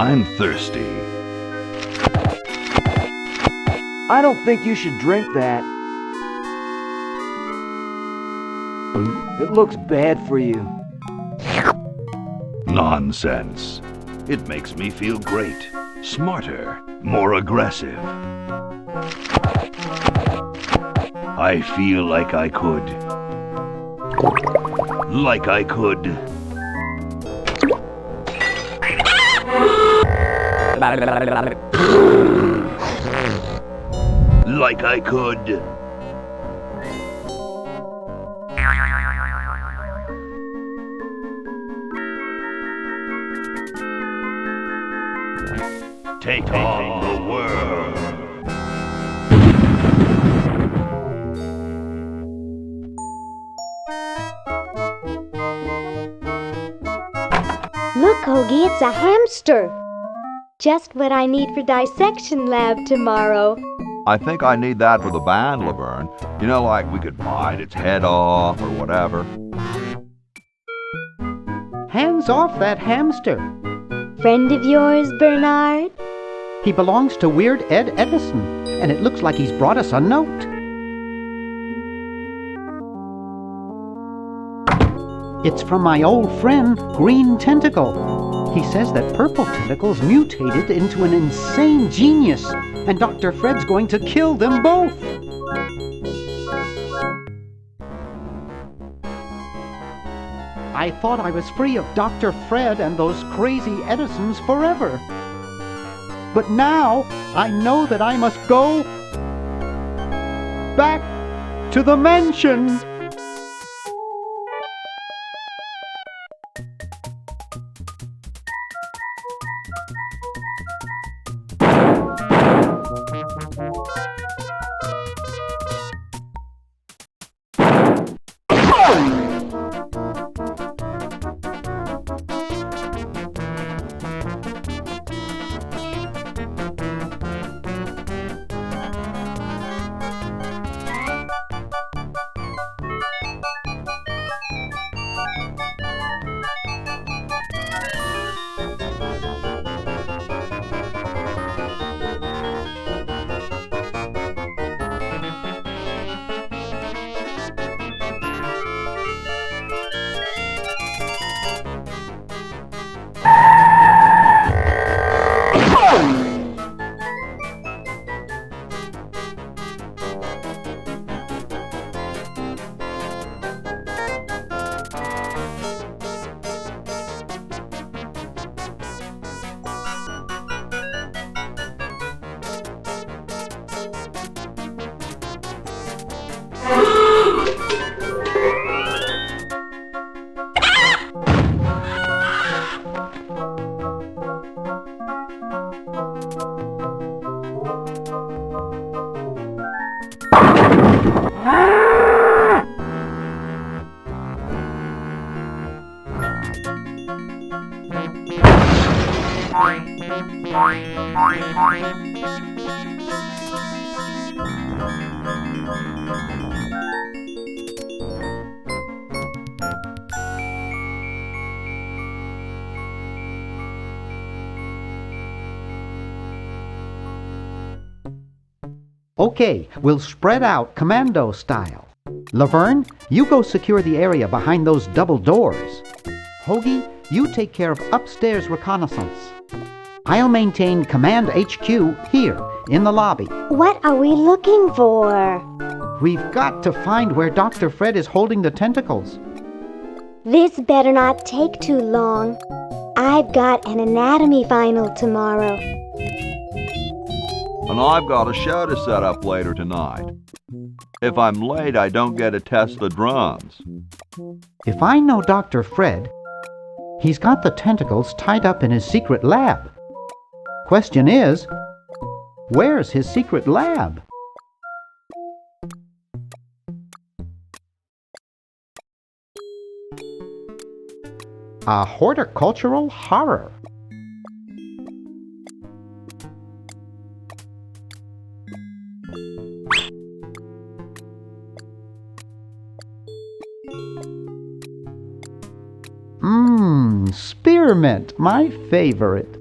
I'm thirsty. I don't think you should drink that. It looks bad for you. Nonsense. It makes me feel great. Smarter, more aggressive. I feel like I could. Like I could. Like I could. Take on the world. Look, Hoagie, it's a hamster. Just what I need for dissection lab tomorrow. I think I need that for the band, Laverne. You know, like we could bite its head off or whatever. Hands off that hamster. Friend of yours, Bernard? He belongs to Weird Ed Edison, and it looks like he's brought us a note. It's from my old friend, Green Tentacle. He says that Purple Tentacle's mutated into an insane genius, and Dr. Fred's going to kill them both. I thought I was free of Dr. Fred and those crazy Edisons forever. But now I know that I must go back to the mansion. Okay, we'll spread out commando style. Laverne, you go secure the area behind those double doors. Hoagie, you take care of upstairs reconnaissance. I'll maintain Command HQ here, in the lobby. What are we looking for? We've got to find where Dr. Fred is holding the tentacles. This better not take too long. I've got an anatomy final tomorrow. And I've got a show to set up later tonight. If I'm late, I don't get to test the drums. If I know Dr. Fred, he's got the tentacles tied up in his secret lab. Question is, where's his secret lab? A horticultural horror. Spearmint, my favorite.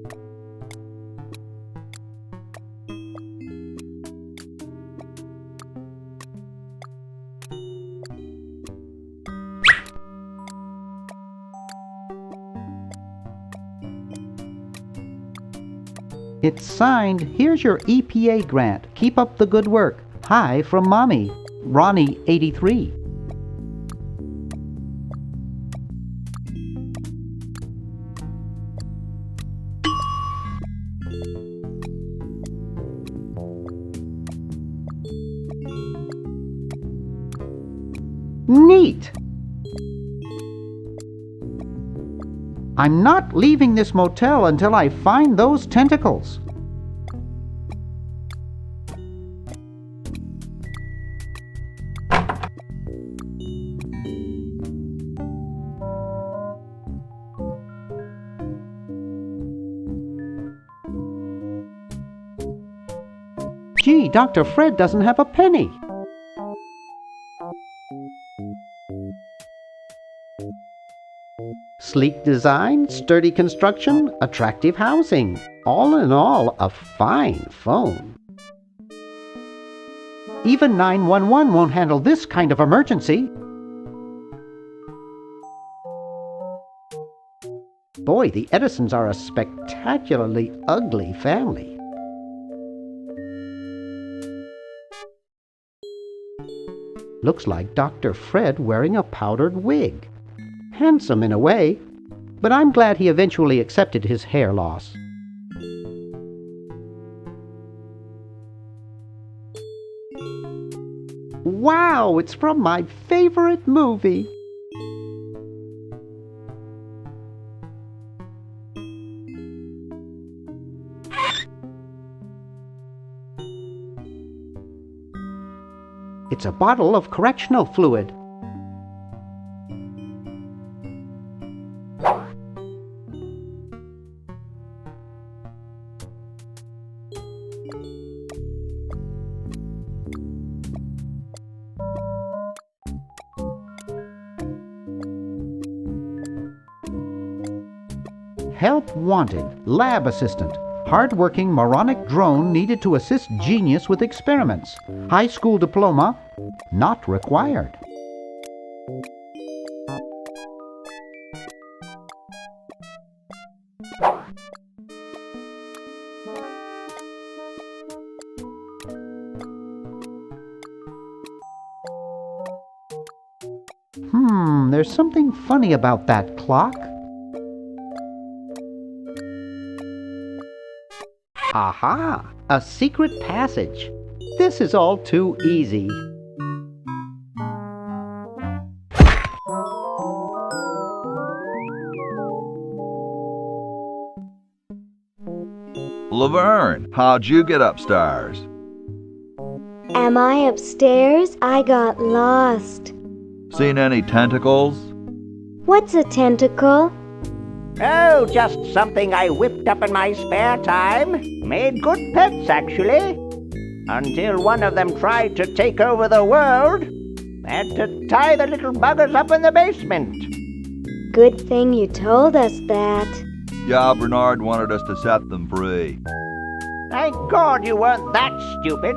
It's signed, "Here's your EPA grant. Keep up the good work. Hi from Mommy, Ronnie 83." Neat! I'm not leaving this motel until I find those tentacles. Gee, Dr. Fred doesn't have a penny. Sleek design, sturdy construction, attractive housing. All in all, a fine phone. Even 911 won't handle this kind of emergency. Boy, the Edisons are a spectacularly ugly family. Looks like Dr. Fred wearing a powdered wig. Handsome in a way, but I'm glad he eventually accepted his hair loss. Wow, it's from my favorite movie. It's a bottle of correctional fluid. Help wanted. Lab assistant. Hard-working moronic drone needed to assist genius with experiments. High school diploma not required. There's something funny about that clock. Aha! A secret passage. This is all too easy. Laverne, how'd you get upstairs? Am I upstairs? I got lost. Seen any tentacles? What's a tentacle? Oh, just something I whipped up in my spare time. Made good pets, actually. Until one of them tried to take over the world. Had to tie the little buggers up in the basement. Good thing you told us that. Yeah, Bernard wanted us to set them free. Thank God you weren't that stupid.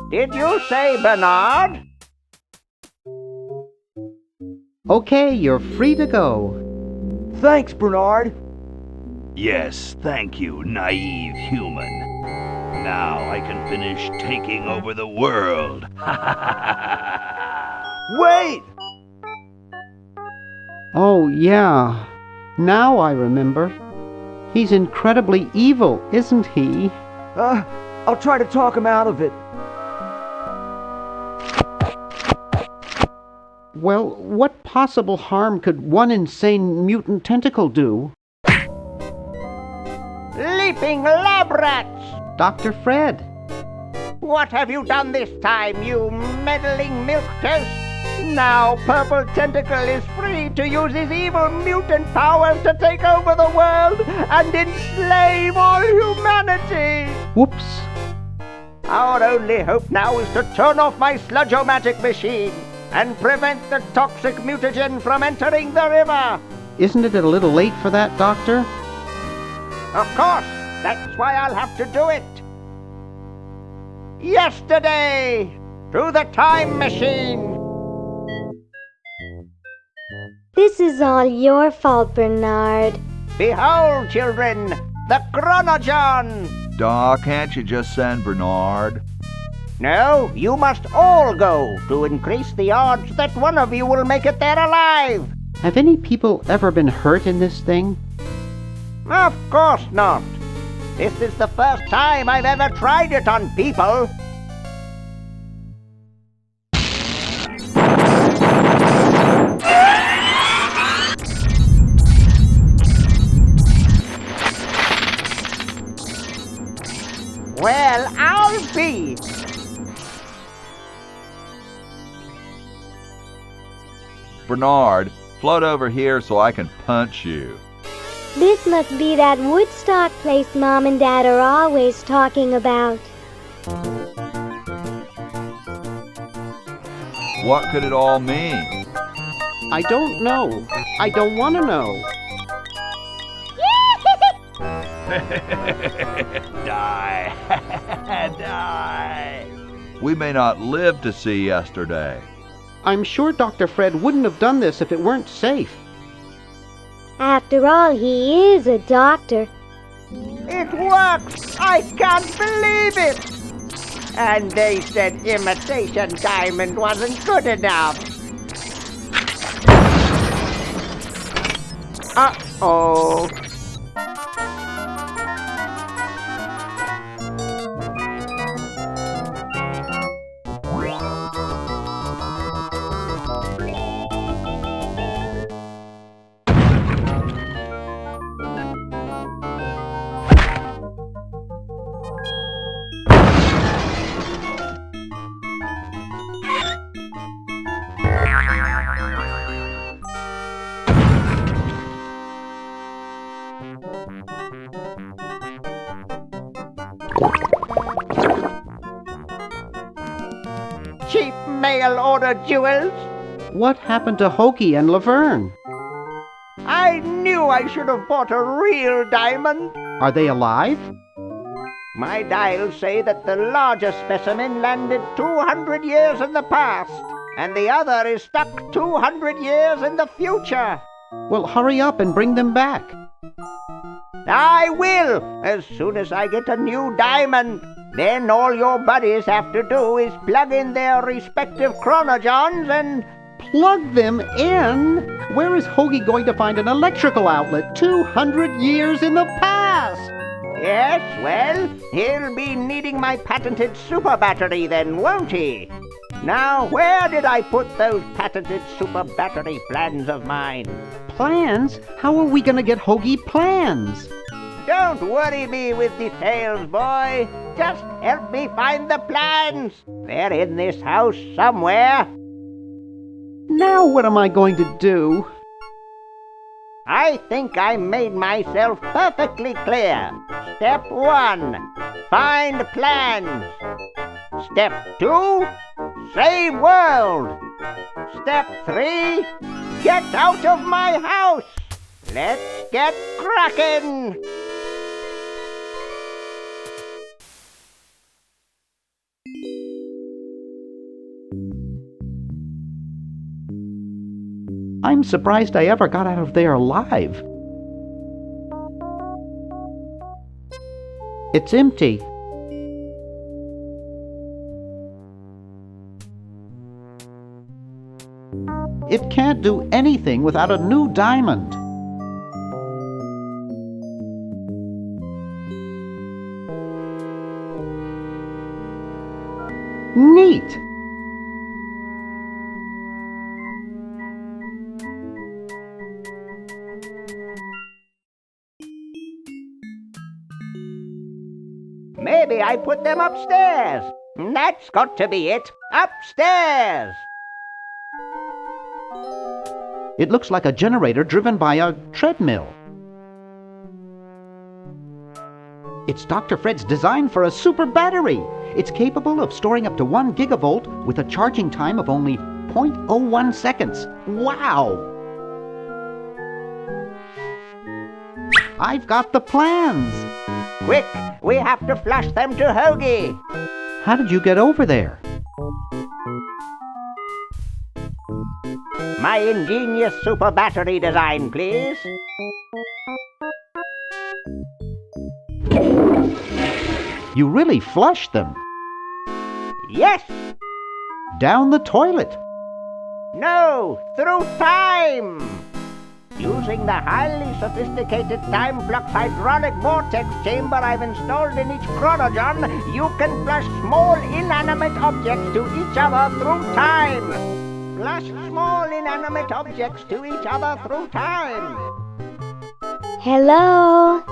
Did you say Bernard? Okay, you're free to go. Thanks, Bernard. Yes, thank you, naive human. Now I can finish taking over the world. Wait! Oh, yeah. Now I remember. He's incredibly evil, isn't he? I'll try to talk him out of it. Well, what possible harm could one insane mutant tentacle do? Leaping lab rats! Dr. Fred. What have you done this time, you meddling milk toast? Now Purple Tentacle is free to use his evil mutant powers to take over the world and enslave all humanity! Whoops. Our only hope now is to turn off my sludge-o-magic machine and prevent the toxic mutagen from entering the river. Isn't it a little late for that, Doctor? Of course, that's why I'll have to do it. Yesterday, through the time machine. This is all your fault, Bernard. Behold, children, The Chron-O-John! Can't you just send Bernard? No, you must all go to increase the odds that one of you will make it there alive. Have any people ever been hurt in this thing? Of course not. This is the first time I've ever tried it on people. Well, I'll be. Bernard, float over here so I can punch you. This must be that Woodstock place Mom and Dad are always talking about. What could it all mean? I don't know. I don't want to know. Die. Die. We may not live to see yesterday. I'm sure Dr. Fred wouldn't have done this if it weren't safe. After all, he is a doctor. It works! I can't believe it! And they said imitation diamond wasn't good enough. Uh-oh. Cheap mail-order jewels? What happened to Hoagie and Laverne? I knew I should have bought a real diamond. Are they alive? My dials say that the larger specimen landed 200 years in the past, and the other is stuck 200 years in the future. Well, hurry up and bring them back. I will, as soon as I get a new diamond. Then all your buddies have to do is plug in their respective Chron-O-Johns and... Plug them in? Where is Hoagie going to find an electrical outlet 200 years in the past? Yes, well, he'll be needing my patented super battery then, won't he? Now, where did I put those patented super battery plans of mine? Plans? How are we going to get Hoagie plans? Don't worry me with details, boy. Just help me find the plans. They're in this house somewhere. Now what am I going to do? I think I made myself perfectly clear. Step 1, find plans. Step 2, save world. Step 3, get out of my house. Let's get cracking. I'm surprised I ever got out of there alive. It's empty. It can't do anything without a new diamond. Neat! Maybe I put them upstairs. That's got to be it. Upstairs. It looks like a generator driven by a treadmill. It's Dr. Fred's design for a super battery. It's capable of storing up to 1 gigavolt with a charging time of only 0.01 seconds. Wow! I've got the plans. Quick, we have to flush them to Hoagie. How did you get over there? My ingenious super battery design, please. You really flushed them. Yes! Down the toilet. No! Through time! Using the highly sophisticated time flux hydraulic vortex chamber I've installed in each Chron-O-John, you can flush small inanimate objects to each other through time. Flush small inanimate objects to each other through time. Hello?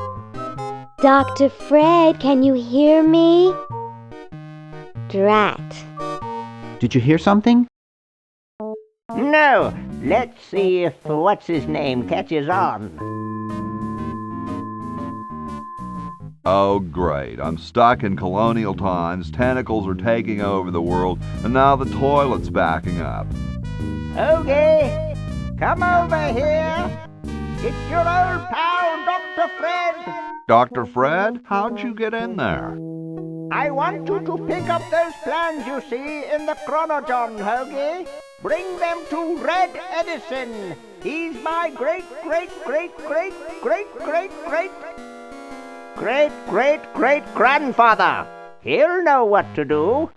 Dr. Fred, can you hear me? Drat. Did you hear something? No. Let's see if what's-his-name catches on. Oh, great. I'm stuck in colonial times, tentacles are taking over the world, and now the toilet's backing up. Hoagie, come over here. It's your old pal, Dr. Fred. Dr. Fred, how'd you get in there? I want you to pick up those plans you see in the Chron-O-John, Hoagie. Bring them to Red Edison. He's my great-great-great-great-great-great-great-great-grandfather. He'll know what to do.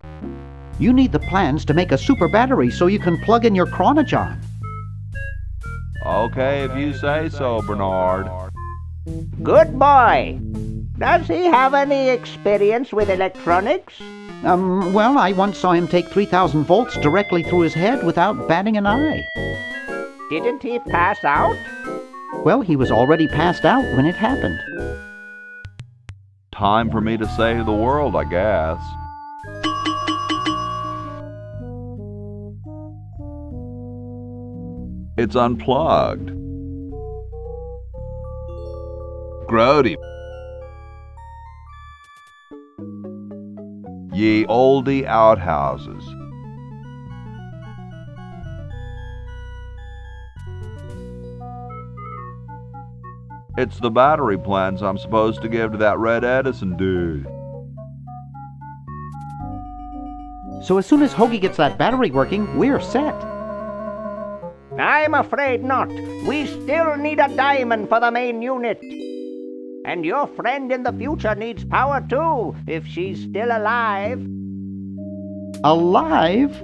You need the plans to make a super battery so you can plug in your Chron-O-John. Okay, if you say so, Bernard. Good boy. Does he have any experience with electronics? Well, I once saw him take 3,000 volts directly through his head without batting an eye. Didn't he pass out? Well, he was already passed out when it happened. Time for me to save the world, I guess. It's unplugged. Grody. Ye olde outhouses. It's the battery plans I'm supposed to give to that Red Edison dude. So as soon as Hoagie gets that battery working, we're set. I'm afraid not. We still need a diamond for the main unit. And your friend in the future needs power too, if she's still alive. Alive?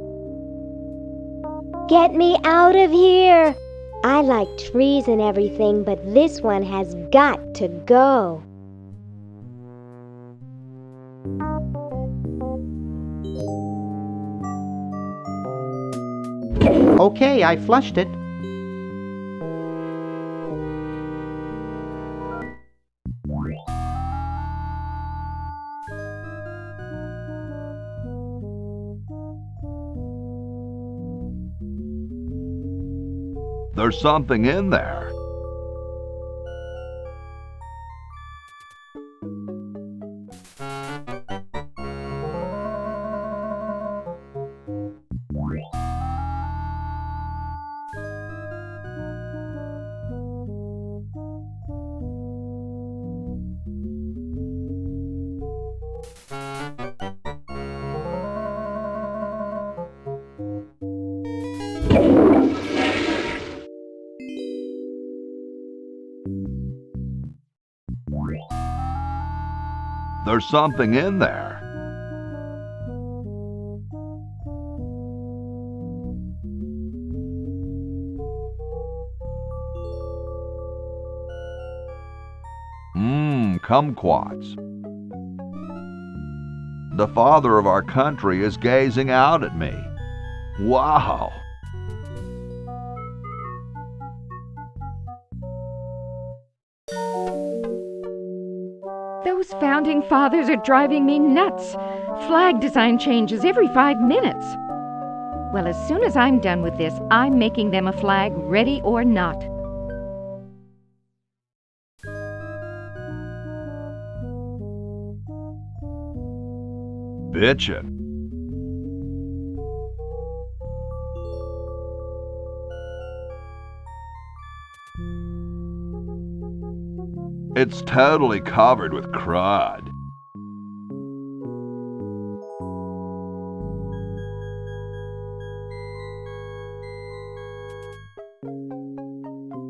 Get me out of here! I like trees and everything, but this one has got to go. Okay, I flushed it. There's something in there. There's something in there. Kumquats. The father of our country is gazing out at me. Wow! Those founding fathers are driving me nuts. Flag design changes every 5 minutes. Well, as soon as I'm done with this, I'm making them a flag, ready or not. Bitchin'. It's totally covered with crud.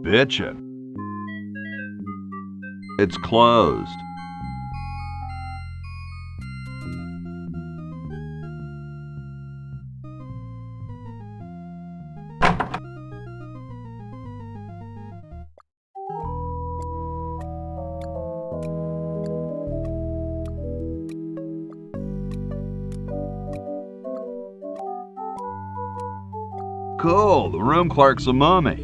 Bitchin'. It's closed. cool. The room clerk's a mummy.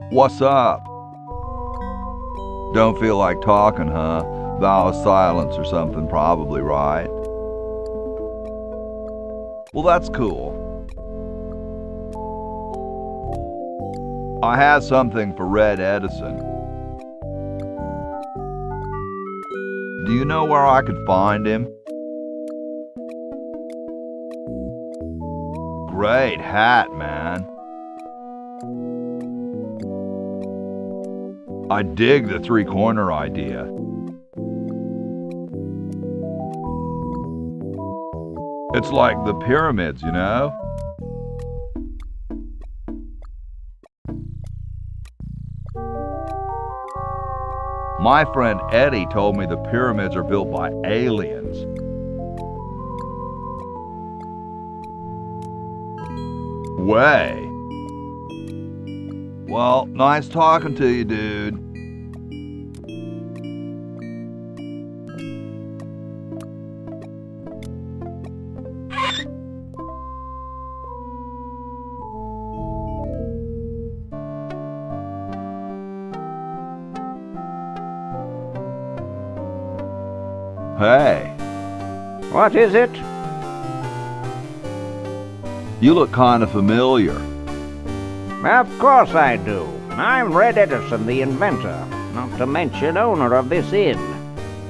What's up? Don't feel like talking, huh? Vow of silence or something, probably, right? Well, that's cool. I have something for Red Edison. Do you know where I could find him? Great hat, man. I dig the three-corner idea. It's like the pyramids, you know? My friend Eddie told me the pyramids are built by aliens. Way. Well, nice talking to you, dude. Hey. What is it? You look kind of familiar. Of course I do. I'm Red Edison, the inventor, not to mention owner of this inn.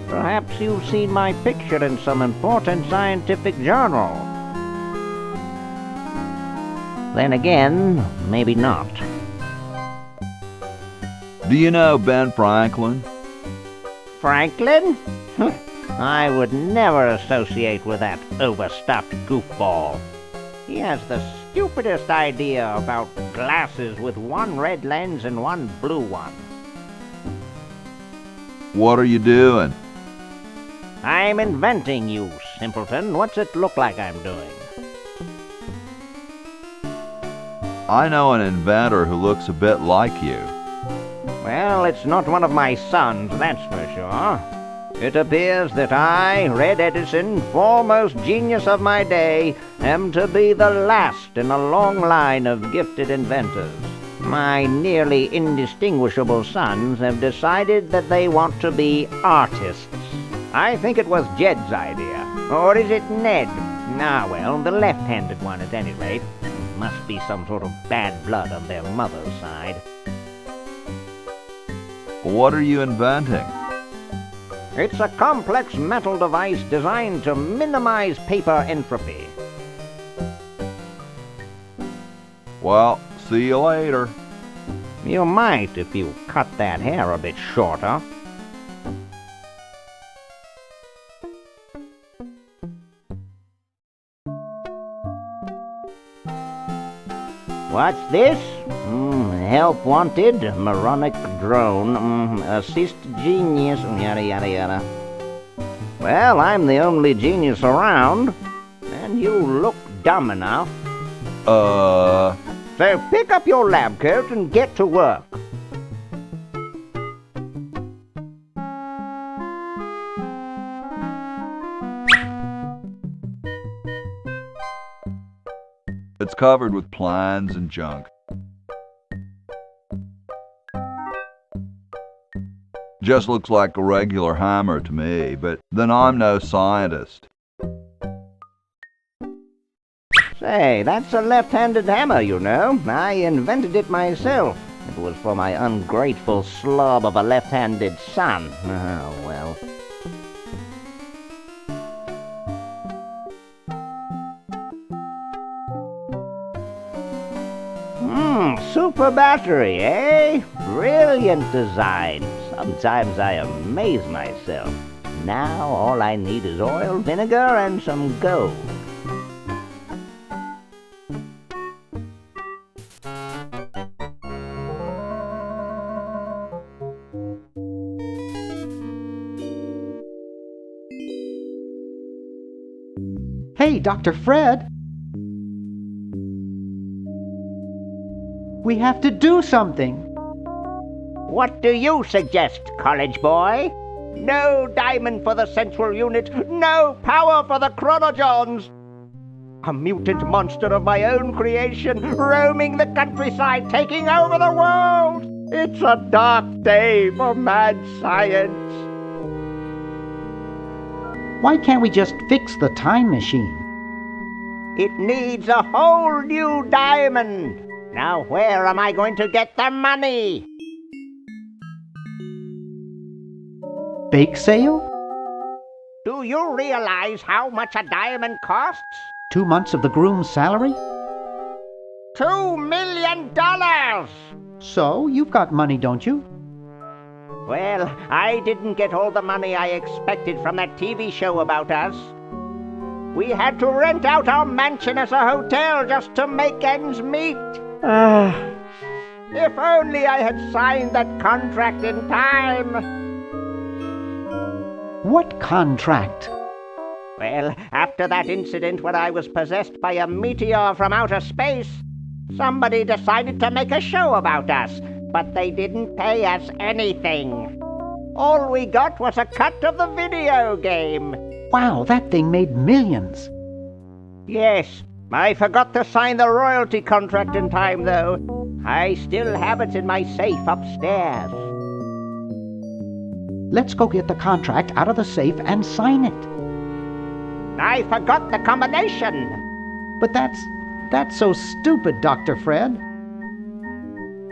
Perhaps you've seen my picture in some important scientific journal. Then again, maybe not. Do you know Ben Franklin? Franklin? I would never associate with that overstuffed goofball. He has the stupidest idea about glasses with one red lens and one blue one. What are you doing? I'm inventing, you simpleton. What's it look like I'm doing? I know an inventor who looks a bit like you. Well, it's not one of my sons, that's for sure. It appears that I, Red Edison, foremost genius of my day, am to be the last in a long line of gifted inventors. My nearly indistinguishable sons have decided that they want to be artists. I think it was Jed's idea. Or is it Ned? Ah, well, the left-handed one at any rate. Must be some sort of bad blood on their mother's side. What are you inventing? It's a complex metal device designed to minimize paper entropy. Well, see you later. You might if you cut that hair a bit shorter. What's this? Help wanted, moronic drone, assist genius, yada yada yada. Well, I'm the only genius around, and you look dumb enough. So pick up your lab coat and get to work. It's covered with plans and junk. Just looks like a regular hammer to me, but then I'm no scientist. Say, that's a left-handed hammer, you know. I invented it myself. It was for my ungrateful slob of a left-handed son. Oh, well. Super battery, eh? Brilliant design. Sometimes I amaze myself. Now all I need is oil, vinegar, and some gold. Hey, Dr. Fred. We have to do something. What do you suggest, college boy? No diamond for the central unit, no power for the Chron-O-Johns. A mutant monster of my own creation, roaming the countryside, taking over the world. It's a dark day for mad science. Why can't we just fix the time machine? It needs a whole new diamond. Now where am I going to get the money? Bake sale? Do you realize how much a diamond costs? 2 months of the groom's salary? $2 million! So, you've got money, don't you? Well, I didn't get all the money I expected from that TV show about us. We had to rent out our mansion as a hotel just to make ends meet. If only I had signed that contract in time. What contract? Well, after that incident when I was possessed by a meteor from outer space, somebody decided to make a show about us, but they didn't pay us anything. All we got was a cut of the video game. Wow, that thing made millions. Yes, I forgot to sign the royalty contract in time, though. I still have it in my safe upstairs. Let's go get the contract out of the safe and sign it. I forgot the combination. But that's so stupid, Dr. Fred.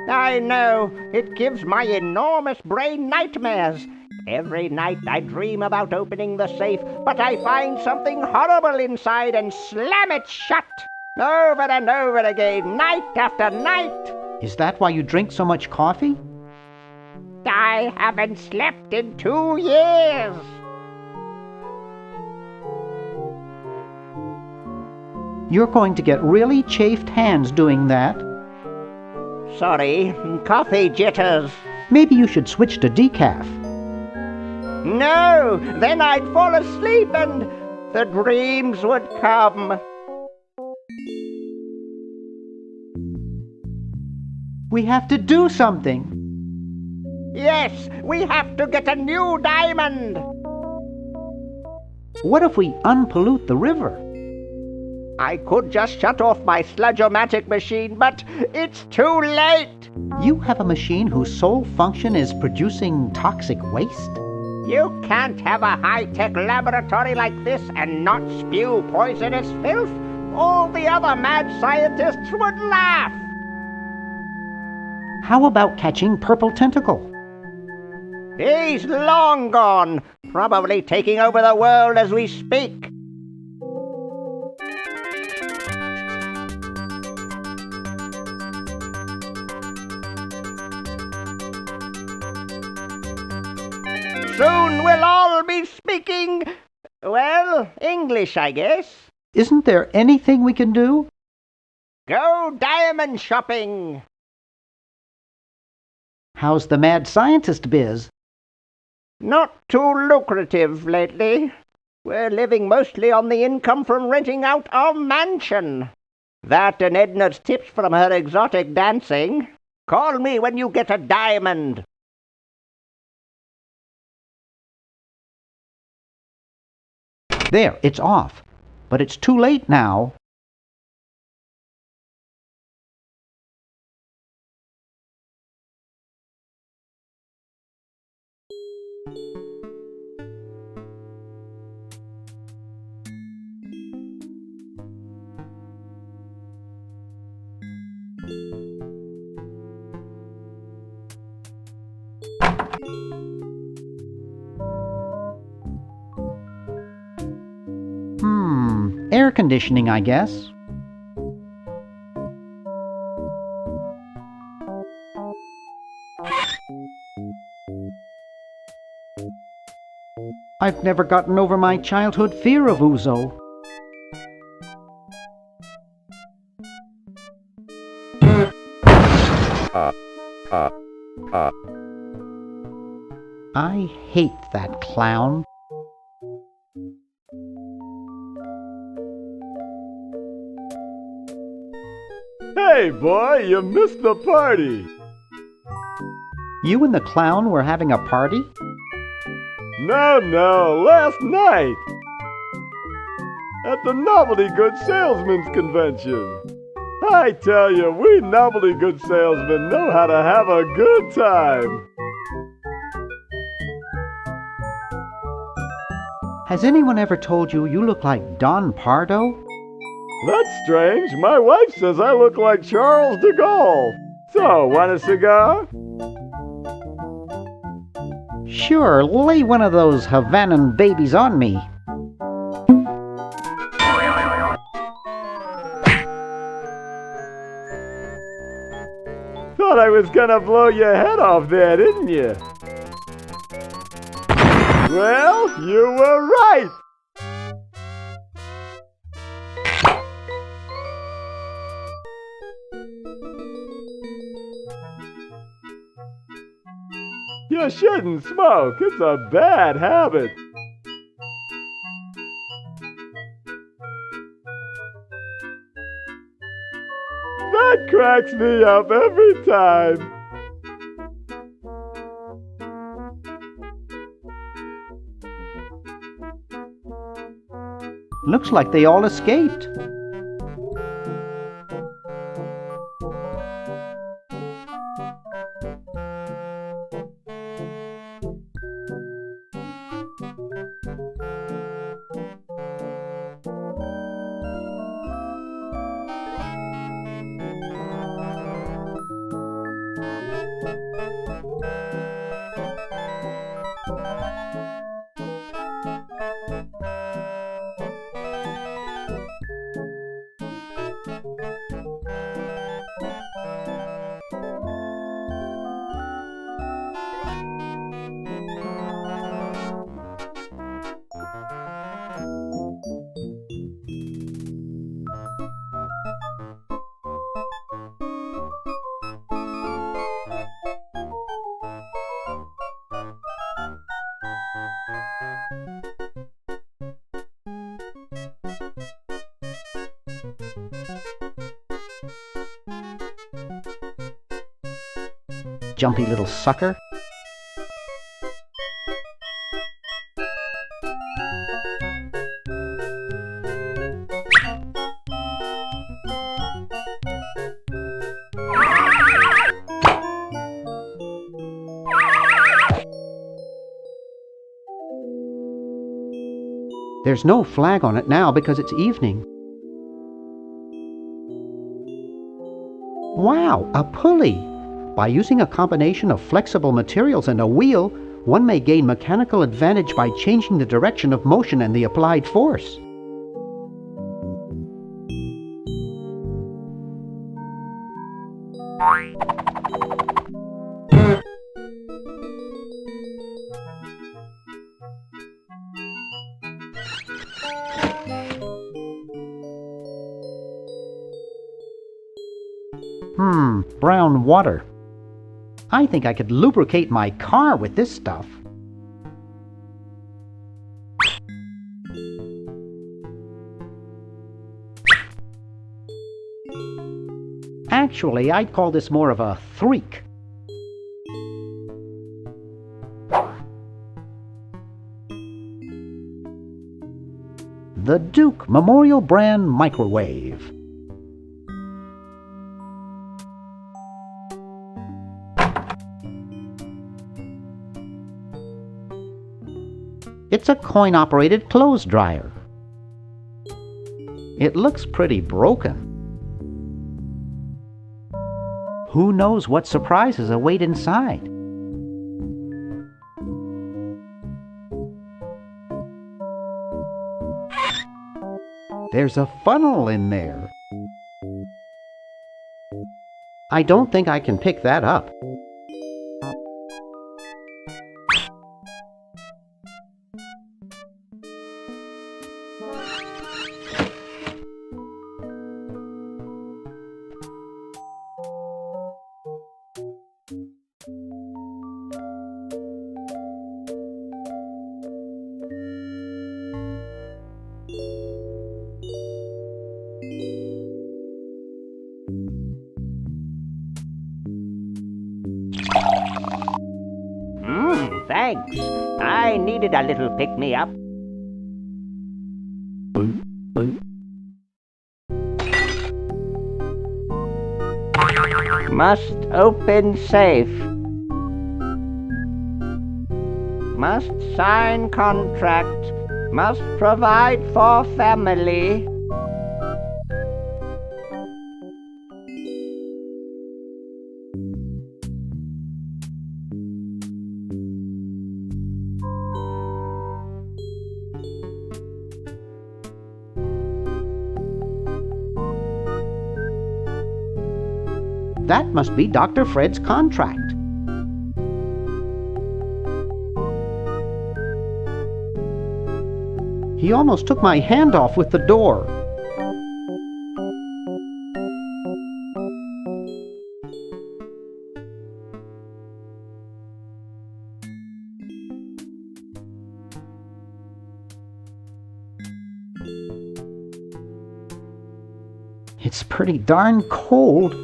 I know. It gives my enormous brain nightmares. Every night I dream about opening the safe, but I find something horrible inside and slam it shut. Over and over again, night after night. Is that why you drink so much coffee? I haven't slept in 2 years. You're going to get really chafed hands doing that. Sorry, coffee jitters. Maybe you should switch to decaf. No, then I'd fall asleep and the dreams would come. We have to do something. Yes, we have to get a new diamond. What if we unpollute the river? I could just shut off my sludge-o-matic machine, but it's too late. You have a machine whose sole function is producing toxic waste? You can't have a high-tech laboratory like this and not spew poisonous filth. All the other mad scientists would laugh. How about catching Purple Tentacle? He's long gone, probably taking over the world as we speak. Soon we'll all be speaking, well, English, I guess. Isn't there anything we can do? Go diamond shopping. How's the mad scientist biz? Not too lucrative lately. We're living mostly on the income from renting out our mansion. That and Edna's tips from her exotic dancing. Call me when you get a diamond. There, it's off. But it's too late now. Air conditioning, I guess. I've never gotten over my childhood fear of ouzo. I hate that clown. Hey, boy, you missed the party. You and the clown were having a party? No, last night. at the Novelty Goods Salesmen's Convention. I tell you, we novelty goods salesmen know how to have a good time. Has anyone ever told you you look like Don Pardo? That's strange. My wife says I look like Charles de Gaulle. So, want a cigar? Sure, lay one of those Havanan babies on me. Thought I was gonna blow your head off there, didn't you? Well, you were right! You shouldn't smoke. It's a bad habit. That cracks me up every time. Looks like they all escaped. Jumpy little sucker. There's no flag on it now because it's evening. Wow, a pulley! By using a combination of flexible materials and a wheel, one may gain mechanical advantage by changing the direction of motion and the applied force. Brown water. I think I could lubricate my car with this stuff. Actually, I'd call this more of a threak. The Duke Memorial Brand Microwave. It's a coin-operated clothes dryer. It looks pretty broken. Who knows what surprises await inside? There's a funnel in there. I don't think I can pick that up. Thanks. I needed a little pick-me-up. Must open safe. Must sign contract. Must provide for family. That must be Dr. Fred's contract. He almost took my hand off with the door. It's pretty darn cold.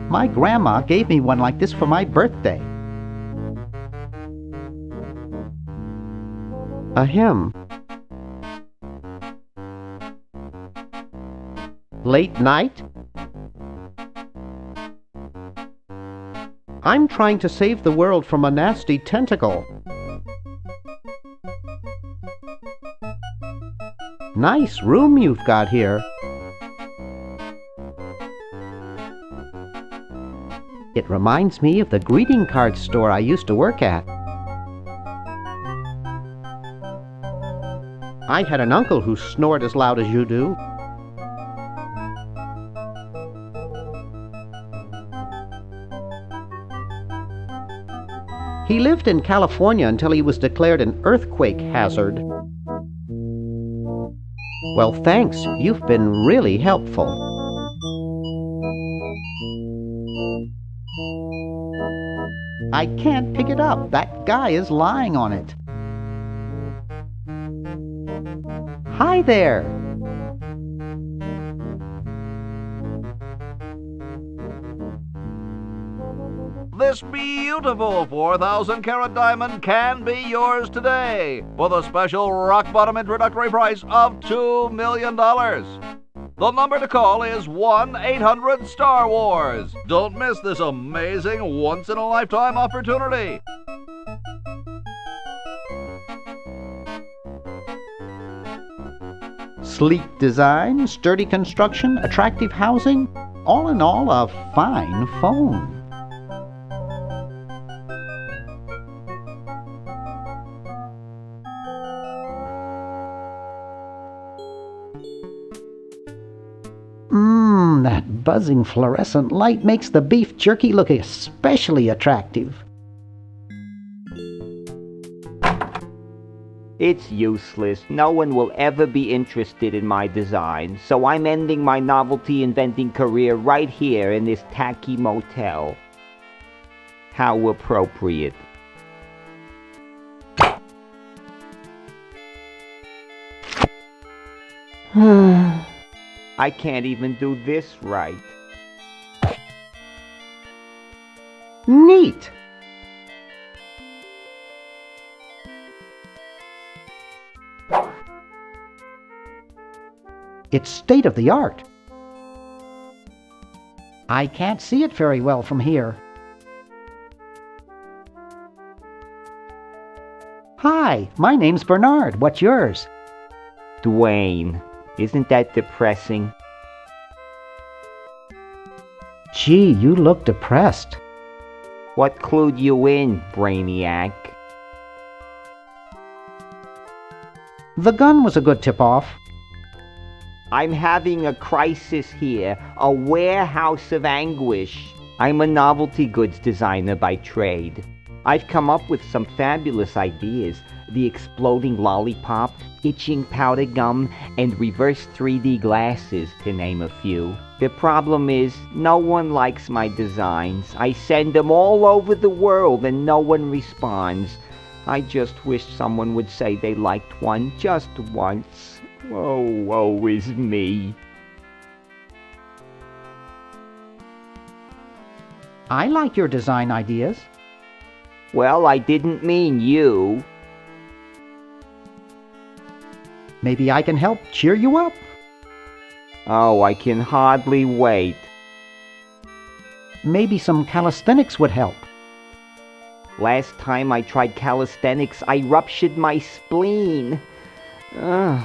My grandma gave me one like this for my birthday. A hymn. Late night? I'm trying to save the world from a nasty tentacle. Nice room you've got here. It reminds me of the greeting card store I used to work at. I had an uncle who snored as loud as you do. He lived in California until he was declared an earthquake hazard. Well, thanks. You've been really helpful. I can't pick it up. That guy is lying on it. Hi there. This beautiful 4,000-carat diamond can be yours today for the special rock-bottom introductory price of $2 million. The number to call is 1-800-STAR-WARS. Don't miss this amazing once-in-a-lifetime opportunity. Sleek design, sturdy construction, attractive housing. All in all, a fine phone. That buzzing fluorescent light makes the beef jerky look especially attractive. It's useless. No one will ever be interested in my design, so I'm ending my novelty inventing career right here in this tacky motel. How appropriate. I can't even do this right. Neat! It's state-of-the-art. I can't see it very well from here. Hi, my name's Bernard. What's yours? Dwayne. Isn't that depressing? Gee, you look depressed. What clued you in, Brainiac? The gun was a good tip-off. I'm having a crisis here, a warehouse of anguish. I'm a novelty goods designer by trade. I've come up with some fabulous ideas. The exploding lollipop, itching powder gum, and reverse 3D glasses, to name a few. The problem is, no one likes my designs. I send them all over the world and no one responds. I just wish someone would say they liked one just once. Oh, woe is me. I like your design ideas. Well, I didn't mean you. Maybe I can help cheer you up. Oh, I can hardly wait. Maybe some calisthenics would help. Last time I tried calisthenics, I ruptured my spleen. Ugh.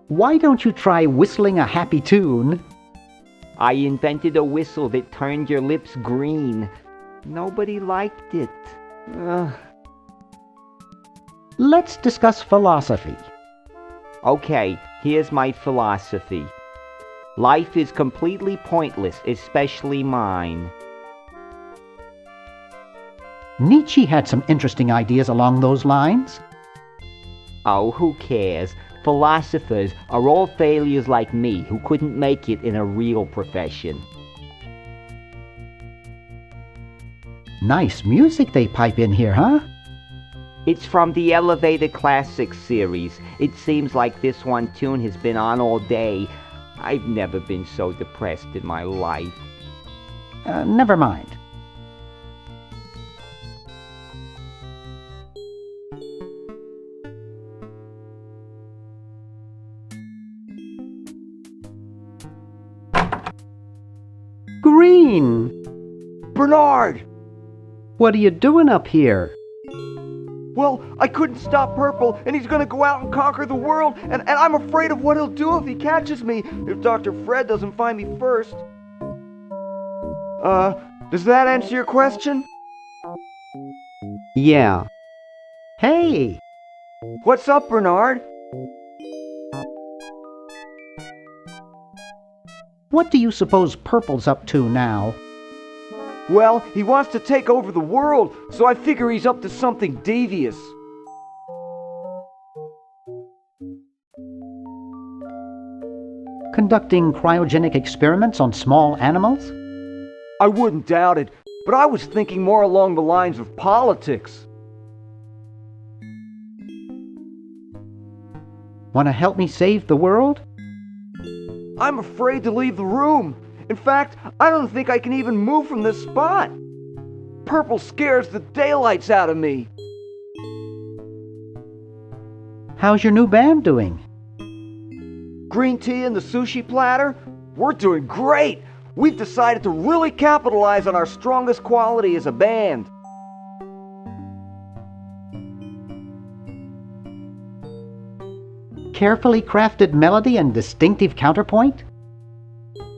Why don't you try whistling a happy tune? I invented a whistle that turned your lips green. Nobody liked it. Ugh. Let's discuss philosophy. Okay, here's my philosophy. Life is completely pointless, especially mine. Nietzsche had some interesting ideas along those lines. Oh, who cares? Philosophers are all failures like me who couldn't make it in a real profession. Nice music they pipe in here, huh? It's from the Elevator Classics series. It seems like this one tune has been on all day. I've never been so depressed in my life. Never mind. Green! Bernard! What are you doing up here? Well, I couldn't stop Purple, and he's gonna go out and conquer the world, and I'm afraid of what he'll do if he catches me, if Dr. Fred doesn't find me first. Does that answer your question? Yeah. Hey! What's up, Bernard? What do you suppose Purple's up to now? Well, he wants to take over the world, so I figure he's up to something devious. Conducting cryogenic experiments on small animals? I wouldn't doubt it, but I was thinking more along the lines of politics. Want to help me save the world? I'm afraid to leave the room. In fact, I don't think I can even move from this spot. Purple scares the daylights out of me. How's your new band doing? Green tea and the sushi platter? We're doing great. We've decided to really capitalize on our strongest quality as a band. Carefully crafted melody and distinctive counterpoint?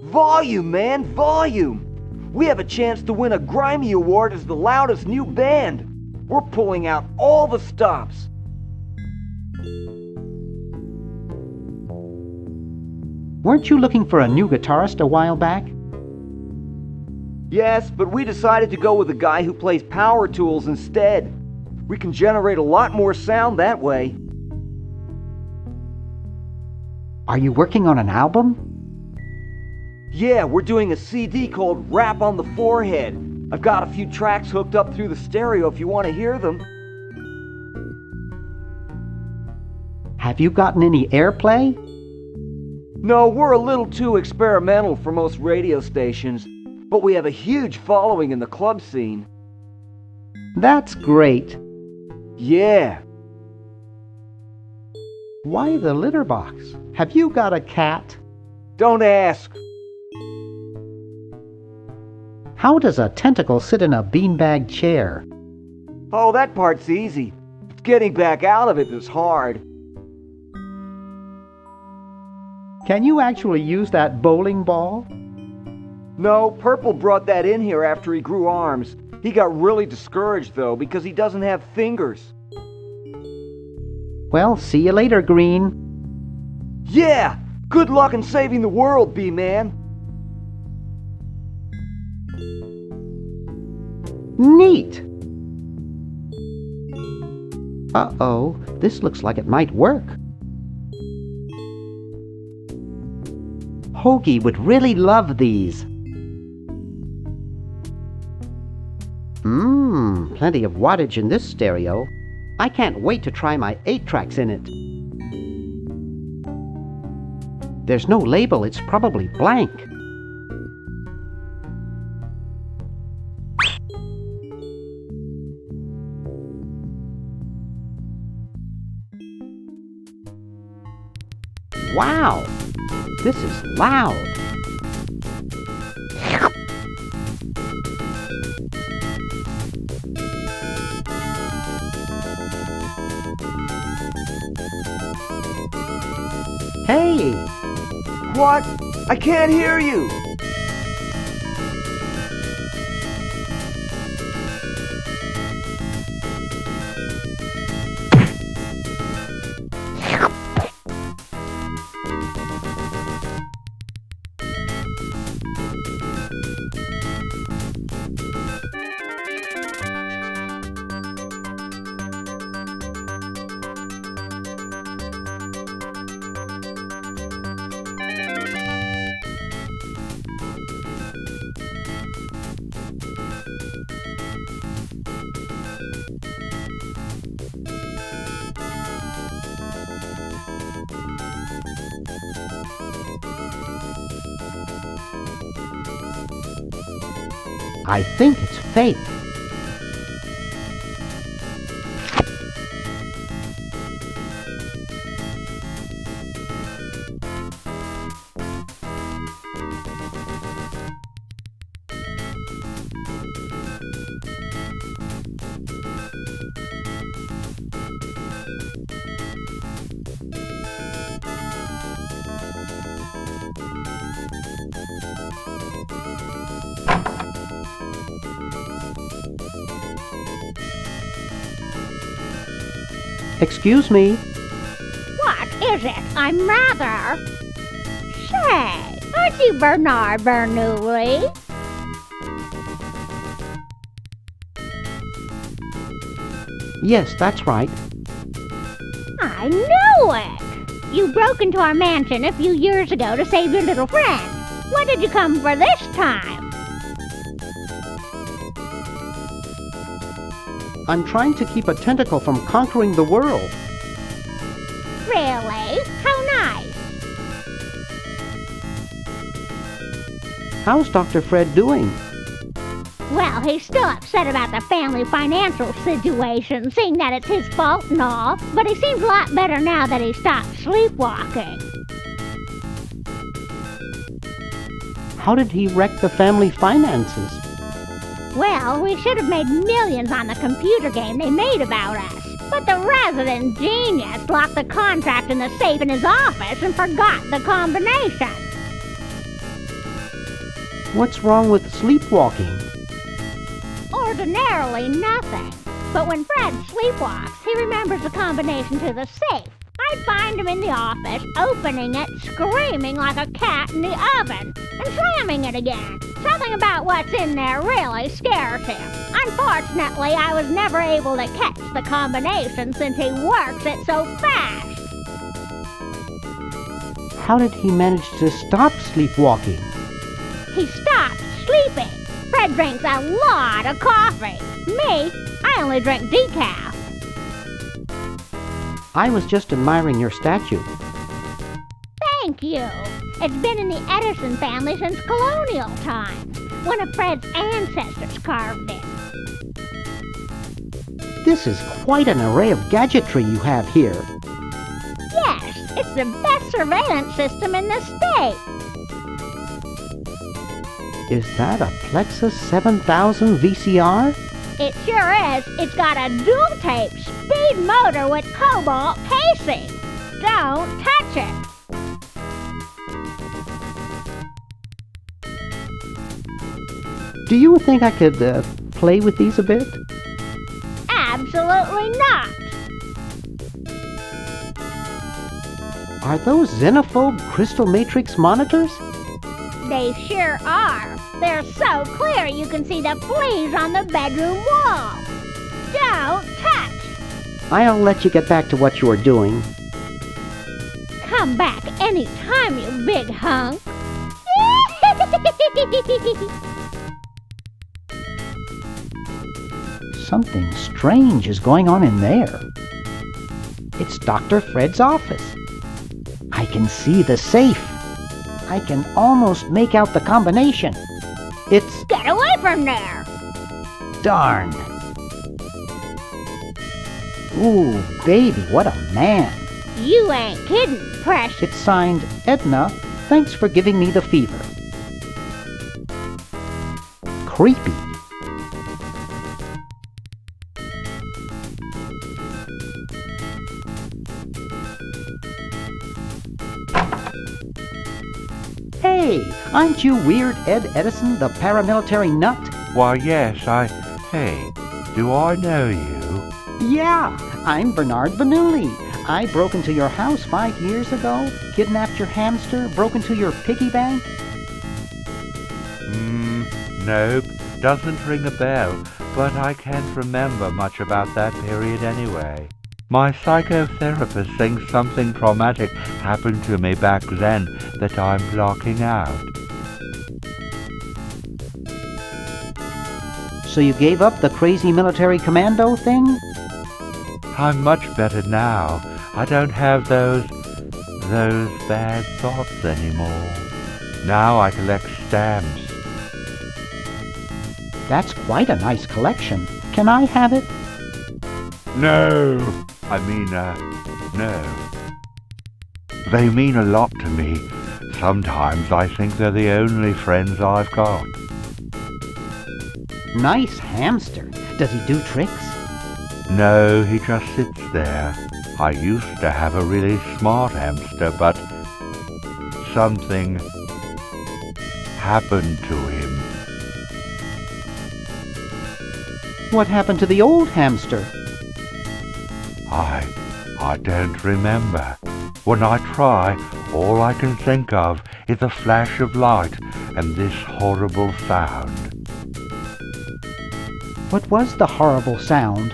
Volume, man, volume! We have a chance to win a Grimy Award as the loudest new band. We're pulling out all the stops. Weren't you looking for a new guitarist a while back? Yes, but we decided to go with a guy who plays power tools instead. We can generate a lot more sound that way. Are you working on an album? Yeah, we're doing a CD called Rap on the Forehead. I've got a few tracks hooked up through the stereo if you want to hear them. Have you gotten any airplay? No, we're a little too experimental for most radio stations, but we have a huge following in the club scene. That's great. Yeah. Why the litter box? Have you got a cat? Don't ask. How does a tentacle sit in a beanbag chair? Oh, that part's easy. It's getting back out of it that's hard. Can you actually use that bowling ball? No, Purple brought that in here after he grew arms. He got really discouraged, though, because he doesn't have fingers. Well, see you later, Green. Yeah! Good luck in saving the world, B-Man. Neat! Uh-oh, this looks like it might work. Hoagie would really love these. Plenty of wattage in this stereo. I can't wait to try my 8 tracks in it. There's no label, it's probably blank. Wow, this is loud. Hey, What? I can't hear you. I think it's fake. Excuse me. What is it? I'm rather... Say, aren't you Bernard Bernoulli? Yes, that's right. I knew it! You broke into our mansion a few years ago to save your little friend. What did you come for this time? I'm trying to keep a tentacle from conquering the world. Really? How nice. How's Dr. Fred doing? Well, he's still upset about the family financial situation, seeing that it's his fault and all, but he seems a lot better now that he stopped sleepwalking. How did he wreck the family finances? Well, we should have made millions on the computer game they made about us. But the resident genius locked the contract in the safe in his office and forgot the combination. What's wrong with sleepwalking? Ordinarily nothing. But when Fred sleepwalks, he remembers the combination to the safe. I'd find him in the office, opening it, screaming like a cat in the oven, and slamming it again. Something about what's in there really scares him. Unfortunately, I was never able to catch the combination since he works it so fast. How did he manage to stop sleepwalking? He stopped sleeping. Fred drinks a lot of coffee. Me, I only drink decaf. I was just admiring your statue. Thank you. It's been in the Edison family since colonial times. One of Fred's ancestors carved it. This is quite an array of gadgetry you have here. Yes, it's the best surveillance system in the state. Is that a Plexus 7000 VCR? It sure is. It's got a dual-tape speed motor with cobalt casing. Don't touch it. Do you think I could play with these a bit? Absolutely not. Are those xenophobe crystal matrix monitors? They sure are. They're so clear you can see the fleas on the bedroom wall. Don't touch. I'll let you get back to what you were doing. Come back anytime, you big hunk. Something strange is going on in there. It's Dr. Fred's office. I can see the safe. I can almost make out the combination. It's... Get away from there! Darn. Ooh, baby, what a man. You ain't kidding, Precious. It's signed Edna. Thanks for giving me the fever. Creepy. Hey, aren't you Weird Ed Edison, the paramilitary nut? Why, yes, Hey, do I know you? Yeah, I'm Bernard Bernoulli. I broke into your house 5 years ago, kidnapped your hamster, broke into your piggy bank. Nope, doesn't ring a bell, but I can't remember much about that period anyway. My psychotherapist thinks something traumatic happened to me back then that I'm blocking out. So you gave up the crazy military commando thing? I'm much better now. I don't have those bad thoughts anymore. Now I collect stamps. That's quite a nice collection. Can I have it? No. No. They mean a lot to me. Sometimes I think they're the only friends I've got. Nice hamster. Does he do tricks? No, he just sits there. I used to have a really smart hamster, but something happened to him. What happened to the old hamster? I don't remember. When I try, all I can think of is a flash of light and this horrible sound. What was the horrible sound?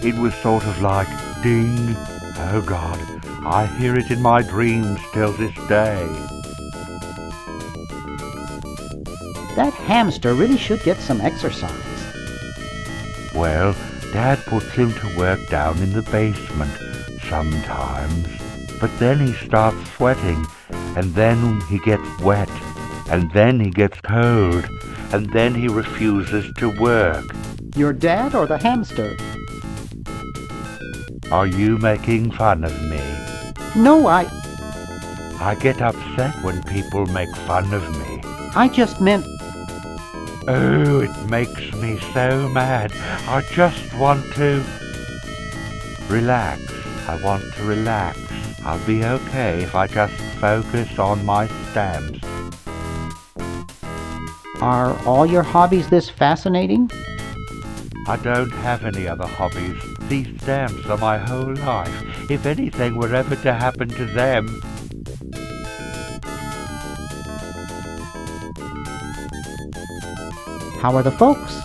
It was sort of like ding. Oh God, I hear it in my dreams till this day. That hamster really should get some exercise. Well, Dad puts him to work down in the basement sometimes, but then he starts sweating, and then he gets wet, and then he gets cold, and then he refuses to work. Your dad or the hamster? Are you making fun of me? No, I get upset when people make fun of me. I just meant... Oh, it makes me so mad. I just want to relax. I want to relax. I'll be okay if I just focus on my stamps. Are all your hobbies this fascinating? I don't have any other hobbies. These stamps are my whole life. If anything were ever to happen to them... How are the folks?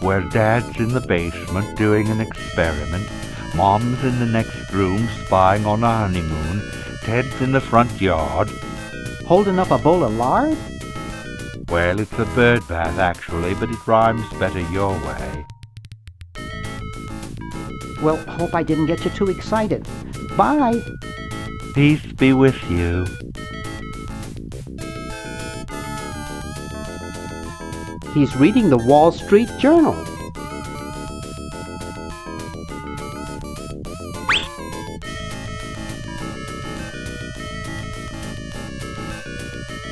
Well, Dad's in the basement doing an experiment. Mom's in the next room spying on a honeymoon. Ted's in the front yard. Holding up a bowl of lard? Well, it's a bird bath, actually, but it rhymes better your way. Well, hope I didn't get you too excited. Bye. Peace be with you. He's reading the Wall Street Journal.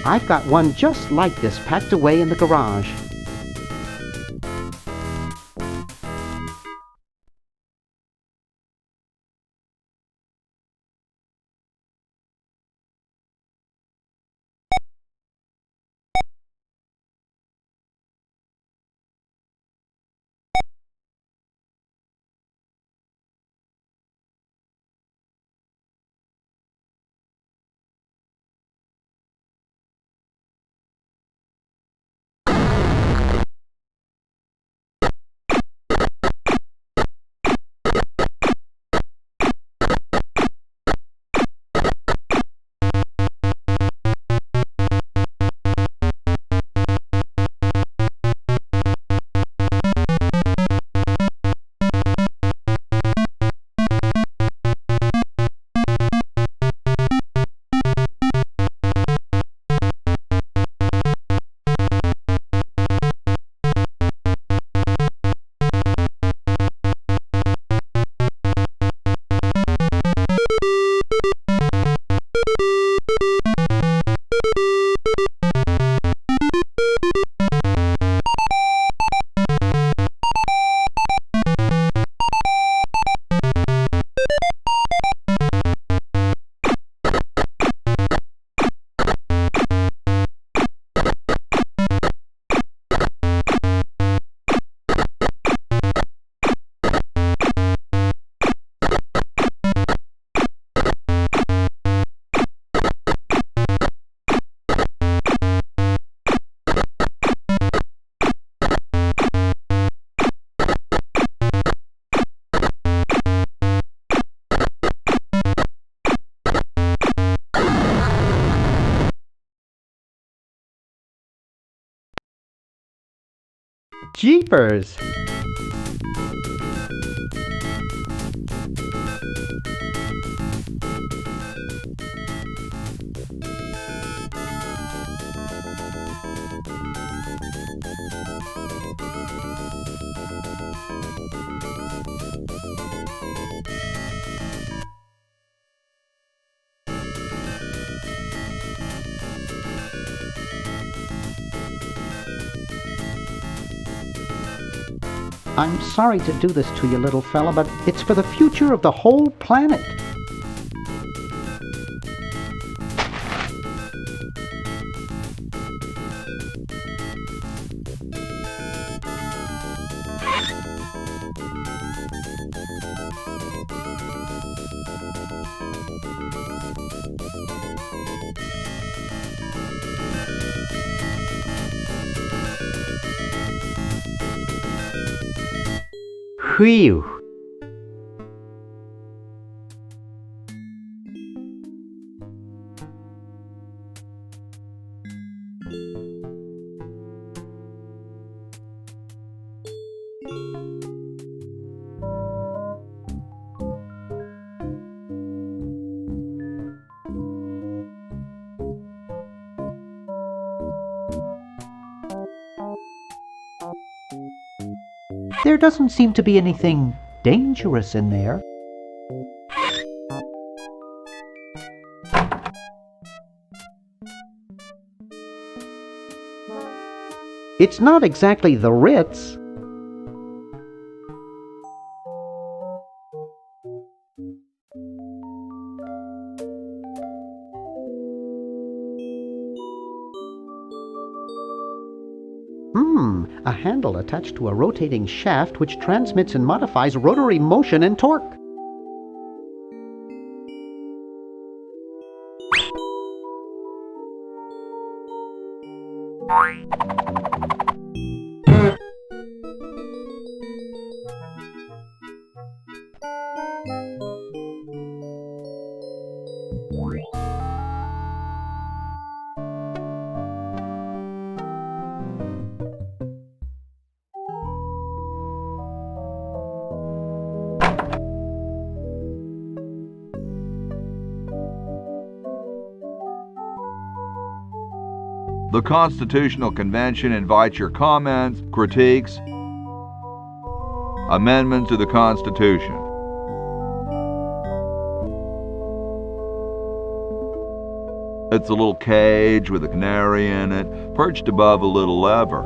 I've got one just like this packed away in the garage. Jeepers! I'm sorry to do this to you, little fella, but it's for the future of the whole planet. Whew. There doesn't seem to be anything dangerous in there. It's not exactly the Ritz. A handle attached to a rotating shaft which transmits and modifies rotary motion and torque. The Constitutional Convention invites your comments, critiques, amendments to the Constitution. It's a little cage with a canary in it, perched above a little lever.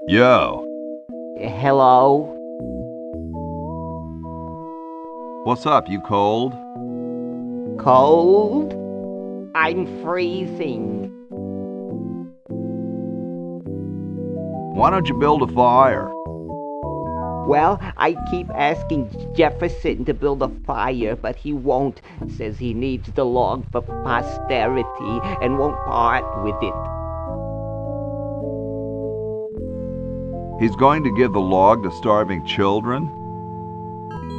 Yo. Hello? What's up, you cold? Cold? I'm freezing. Why don't you build a fire? Well, I keep asking Jefferson to build a fire, but he won't. Says he needs the log for posterity and won't part with it. He's going to give the log to starving children?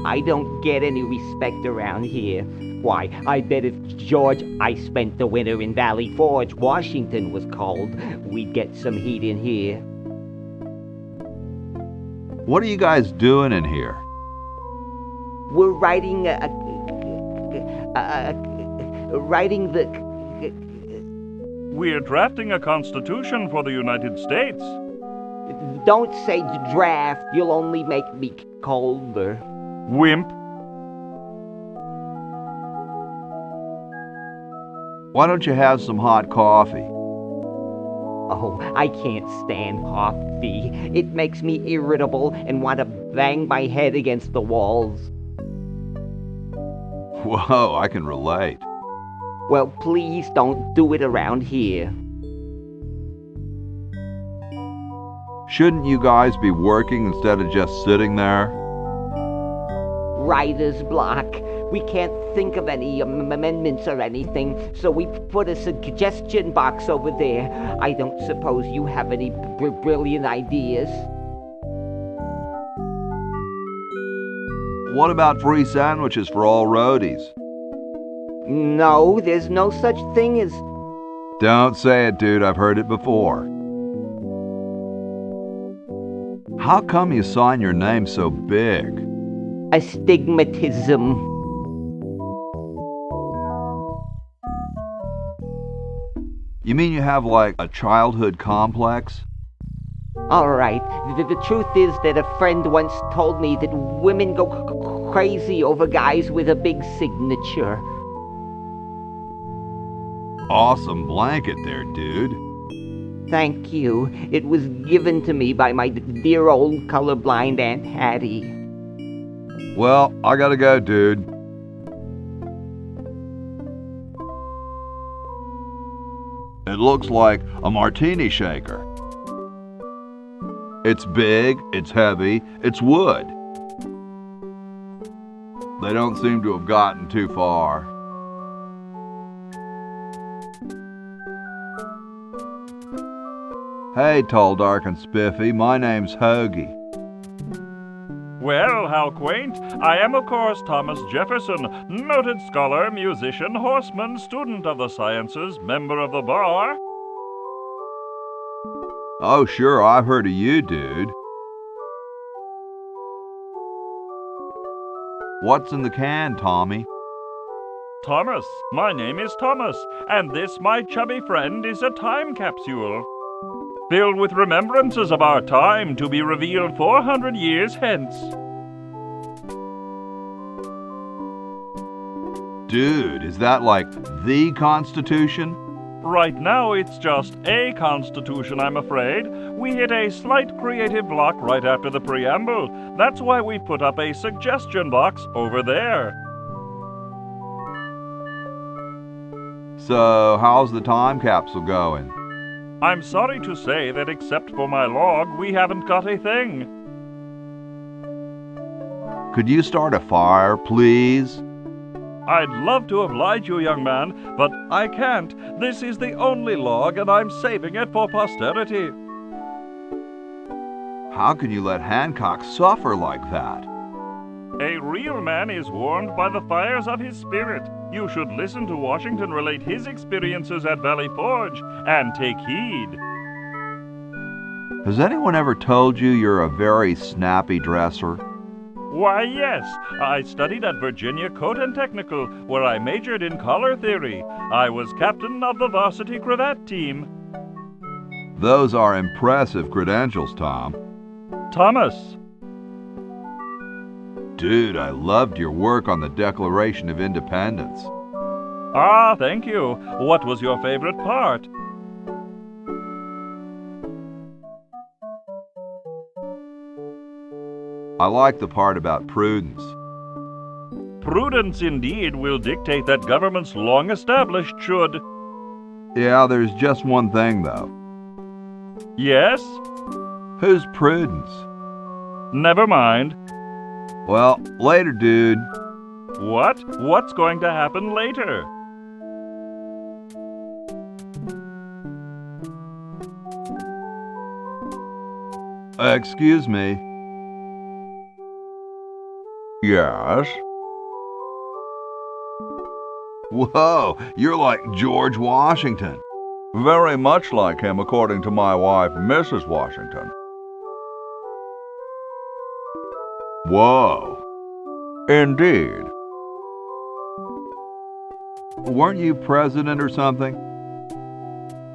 I don't get any respect around here. Why, I bet if George I spent the winter in Valley Forge, Washington was cold, we'd get some heat in here. What are you guys doing in here? We're writing We're drafting a constitution for the United States. Don't say draft, you'll only make me colder. Wimp. Why don't you have some hot coffee? Oh, I can't stand coffee. It makes me irritable and want to bang my head against the walls. Whoa, I can relate. Well, please don't do it around here. Shouldn't you guys be working instead of just sitting there? Writer's block. We can't think of any amendments or anything, so we put a suggestion box over there. I don't suppose you have any brilliant ideas? What about free sandwiches for all roadies? No, there's no such thing as... Don't say it, dude. I've heard it before. How come you sign your name so big? Astigmatism. You mean you have, like, a childhood complex? Alright, the truth is that a friend once told me that women go crazy over guys with a big signature. Awesome blanket there, dude. Thank you. It was given to me by my dear old colorblind Aunt Hattie. Well, I gotta go, dude. It looks like a martini shaker. It's big, it's heavy, it's wood. They don't seem to have gotten too far. Hey, tall, dark, and spiffy, my name's Hoagie. Well, how quaint. I am, of course, Thomas Jefferson, noted scholar, musician, horseman, student of the sciences, member of the bar. Oh, sure, I've heard of you, dude. What's in the can, Tommy? Thomas. My name is Thomas, and this, my chubby friend, is a time capsule, filled with remembrances of our time to be revealed 400 years hence. Dude, is that like the Constitution? Right now, it's just a constitution, I'm afraid. We hit a slight creative block right after the preamble. That's why we put up a suggestion box over there. So, how's the time capsule going? I'm sorry to say that except for my log, we haven't got a thing. Could you start a fire, please? I'd love to oblige you, young man, but I can't. This is the only log, and I'm saving it for posterity. How can you let Hancock suffer like that? A real man is warmed by the fires of his spirit. You should listen to Washington relate his experiences at Valley Forge, and take heed. Has anyone ever told you you're a very snappy dresser? Why, yes. I studied at Virginia Coat and Technical, where I majored in color theory. I was captain of the varsity cravat team. Those are impressive credentials, Tom. Thomas. Dude, I loved your work on the Declaration of Independence. Ah, thank you. What was your favorite part? I like the part about prudence. Prudence indeed will dictate that governments long established should. Yeah, there's just one thing, though. Yes? Who's Prudence? Never mind. Well, later, dude. What? What's going to happen later? Excuse me. Yes? Whoa, you're like George Washington. Very much like him, according to my wife, Mrs. Washington. Whoa. Indeed. Weren't you president or something?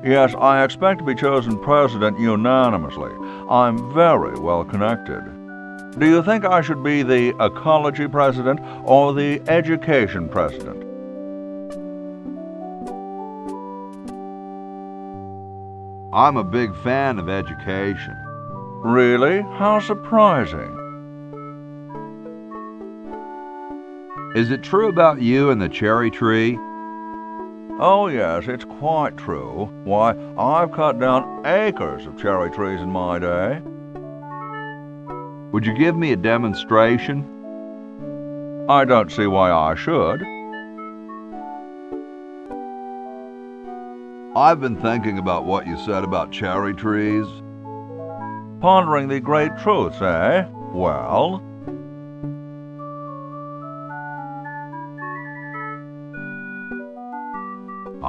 Yes, I expect to be chosen president unanimously. I'm very well connected. Do you think I should be the ecology president or the education president? I'm a big fan of education. Really? How surprising. Is it true about you and the cherry tree? Oh, yes, it's quite true. Why, I've cut down acres of cherry trees in my day. Would you give me a demonstration? I don't see why I should. I've been thinking about what you said about cherry trees. Pondering the great truths, eh? Well...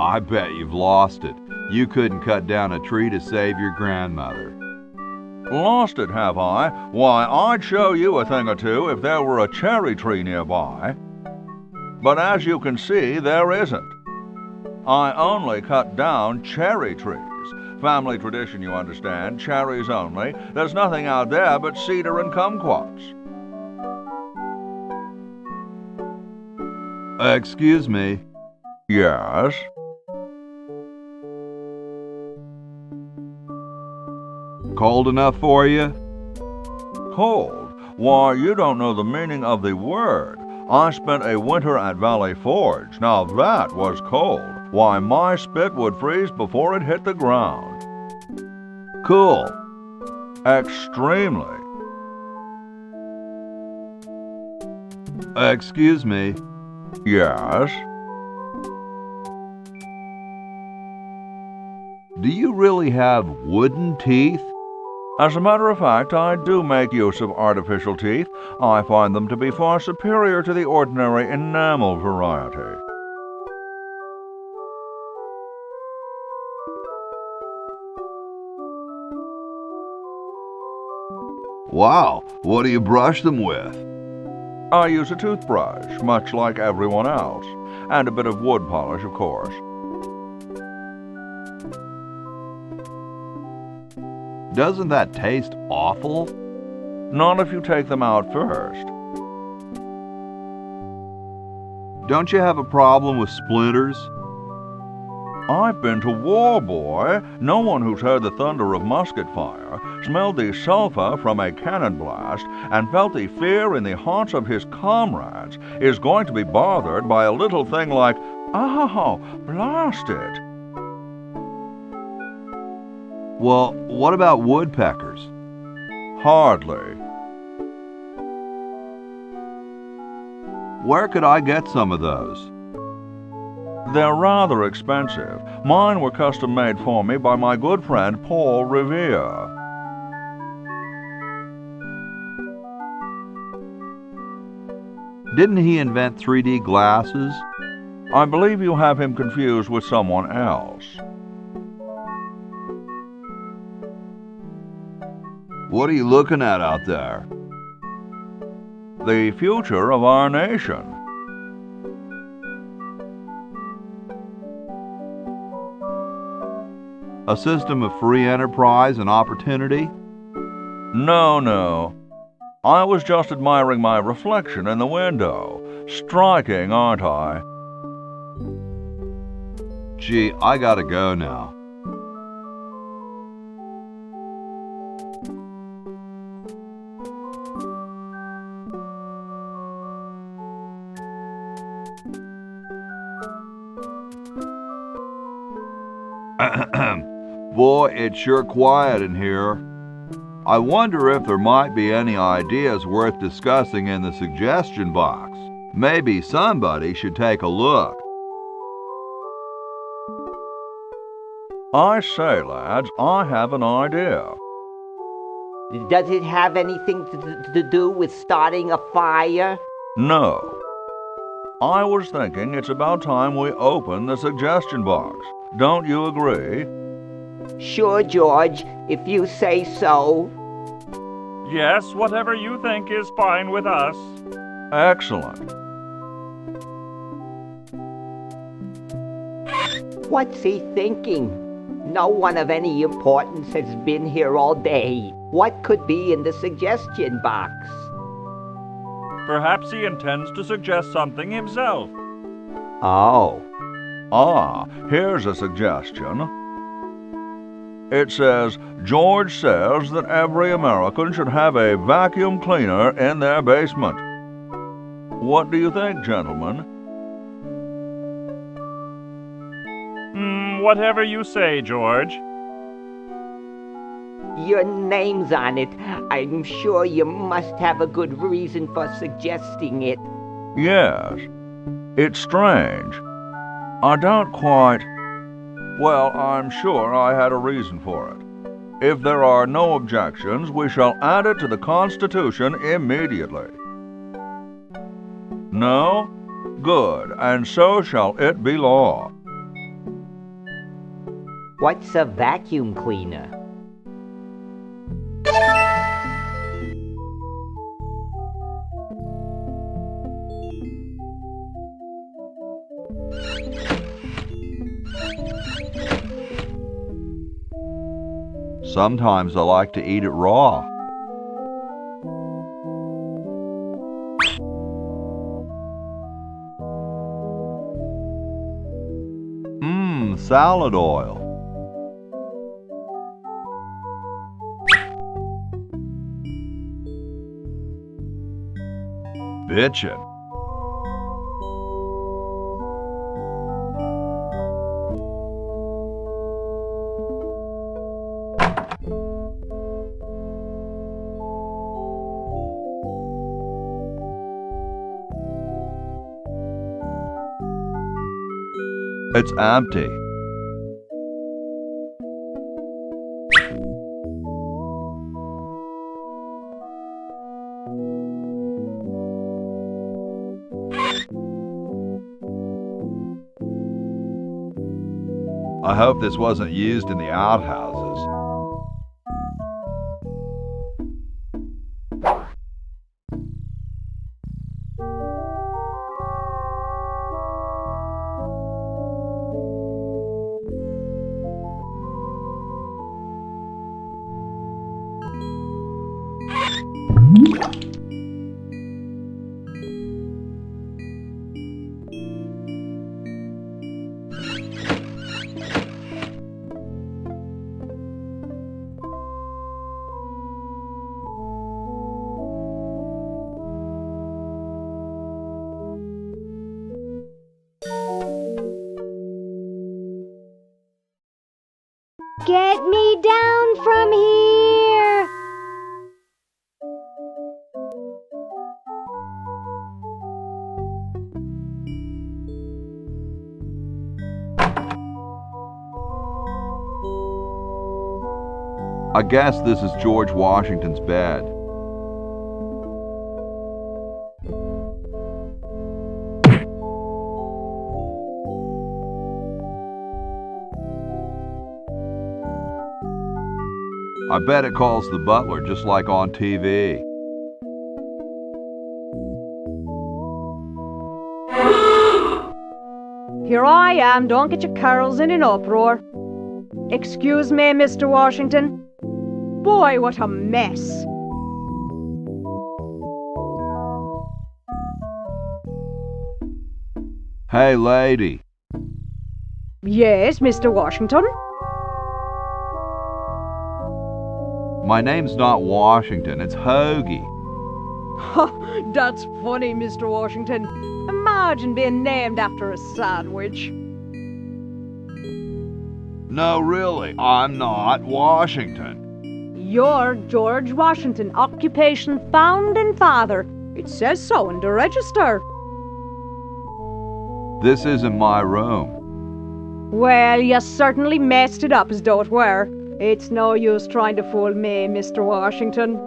I bet you've lost it. You couldn't cut down a tree to save your grandmother. Lost it, have I? Why, I'd show you a thing or two if there were a cherry tree nearby. But as you can see, there isn't. I only cut down cherry trees. Family tradition, you understand. Cherries only. There's nothing out there but cedar and kumquats. Excuse me. Yes? Cold enough for you? Cold? Why, you don't know the meaning of the word. I spent a winter at Valley Forge. Now that was cold. Why, my spit would freeze before it hit the ground. Cool. Extremely. Excuse me. Yes? Do you really have wooden teeth? As a matter of fact, I do make use of artificial teeth. I find them to be far superior to the ordinary enamel variety. Wow, what do you brush them with? I use a toothbrush, much like everyone else, and a bit of wood polish, of course. Doesn't that taste awful? Not if you take them out first. Don't you have a problem with splinters? I've been to war, boy. No one who's heard the thunder of musket fire, smelled the sulphur from a cannon blast, and felt the fear in the hearts of his comrades is going to be bothered by a little thing like, "Oh, blast it." Well, what about woodpeckers? Hardly. Where could I get some of those? They're rather expensive. Mine were custom made for me by my good friend Paul Revere. Didn't he invent 3D glasses? I believe you have him confused with someone else. What are you looking at out there? The future of our nation. A system of free enterprise and opportunity? No. I was just admiring my reflection in the window. Striking, aren't I? Gee, I gotta go now. Boy, it's sure quiet in here. I wonder if there might be any ideas worth discussing in the suggestion box. Maybe somebody should take a look. I say, lads, I have an idea. Does it have anything to do with starting a fire? No. I was thinking it's about time we open the suggestion box. Don't you agree? Sure, George, if you say so. Yes, whatever you think is fine with us. Excellent. What's he thinking? No one of any importance has been here all day. What could be in the suggestion box? Perhaps he intends to suggest something himself. Oh. Here's a suggestion. It says, George says that every American should have a vacuum cleaner in their basement. What do you think, gentlemen? Whatever you say, George. Your name's on it. I'm sure you must have a good reason for suggesting it. Yes. It's strange. I don't quite... Well, I'm sure I had a reason for it. If there are no objections, we shall add it to the Constitution immediately. No? Good, and so shall it be law. What's a vacuum cleaner? Sometimes I like to eat it raw. Salad oil. Bitchin'. It's empty. I hope this wasn't used in the outhouses. Get me down from here! I guess this is George Washington's bed. I bet it calls the butler just like on TV. Here I am, don't get your curls in an uproar. Excuse me, Mr. Washington. Boy, what a mess. Hey, lady. Yes, Mr. Washington? My name's not Washington, it's Hoagie. Ha, that's funny, Mr. Washington. Imagine being named after a sandwich. No, really, I'm not Washington. You're George Washington, occupation founding father. It says so in the register. This isn't my room. Well, you certainly messed it up as though it were. It's no use trying to fool me, Mr. Washington.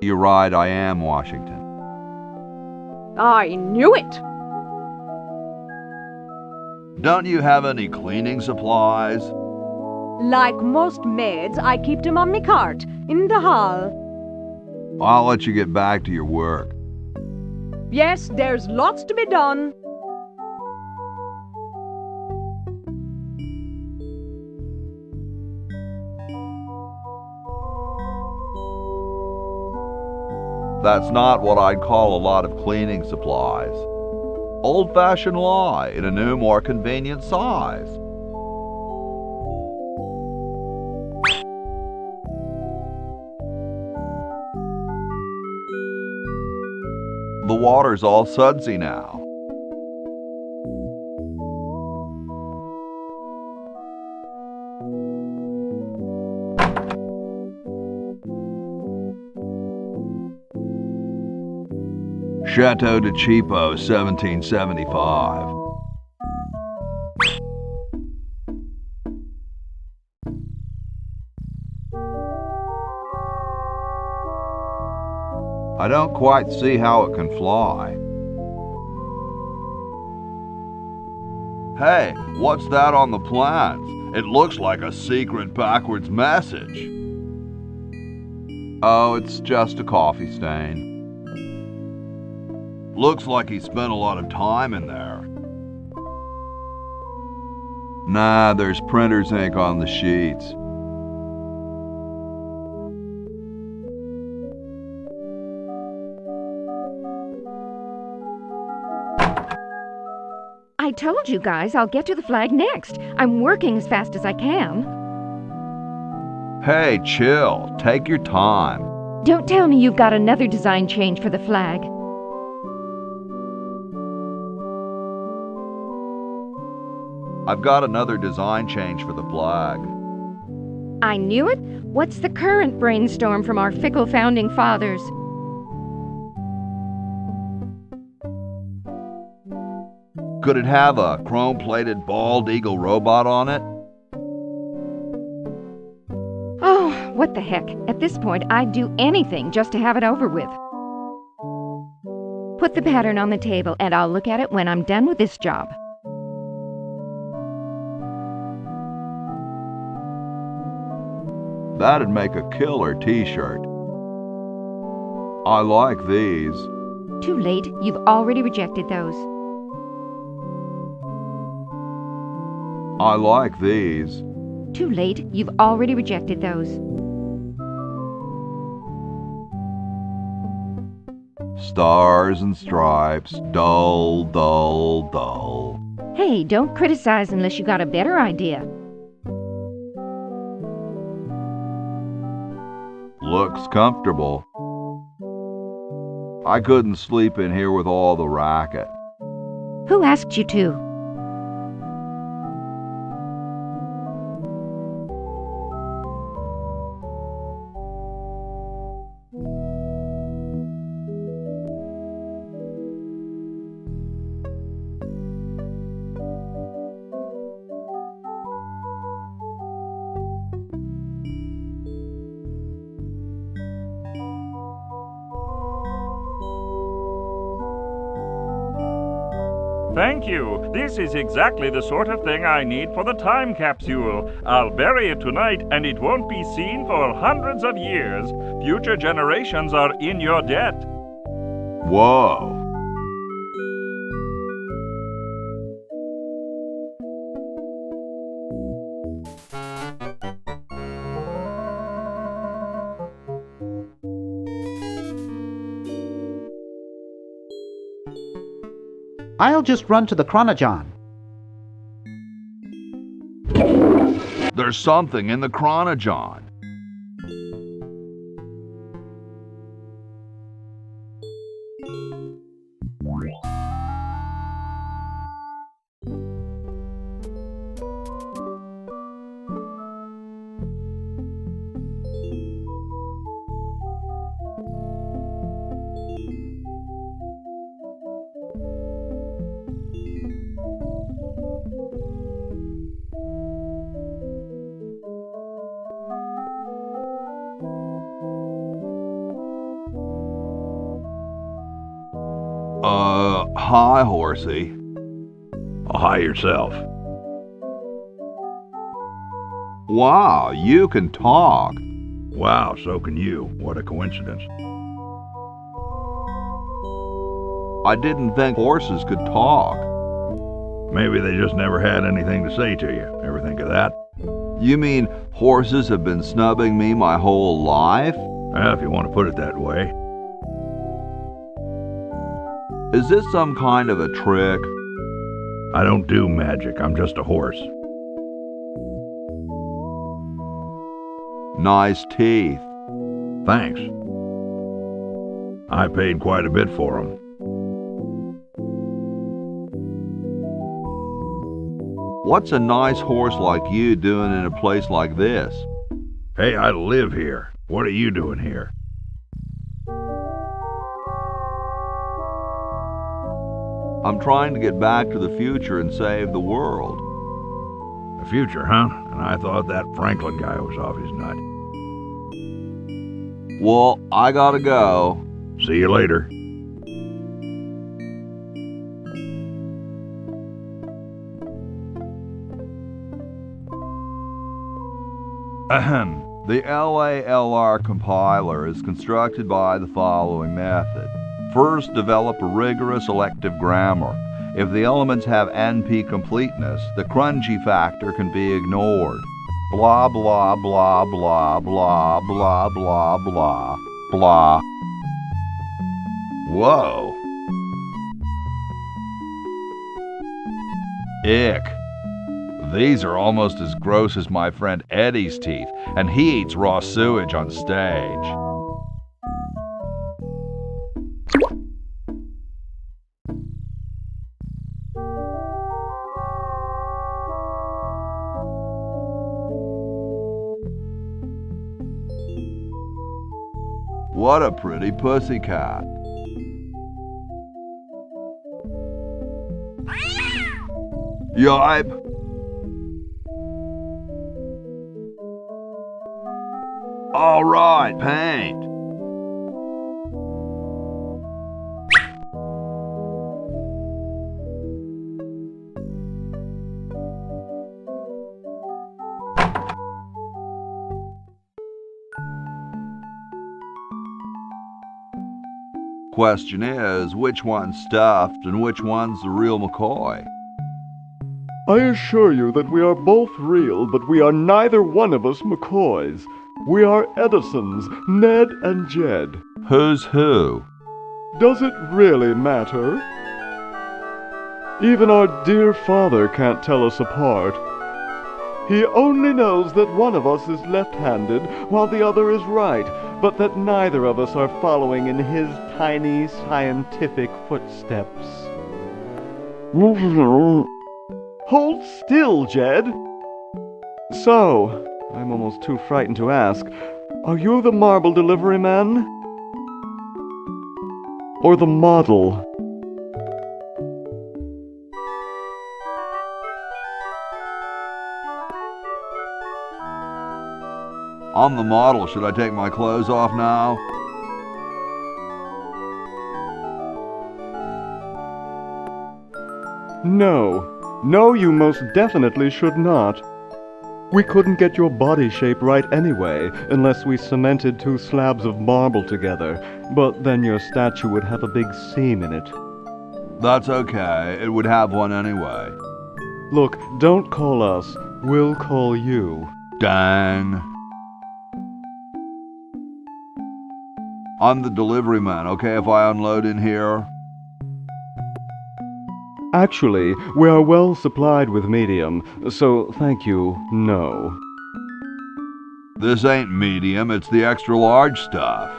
You're right, I am Washington. I knew it. Don't you have any cleaning supplies? Like most maids, I keep them on me cart, in the hall. I'll let you get back to your work. Yes, there's lots to be done. That's not what I'd call a lot of cleaning supplies. Old-fashioned lye in a new, more convenient size. The water's all sudsy now. Chateau de Cheapo, 1775. I don't quite see how it can fly. Hey, what's that on the plans? It looks like a secret backwards message. Oh, it's just a coffee stain. Looks like he spent a lot of time in there. Nah, there's printer's ink on the sheets. I told you guys I'll get to the flag next. I'm working as fast as I can. Hey, chill. Take your time. Don't tell me you've got another design change for the flag. I've got another design change for the flag. I knew it. What's the current brainstorm from our fickle founding fathers? Could it have a chrome-plated bald eagle robot on it? Oh, what the heck. At this point, I'd do anything just to have it over with. Put the pattern on the table, and I'll look at it when I'm done with this job. That'd make a killer t-shirt. I like these. Too late. You've already rejected those. I like these. Too late. You've already rejected those. Stars and stripes, dull, dull, dull. Hey, don't criticize unless you got a better idea. Looks comfortable. I couldn't sleep in here with all the racket. Who asked you to? Thank you. This is exactly the sort of thing I need for the time capsule. I'll bury it tonight, and it won't be seen for hundreds of years. Future generations are in your debt. Whoa. I'll just run to the Chron-O-John. There's something in the Chron-O-John. Hi, Horsey. Hi yourself. Wow, you can talk. Wow, so can you. What a coincidence. I didn't think horses could talk. Maybe they just never had anything to say to you. Ever think of that? You mean horses have been snubbing me my whole life? Well, if you want to put it that way. Is this some kind of a trick? I don't do magic. I'm just a horse. Nice teeth. Thanks. I paid quite a bit for them. What's a nice horse like you doing in a place like this? Hey, I live here. What are you doing here? I'm trying to get back to the future and save the world. The future, huh? And I thought that Franklin guy was off his nut. Well, I gotta go. See you later. Ahem. The LALR compiler is constructed by the following method. First, develop a rigorous elective grammar. If the elements have NP completeness, the crunchy factor can be ignored. Blah, blah, blah, blah, blah, blah, blah, blah, blah. Whoa. Ick. These are almost as gross as my friend Eddie's teeth, and he eats raw sewage on stage. What a pretty pussycat. Yipe. All right, paint. Question is, which one's stuffed and which one's the real McCoy? I assure you that we are both real, but we are neither one of us McCoys. We are Edisons, Ned and Jed. Who's who? Does it really matter? Even our dear father can't tell us apart. He only knows that one of us is left-handed while the other is right, but that neither of us are following in his tiny scientific footsteps. Hold still, Jed. So, I'm almost too frightened to ask, are you the marble delivery man? Or the model? I'm the model. Should I take my clothes off now? No, you most definitely should not. We couldn't get your body shape right anyway, unless we cemented 2 slabs of marble together, but then your statue would have a big seam in it. That's okay. It would have one anyway. Look, don't call us. We'll call you. Dang. I'm the delivery man, okay if I unload in here? Actually, we are well supplied with medium, so thank you, no. This ain't medium, it's the extra large stuff.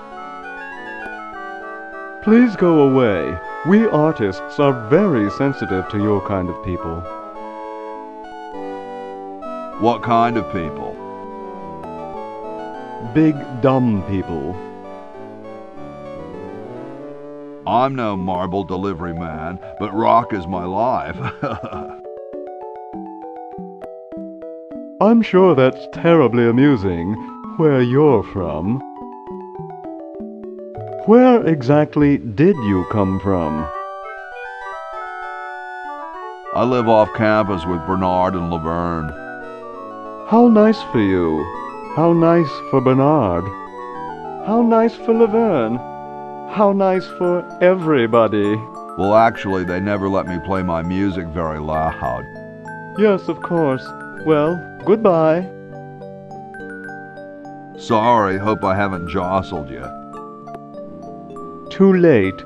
Please go away. We artists are very sensitive to your kind of people. What kind of people? Big, dumb people. I'm no marble delivery man, but rock is my life. I'm sure that's terribly amusing, where you're from. Where exactly did you come from? I live off campus with Bernard and Laverne. How nice for you. How nice for Bernard. How nice for Laverne. How nice for everybody. Well, actually, they never let me play my music very loud. Yes, of course. Well, goodbye. Sorry, hope I haven't jostled you. Too late.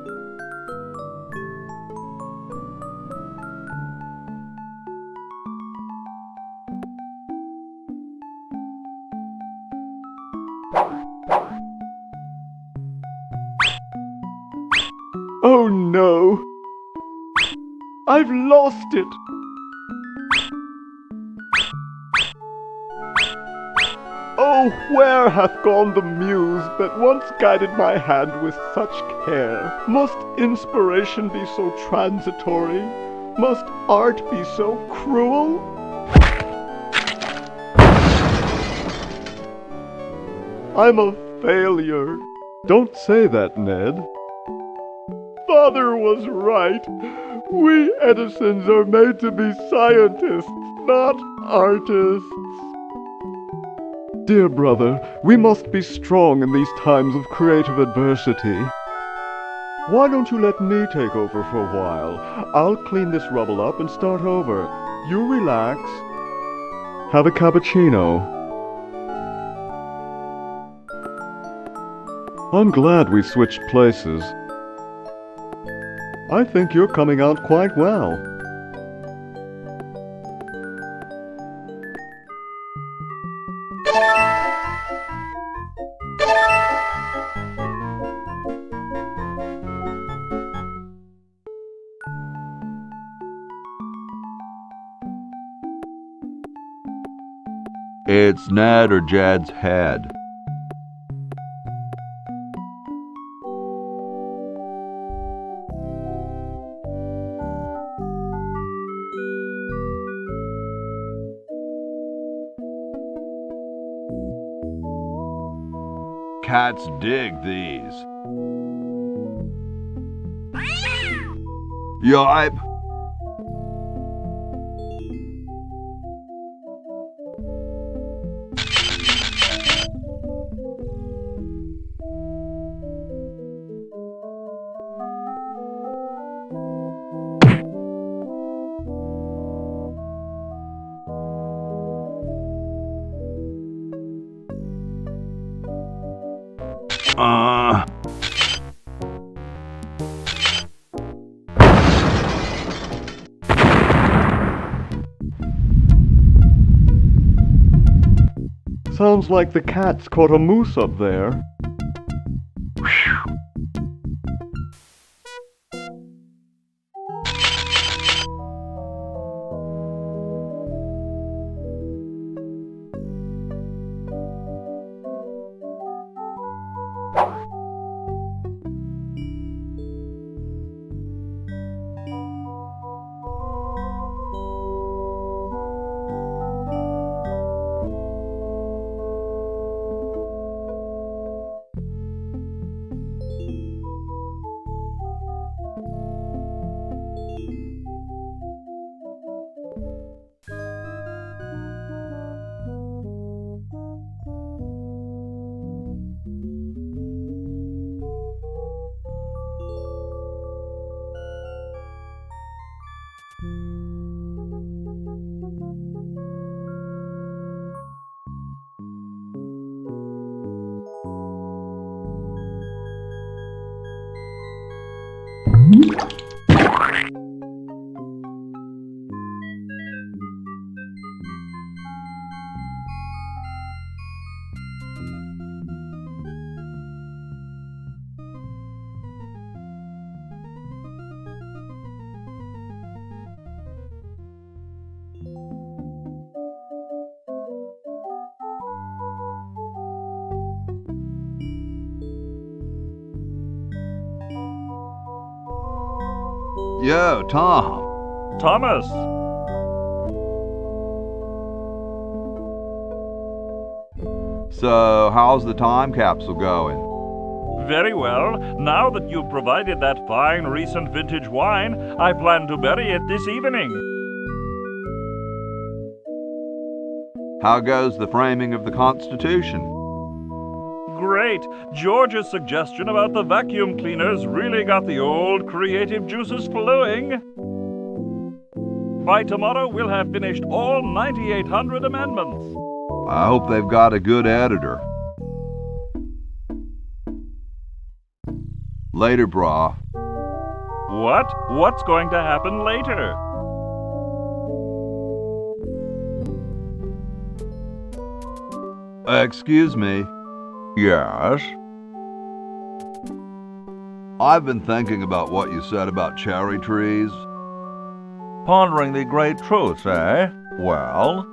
Oh no! I've lost it! Oh, where hath gone the muse that once guided my hand with such care? Must inspiration be so transitory? Must art be so cruel? I'm a failure. Don't say that, Ned. Father was right. We Edisons are made to be scientists, not artists. Dear brother, we must be strong in these times of creative adversity. Why don't you let me take over for a while? I'll clean this rubble up and start over. You relax. Have a cappuccino. I'm glad we switched places. I think you're coming out quite well. It's Ned or Jed's head. Cats dig these. Yipe! Sounds like the cat's caught a moose up there. Yo, Tom. Thomas! So, how's the time capsule going? Very well. Now that you've provided that fine recent vintage wine, I plan to bury it this evening. How goes the framing of the Constitution? Great. George's suggestion about the vacuum cleaners really got the old creative juices flowing. By tomorrow, we'll have finished all 9,800 amendments. I hope they've got a good editor. Later, brah. What? What's going to happen later? Excuse me. Yes? I've been thinking about what you said about cherry trees. Pondering the great truths, eh? Well?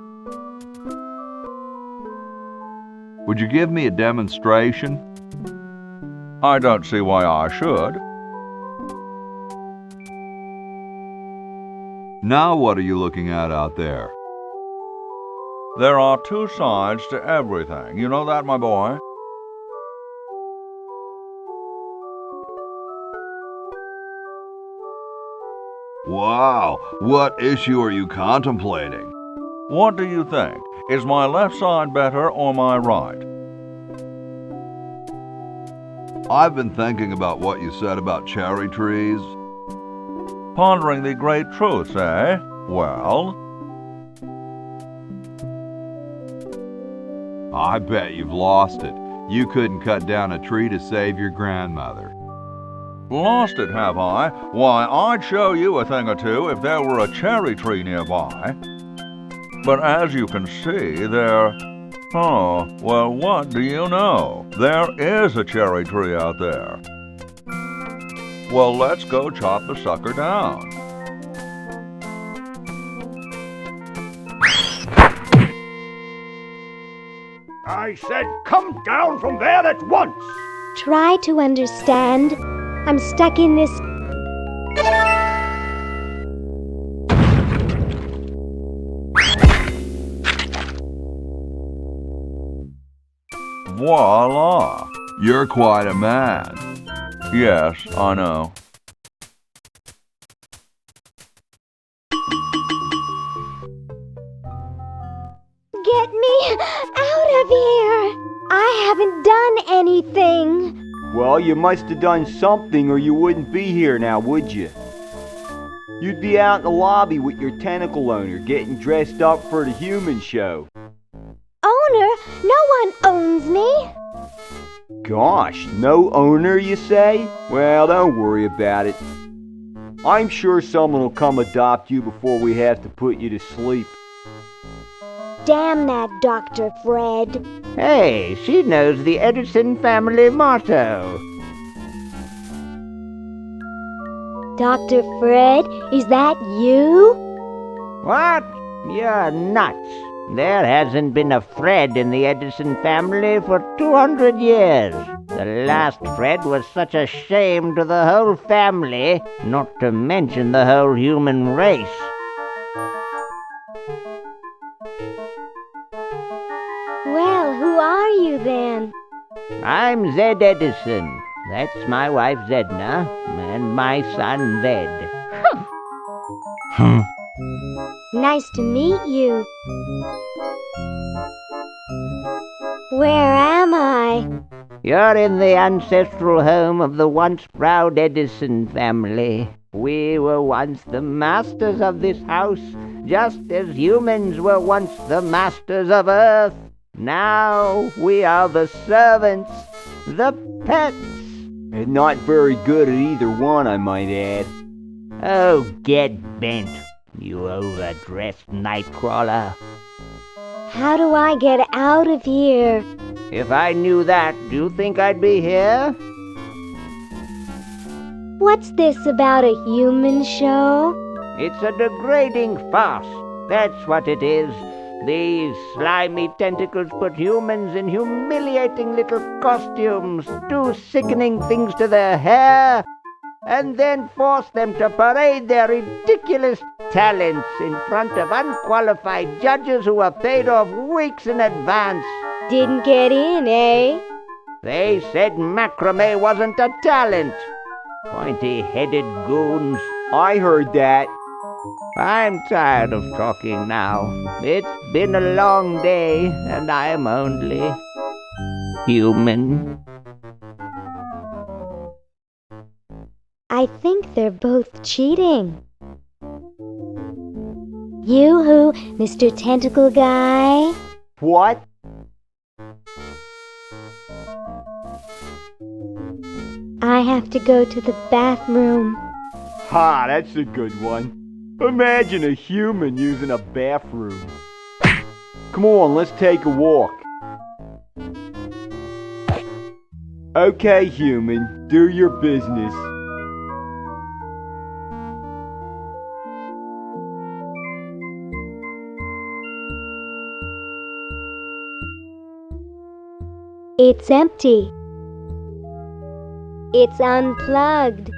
Would you give me a demonstration? I don't see why I should. Now what are you looking at out there? There are two sides to everything. You know that, my boy? Wow, what issue are you contemplating? What do you think? Is my left side better or my right? I've been thinking about what you said about cherry trees. Pondering the great truths, eh? Well? I bet you've lost it. You couldn't cut down a tree to save your grandmother. Lost it, have I? Why, I'd show you a thing or two if there were a cherry tree nearby. But as you can see, Oh, well, what do you know? There is a cherry tree out there. Well, let's go chop the sucker down. I said come down from there at once! Try to understand. I'm stuck in this... Voila! You're quite a man. Yes, I know. Get me out of here! I haven't done anything. Well, you must have done something or you wouldn't be here now, would you? You'd be out in the lobby with your tentacle owner getting dressed up for the human show. Owner? No one owns me. Gosh, no owner, you say? Well, don't worry about it. I'm sure someone will come adopt you before we have to put you to sleep. Damn that Dr. Fred. Hey, she knows the Edison family motto. Dr. Fred, is that you? What? You're nuts. There hasn't been a Fred in the Edison family for 200 years. The last Fred was such a shame to the whole family, not to mention the whole human race. Well, who are you then? I'm Zed Edison. That's my wife Zedna, and my son Zed. Nice to meet you. Where am I? You're in the ancestral home of the once proud Edison family. We were once the masters of this house, just as humans were once the masters of Earth. Now we are the servants, the pets. And not very good at either one, I might add. Oh, get bent, you overdressed nightcrawler. How do I get out of here? If I knew that, do you think I'd be here? What's this about a human show? It's a degrading farce. That's what it is. These slimy tentacles put humans in humiliating little costumes, do sickening things to their hair, and then force them to parade their ridiculous talents in front of unqualified judges who are paid off weeks in advance. Didn't get in, eh? They said macrame wasn't a talent. Pointy-headed goons. I heard that. I'm tired of talking now. It's been a long day, and I'm only human. I think they're both cheating. You who, Mr. Tentacle Guy? What? I have to go to the bathroom. Ha, that's a good one. Imagine a human using a bathroom. Come on, let's take a walk. Okay, human, do your business. It's empty. It's unplugged.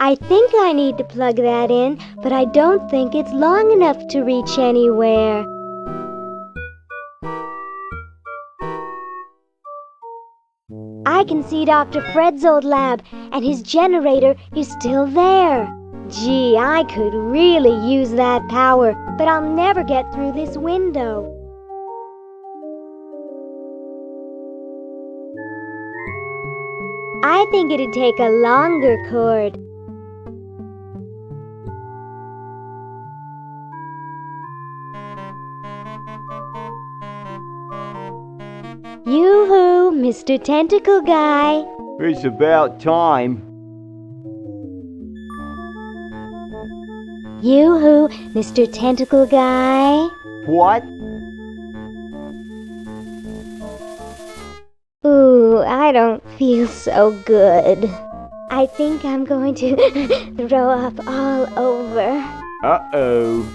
I think I need to plug that in, but I don't think it's long enough to reach anywhere. I can see Dr. Fred's old lab, and his generator is still there. Gee, I could really use that power, but I'll never get through this window. I think it'd take a longer cord. Yoo-hoo, Mr. Tentacle Guy. It's about time. Yoo-hoo, Mr. Tentacle Guy. What? Ooh, I don't feel so good. I think I'm going to throw up all over. Uh-oh.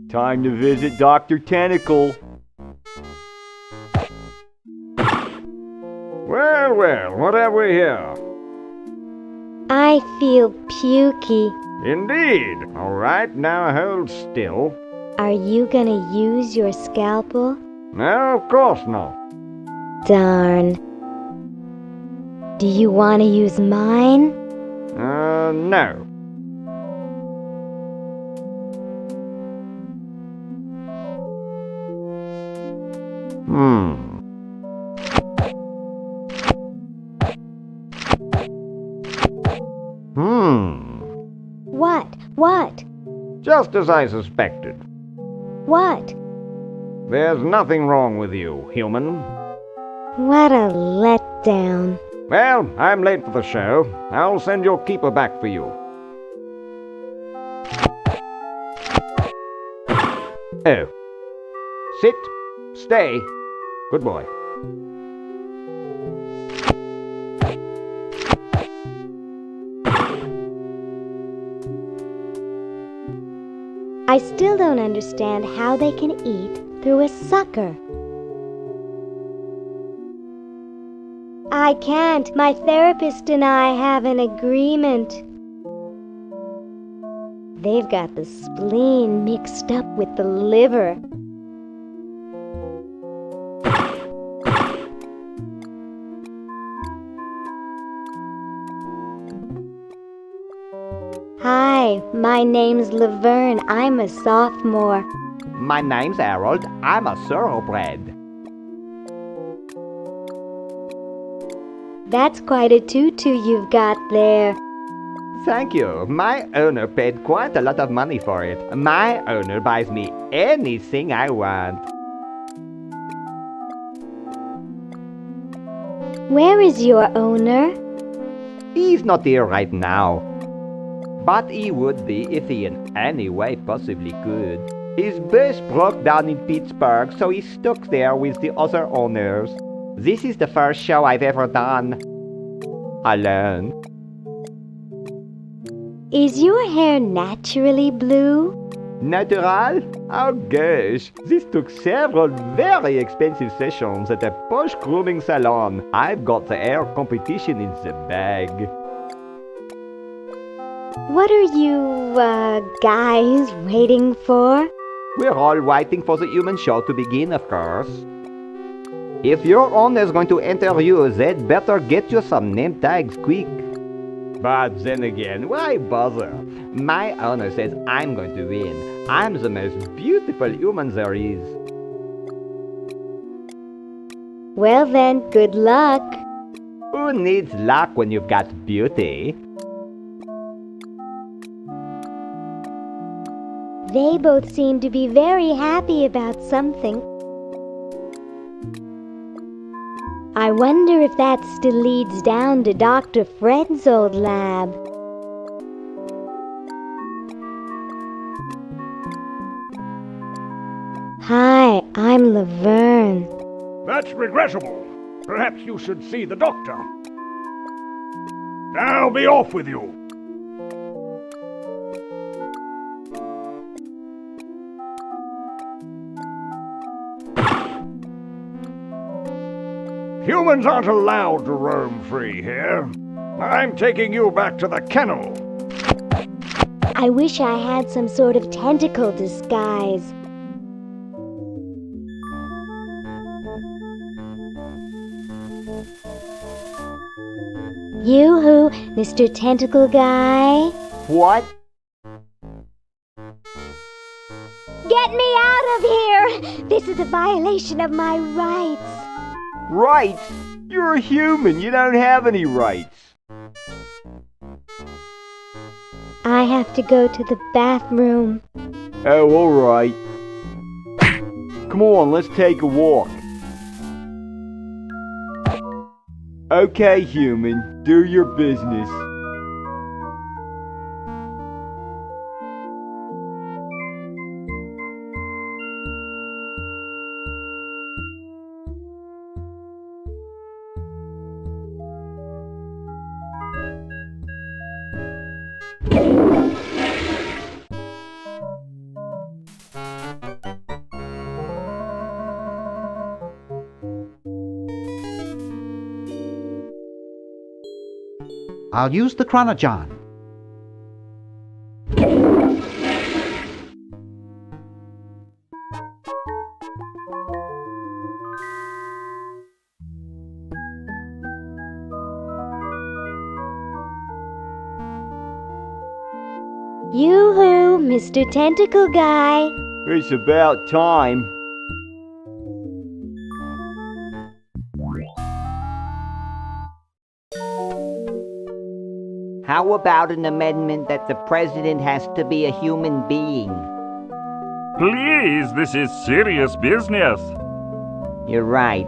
Time to visit Dr. Tentacle. Well, well, what have we here? I feel pukey. Indeed. All right, now hold still. Are you gonna use your scalpel? No, of course not. Darn. Do you want to use mine? No. What? Just as I suspected. What? There's nothing wrong with you, human. What a letdown. Well, I'm late for the show. I'll send your keeper back for you. Oh. Sit. Stay. Good boy. I still don't understand how they can eat through a sucker. I can't. My therapist and I have an agreement. They've got the spleen mixed up with the liver. Hi, my name's Laverne. I'm a sophomore. My name's Harold. I'm a thoroughbred. That's quite a tutu you've got there. Thank you. My owner paid quite a lot of money for it. My owner buys me anything I want. Where is your owner? He's not here right now. But he would be if he in any way possibly could. His bus broke down in Pittsburgh, so he's stuck there with the other owners. This is the first show I've ever done alone. Is your hair naturally blue? Natural? Oh gosh, this took several very expensive sessions at a posh grooming salon. I've got the hair competition in the bag. What are you, guys waiting for? We're all waiting for the human show to begin, of course. If your owner's going to enter you, they'd better get you some name tags quick. But then again, why bother? My owner says I'm going to win. I'm the most beautiful human there is. Well then, good luck. Who needs luck when you've got beauty? They both seem to be very happy about something. I wonder if that still leads down to Dr. Fred's old lab. Hi, I'm Laverne. That's regrettable. Perhaps you should see the doctor. Now be off with you. Humans aren't allowed to roam free here. I'm taking you back to the kennel. I wish I had some sort of tentacle disguise. Yoo-hoo, Mr. Tentacle Guy. What? Get me out of here! This is a violation of my rights. Rights? You're a human. You don't have any rights. I have to go to the bathroom. Oh, all right. Come on, let's take a walk. Okay, human, do your business. I'll use the Chron-O-John. Yoo-hoo, Mr. Tentacle Guy. It's about time. How about an amendment that the president has to be a human being? Please, this is serious business. You're right.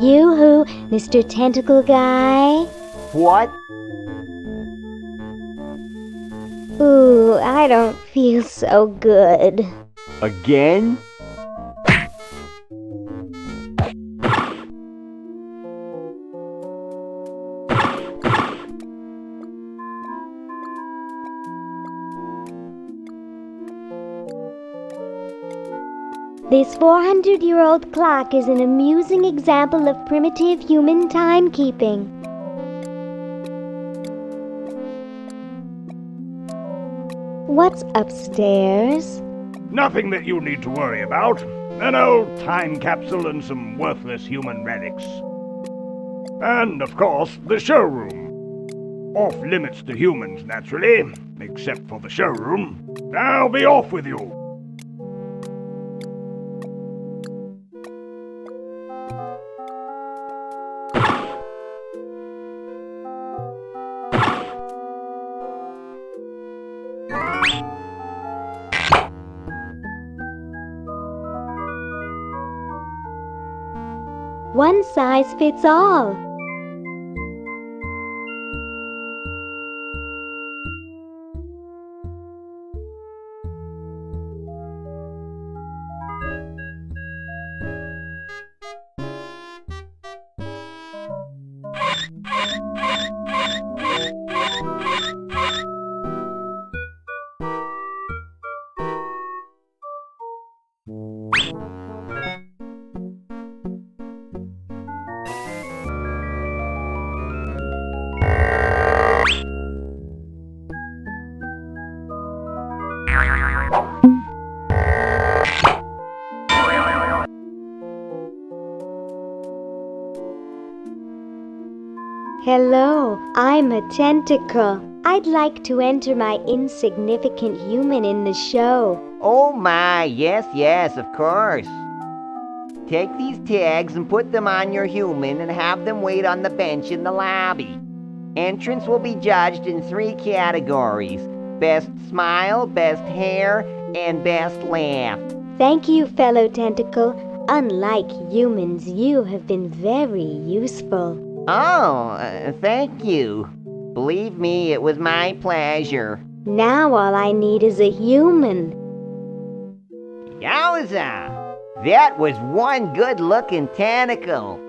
Yoo-hoo, Mr. Tentacle Guy. What? Ooh, I don't feel so good. Again? This 400-year-old clock is an amusing example of primitive human timekeeping. What's upstairs? Nothing that you need to worry about. An old time capsule and some worthless human relics. And, of course, the showroom. Off limits to humans, naturally, except for the showroom. Now be off with you. One size fits all. Hello, I'm a tentacle. I'd like to enter my insignificant human in the show. Oh my, yes, of course. Take these tags and put them on your human and have them wait on the bench in the lobby. Entrance will be judged in 3 categories: best smile, best hair, and best laugh. Thank you, fellow tentacle. Unlike humans, you have been very useful. Oh, thank you. Believe me, it was my pleasure. Now all I need is a human. Yowza! That was one good-looking tentacle.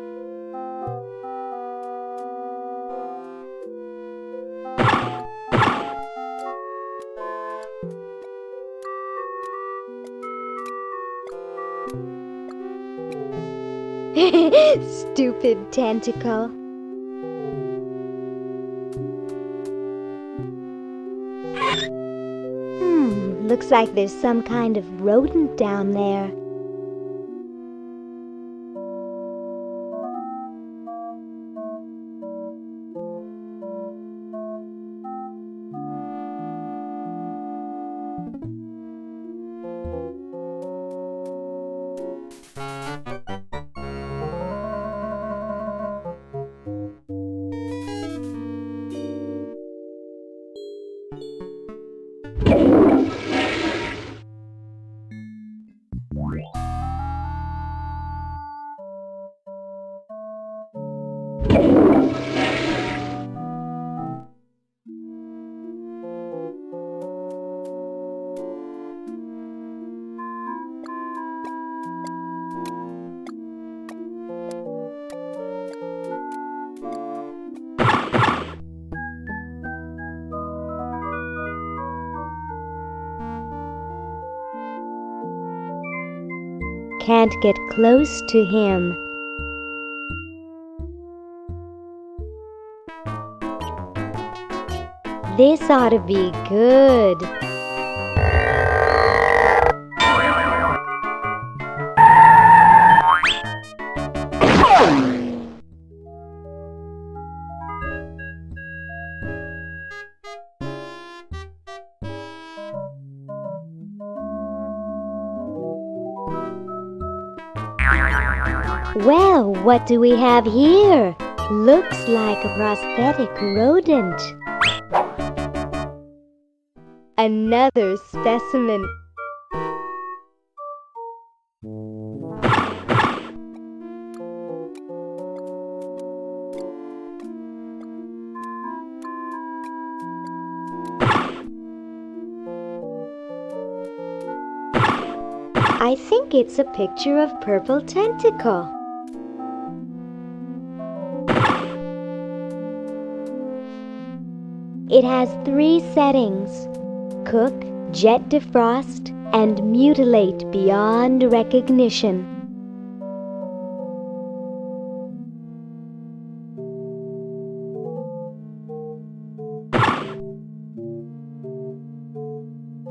Stupid tentacle. Looks like there's some kind of rodent down there. Can't get close to him. This ought to be good. Well, what do we have here? Looks like a prosthetic rodent. Another specimen. I think it's a picture of Purple Tentacle. It has 3 settings: cook, jet defrost, and mutilate beyond recognition.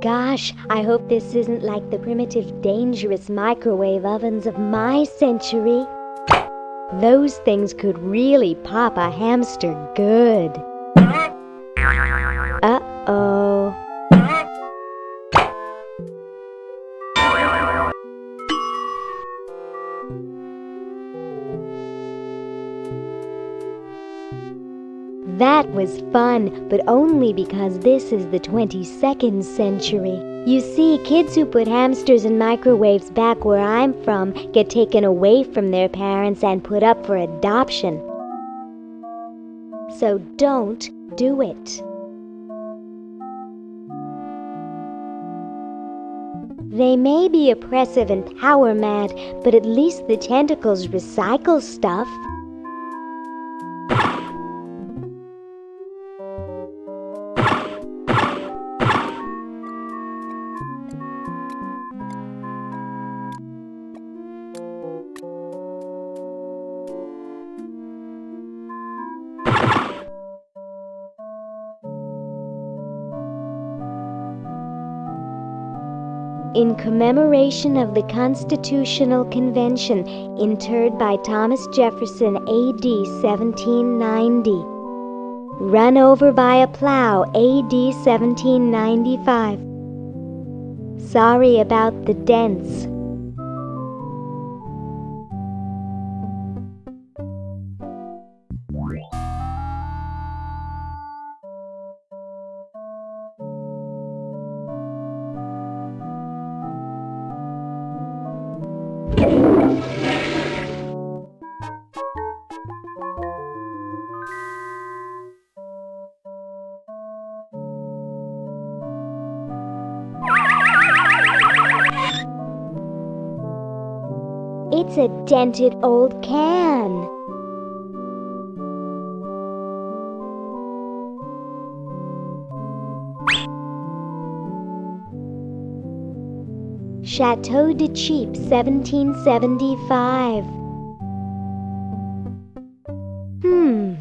Gosh, I hope this isn't like the primitive, dangerous microwave ovens of my century. Those things could really pop a hamster good. Uh-oh. That was fun, but only because this is the 22nd century. You see, kids who put hamsters in microwaves back where I'm from get taken away from their parents and put up for adoption. So don't do it. They may be oppressive and power mad, but at least the tentacles recycle stuff. In commemoration of the Constitutional Convention, interred by Thomas Jefferson, A.D. 1790. Run over by a plow, A.D. 1795. Sorry about the dents. It's a dented old can. Chateau de Cheap, 1775.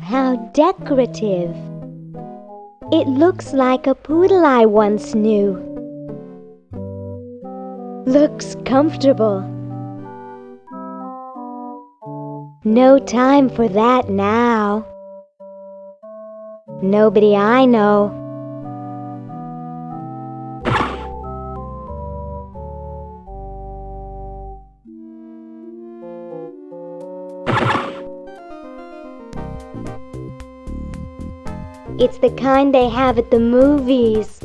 How decorative. It looks like a poodle I once knew. Looks comfortable. No time for that now. Nobody I know. It's the kind they have at the movies.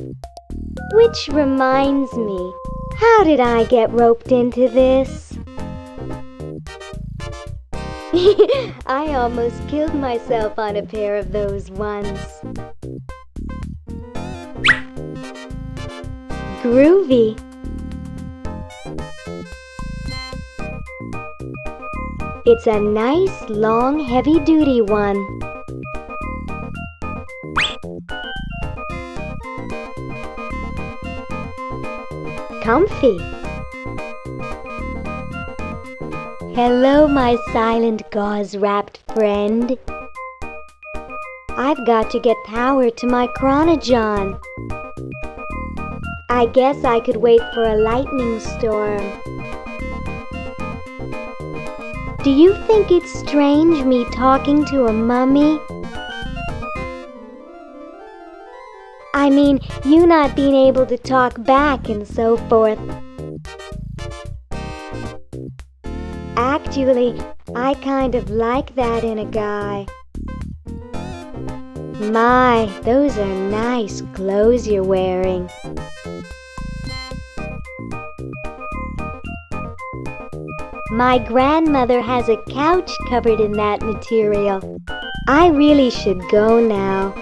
Which reminds me, how did I get roped into this? I almost killed myself on a pair of those once. Groovy. It's a nice, long, heavy-duty one. Comfy. Hello, my silent gauze-wrapped friend. I've got to get power to my Chron-O-John. I guess I could wait for a lightning storm. Do you think it's strange me talking to a mummy? I mean, you not being able to talk back and so forth. Actually, I kind of like that in a guy. My, those are nice clothes you're wearing. My grandmother has a couch covered in that material. I really should go now.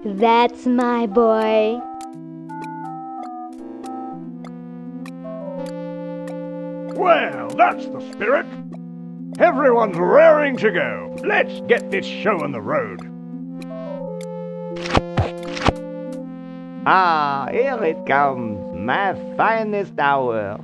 That's my boy. Well, that's the spirit. Everyone's raring to go. Let's get this show on the road. Ah, here it comes, my finest hour.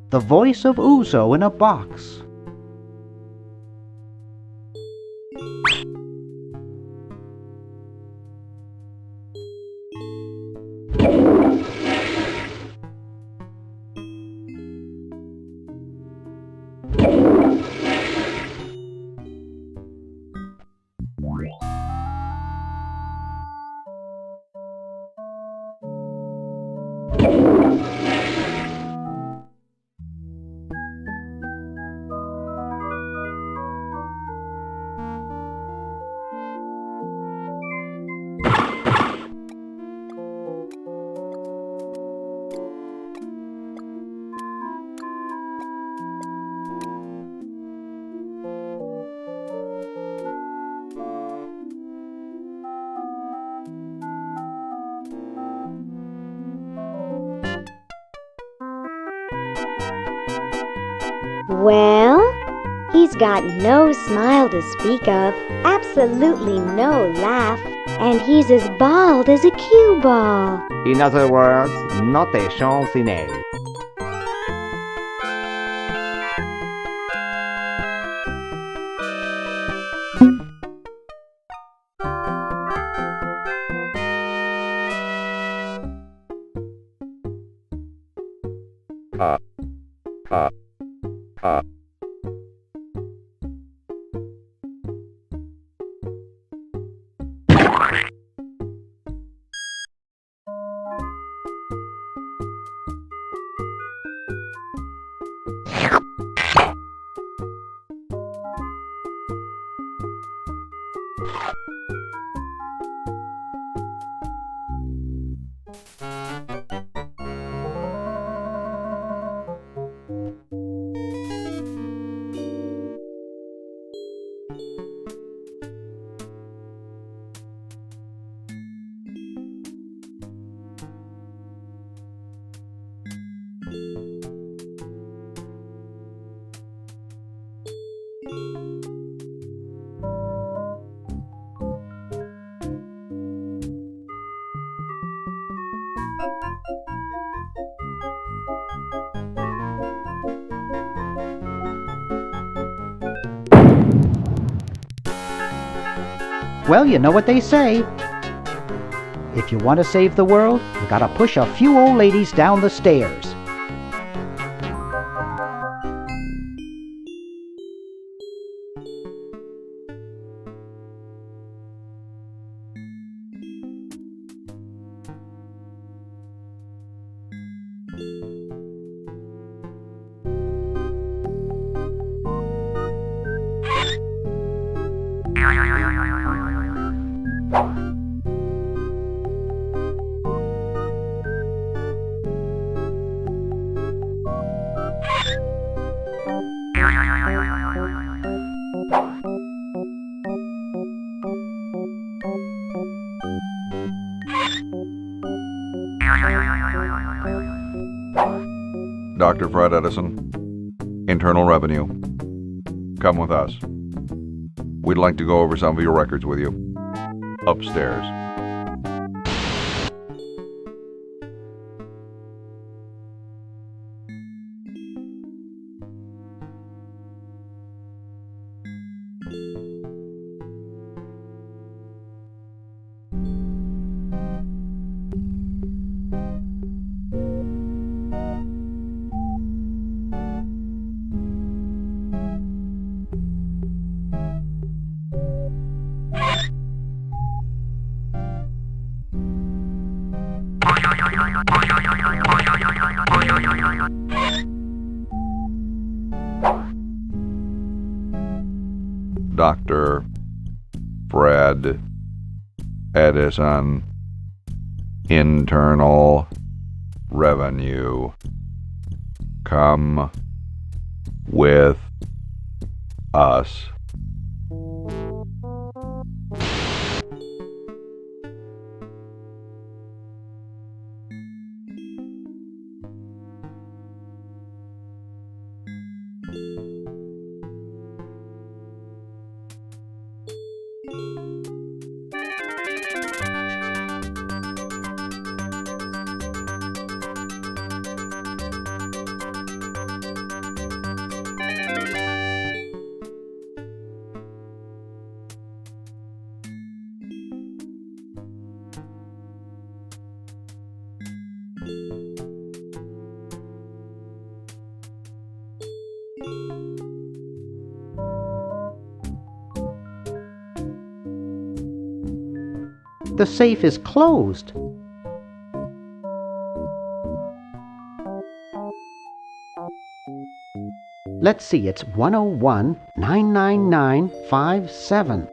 The voice of Uzo in a box. Well, he's got no smile to speak of, absolutely no laugh, and he's as bald as a cue ball. In other words, not a chance in hell. Well, you know what they say. If you want to save the world, you gotta push a few old ladies down the stairs. Dr. Fred Edison, Internal Revenue. Come with us. We'd like to go over some of your records with you. Upstairs. Dr. Fred Edison, Internal Revenue. Come with us. The safe is closed. Let's see, it's 101-999-57.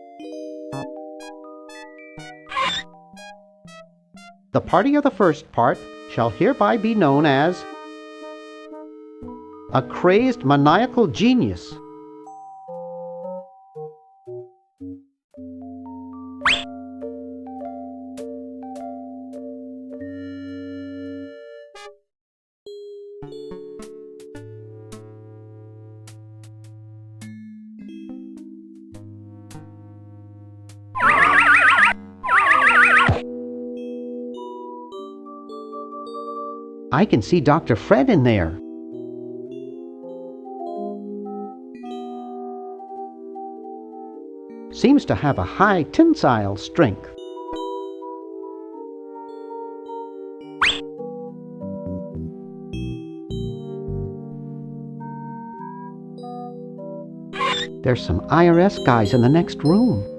The party of the first part shall hereby be known as a crazed maniacal genius. I can see Dr. Fred in there. Seems to have a high tensile strength. There's some IRS guys in the next room.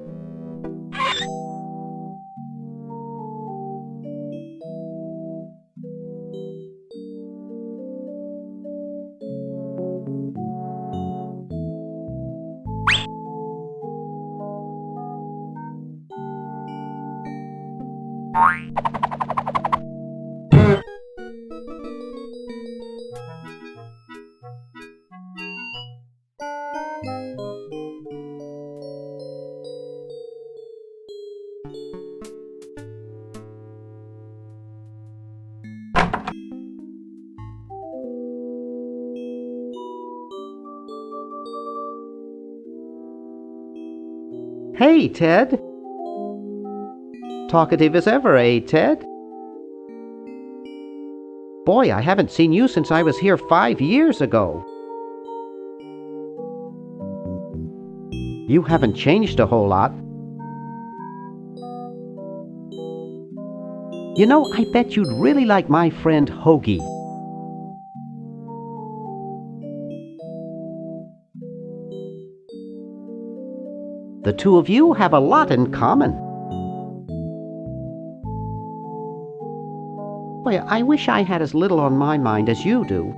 Hey, Ted. Talkative as ever, eh, Ted? Boy, I haven't seen you since I was here 5 years ago. You haven't changed a whole lot. You know, I bet you'd really like my friend Hoagie. The two of you have a lot in common. Boy, I wish I had as little on my mind as you do.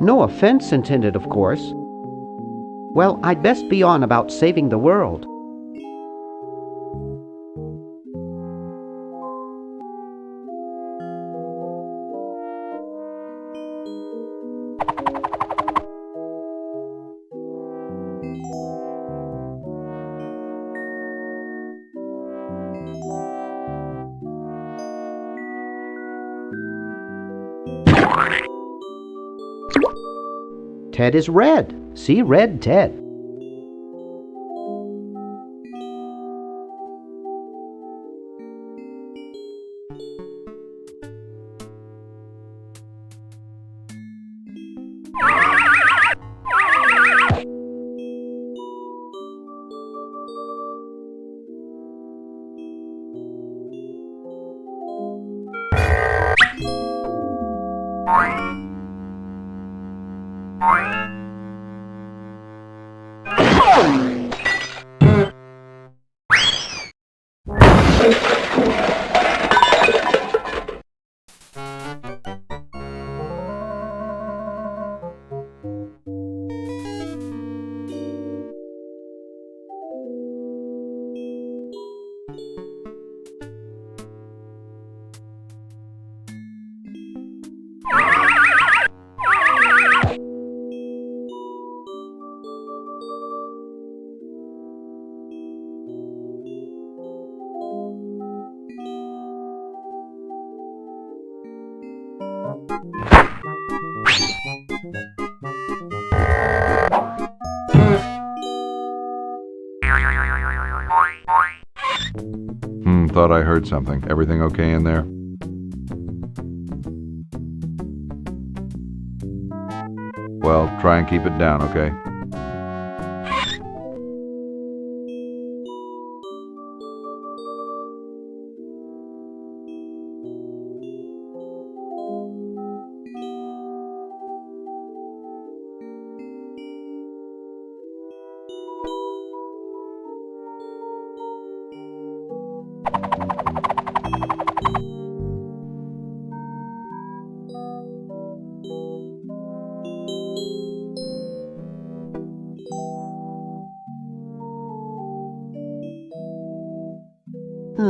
No offense intended, of course. Well, I'd best be on about saving the world. Ted is red. See, red Ted. Thought I heard something. Everything okay in there? Well, try and keep it down, okay?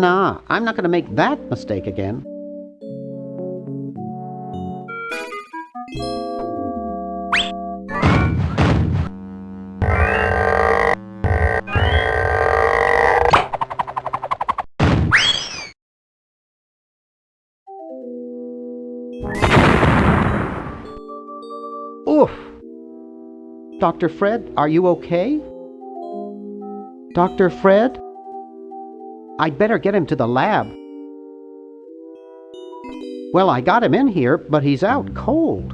Nah, I'm not going to make that mistake again. Oof! Dr. Fred, are you okay? Dr. Fred? I'd better get him to the lab. Well, I got him in here, but he's out cold.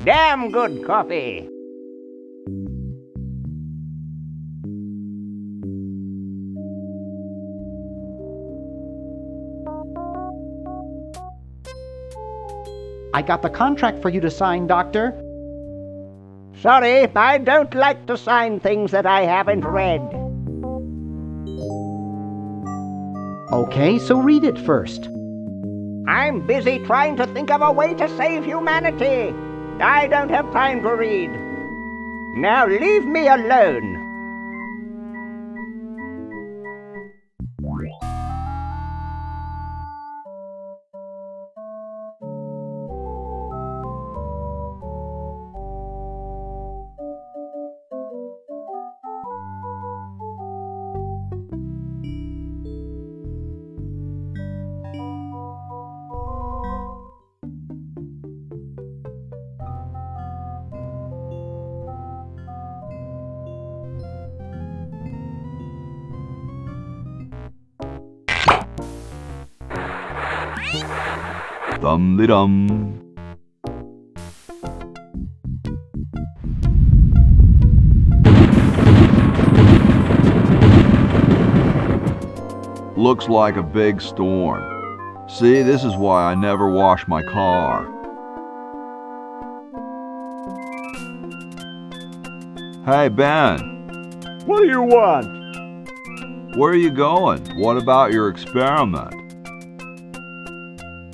Damn good coffee. I got the contract for you to sign, Doctor. Sorry, I don't like to sign things that I haven't read. Okay, so read it first. I'm busy trying to think of a way to save humanity. I don't have time to read. Now leave me alone. Dum-de-dum. Looks like a big storm. See, this is why I never wash my car. Hey, Ben. What do you want? Where are you going? What about your experiment?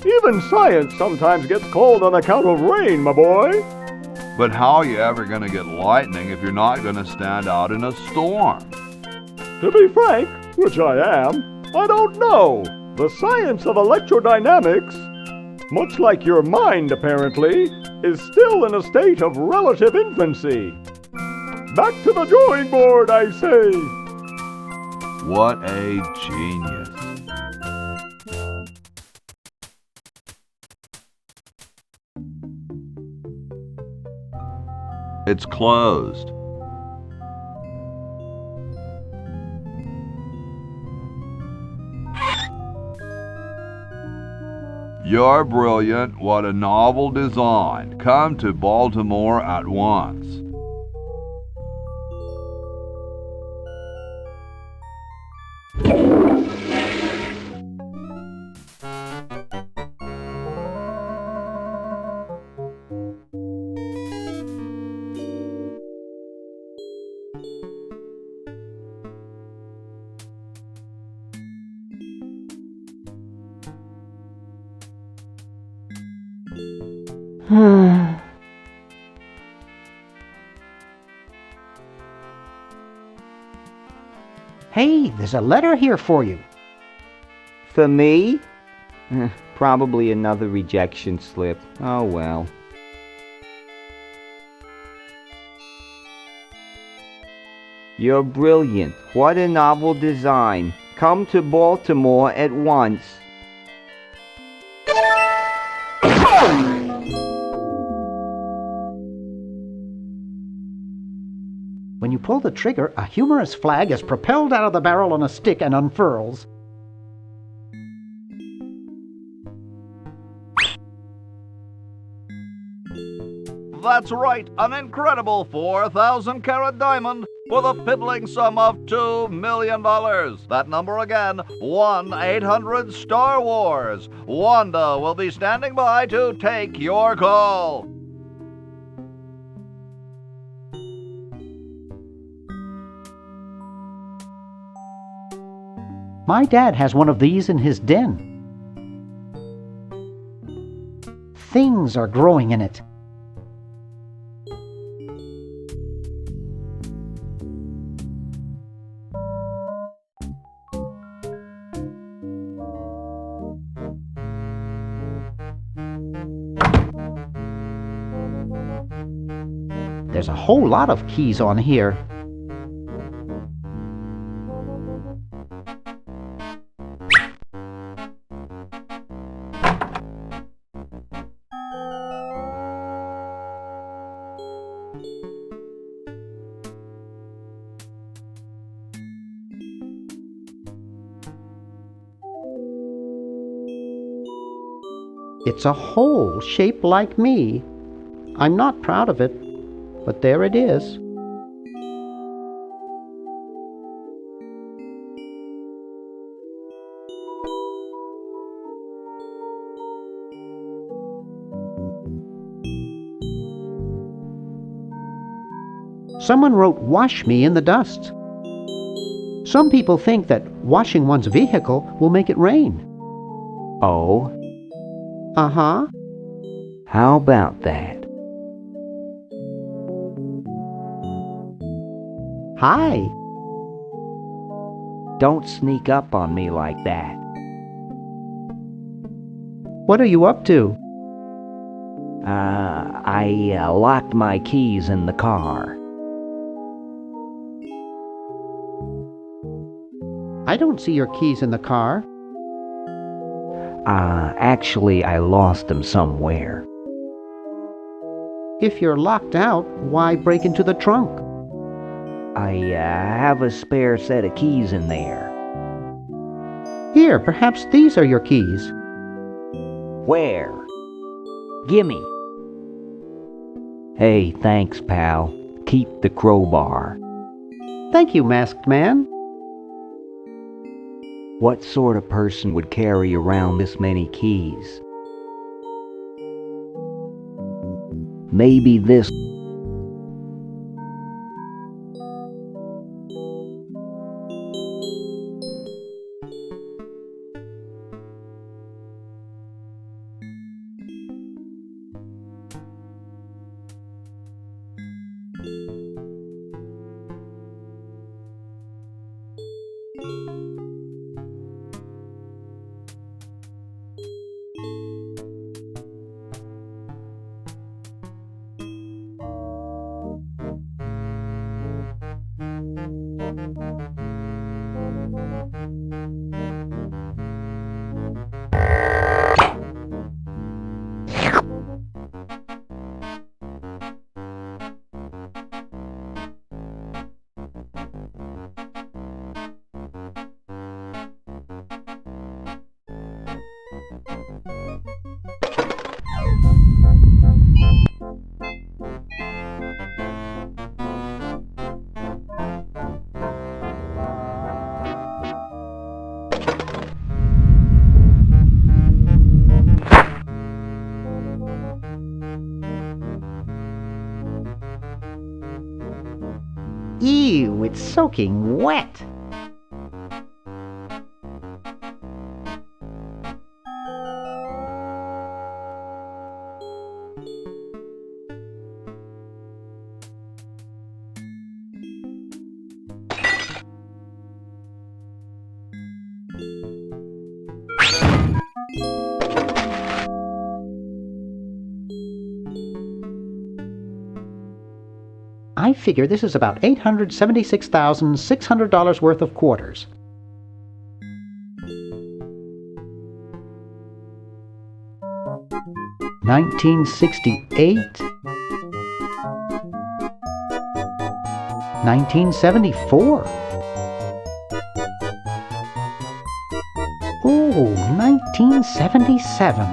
Even science sometimes gets cold on account of rain, my boy. But how are you ever going to get lightning if you're not going to stand out in a storm? To be frank, which I am, I don't know. The science of electrodynamics, much like your mind apparently, is still in a state of relative infancy. Back to the drawing board, I say. What a genius. It's closed. You're brilliant. What a novel design. Come to Baltimore at once. Hey, there's a letter here for you. For me? Probably another rejection slip. Oh well. You're brilliant. What a novel design. Come to Baltimore at once. When you pull the trigger, a humorous flag is propelled out of the barrel on a stick and unfurls. That's right, an incredible 4,000 carat diamond for the piddling sum of $2 million. That number again, 1-800-STAR-WARS. Wanda will be standing by to take your call. My dad has one of these in his den. Things are growing in it. There's a whole lot of keys on here. It's a hole shaped like me. I'm not proud of it, but there it is. Someone wrote "wash me" in the dust. Some people think that washing one's vehicle will make it rain. Oh? Uh-huh. How about that? Hi. Don't sneak up on me like that. What are you up to? I locked my keys in the car. I don't see your keys in the car. Actually, I lost them somewhere. If you're locked out, why break into the trunk? I have a spare set of keys in there. Here, perhaps these are your keys. Where? Gimme. Hey, thanks, pal. Keep the crowbar. Thank you, Masked Man. What sort of person would carry around this many keys? Maybe this. Ew, it's soaking wet. I figure this is about $876,600 worth of quarters. $1968, 1974. Ooh, 1977.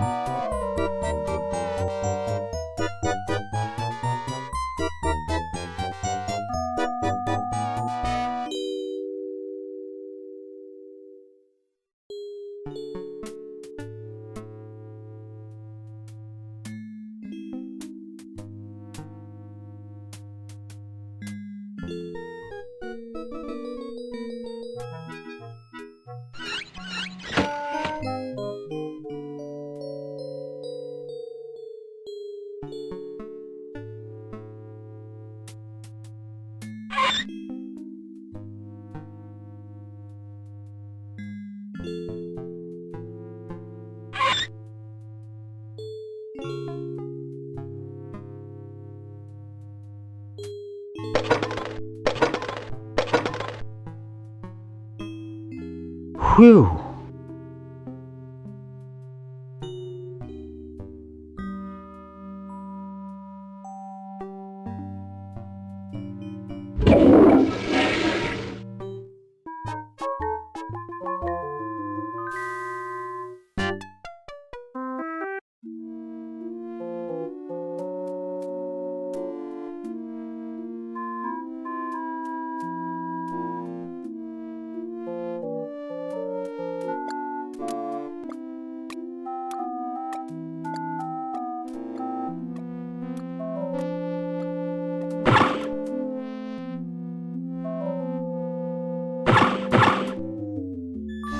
Whew.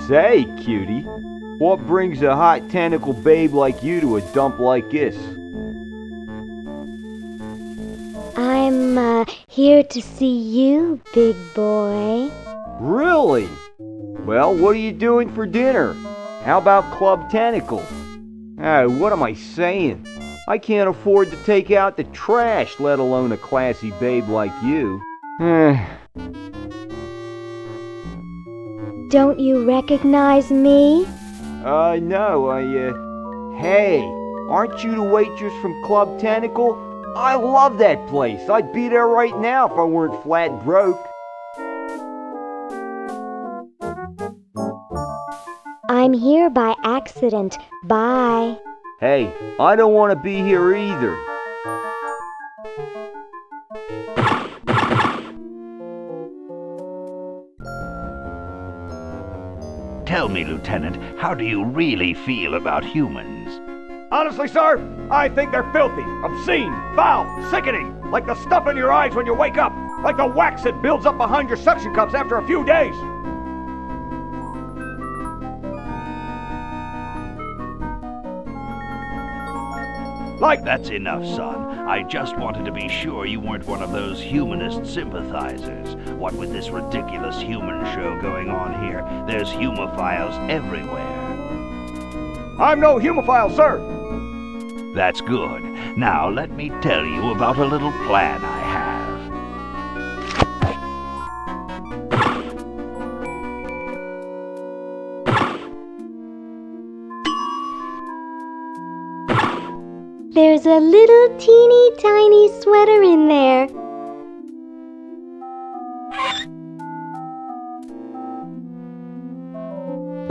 Say, cutie, what brings a hot tentacle babe like you to a dump like this? I'm, here to see you, big boy. Really? Well, what are you doing for dinner? How about Club Tentacle? Oh, what am I saying? I can't afford to take out the trash, let alone a classy babe like you. Don't you recognize me? No, Hey, aren't you the waitress from Club Tentacle? I love that place. I'd be there right now if I weren't flat broke. I'm here by accident. Bye. Hey, I don't want to be here either. Tell me, Lieutenant, how do you really feel about humans? Honestly, sir, I think they're filthy, obscene, foul, sickening, like the stuff in your eyes when you wake up, like the wax that builds up behind your suction cups after a few days. Like... That's enough, son. I just wanted to be sure you weren't one of those humanist sympathizers. What with this ridiculous human show going on here, there's humophiles everywhere. I'm no humophile, sir. That's good. Now let me tell you about a little plan I have. There's a little teeny tiny sweater in there.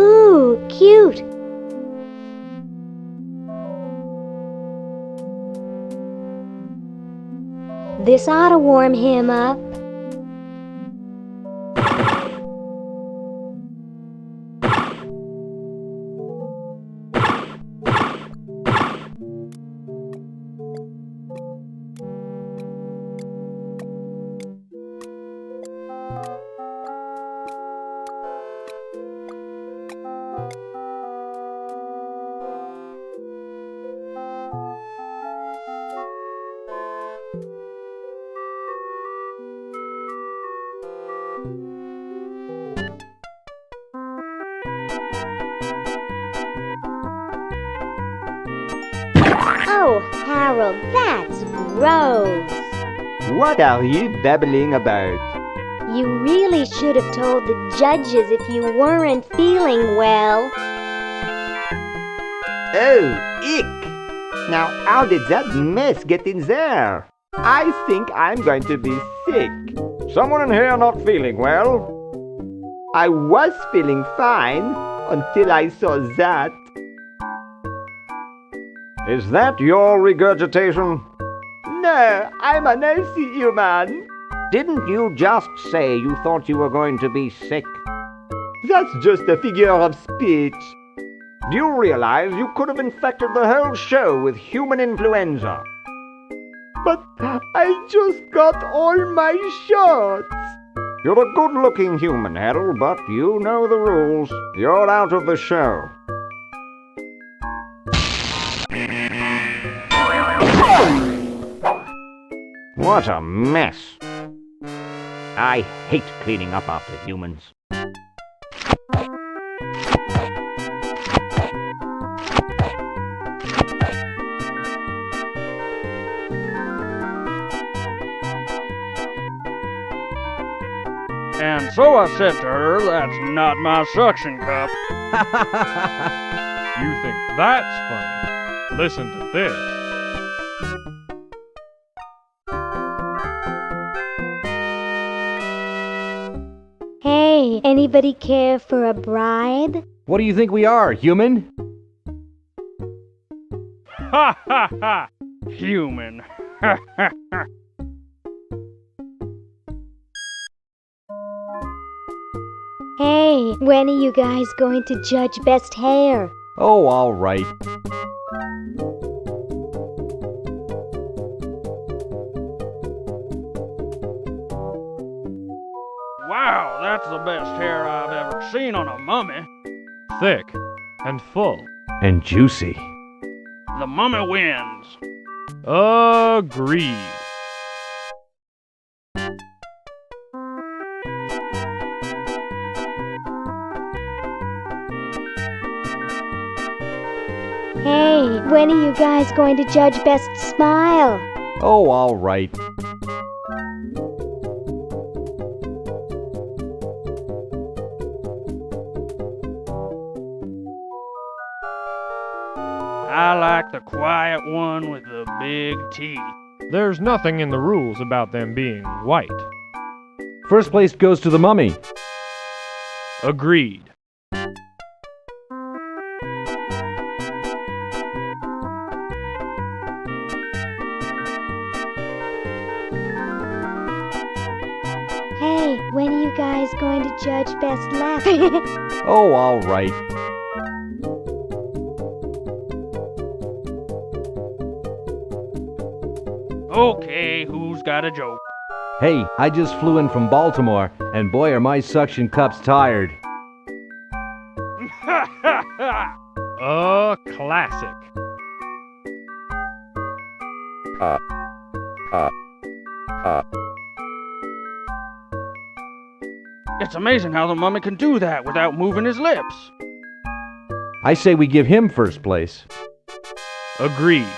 Ooh, cute. This ought to warm him up. Oh, Harold, that's gross. What are you babbling about? You really should have told the judges if you weren't feeling well. Oh, ick! Now how did that mess get in there? I think I'm going to be sick. Someone in here not feeling well? I was feeling fine until I saw that. Is that your regurgitation? No, I'm an healthy human. Didn't you just say you thought you were going to be sick? That's just a figure of speech. Do you realize you could have infected the whole show with human influenza? But I just got all my shots. You're a good-looking human, Harold, but you know the rules. You're out of the show. What a mess. I hate cleaning up after humans. And so I said to her, that's not my suction cup. You think that's funny? Listen to this. Hey, anybody care for a bribe? What do you think we are, human? Ha ha ha! Human. Ha ha ha! Hey, when are you guys going to judge best hair? Oh, all right. Wow, that's the best hair I've ever seen on a mummy. Thick and full. And juicy. The mummy wins. Agreed. Hey, when are you guys going to judge best smile? Oh, all right. I like the quiet one with the big teeth. There's nothing in the rules about them being white. First place goes to the mummy. Agreed. Hey, when are you guys going to judge best laugh? Oh, all right. Okay, who's got a joke? Hey, I just flew in from Baltimore, and boy are my suction cups tired. A classic. It's amazing how the mummy can do that without moving his lips. I say we give him first place. Agreed.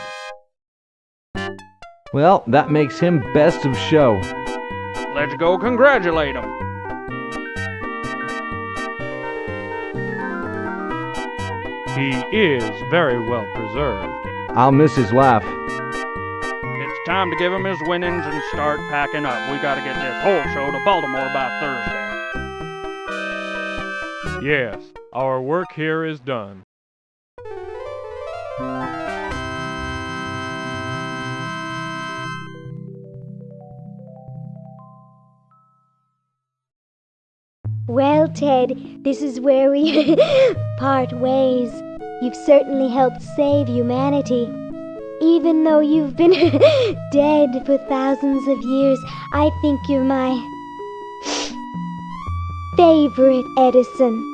Well, that makes him best of show. Let's go congratulate him. He is very well preserved. I'll miss his laugh. It's time to give him his winnings and start packing up. We gotta get this whole show to Baltimore by Thursday. Yes, our work here is done. Well, Ted, this is where we part ways. You've certainly helped save humanity. Even though you've been dead for thousands of years, I think you're my favorite Edison.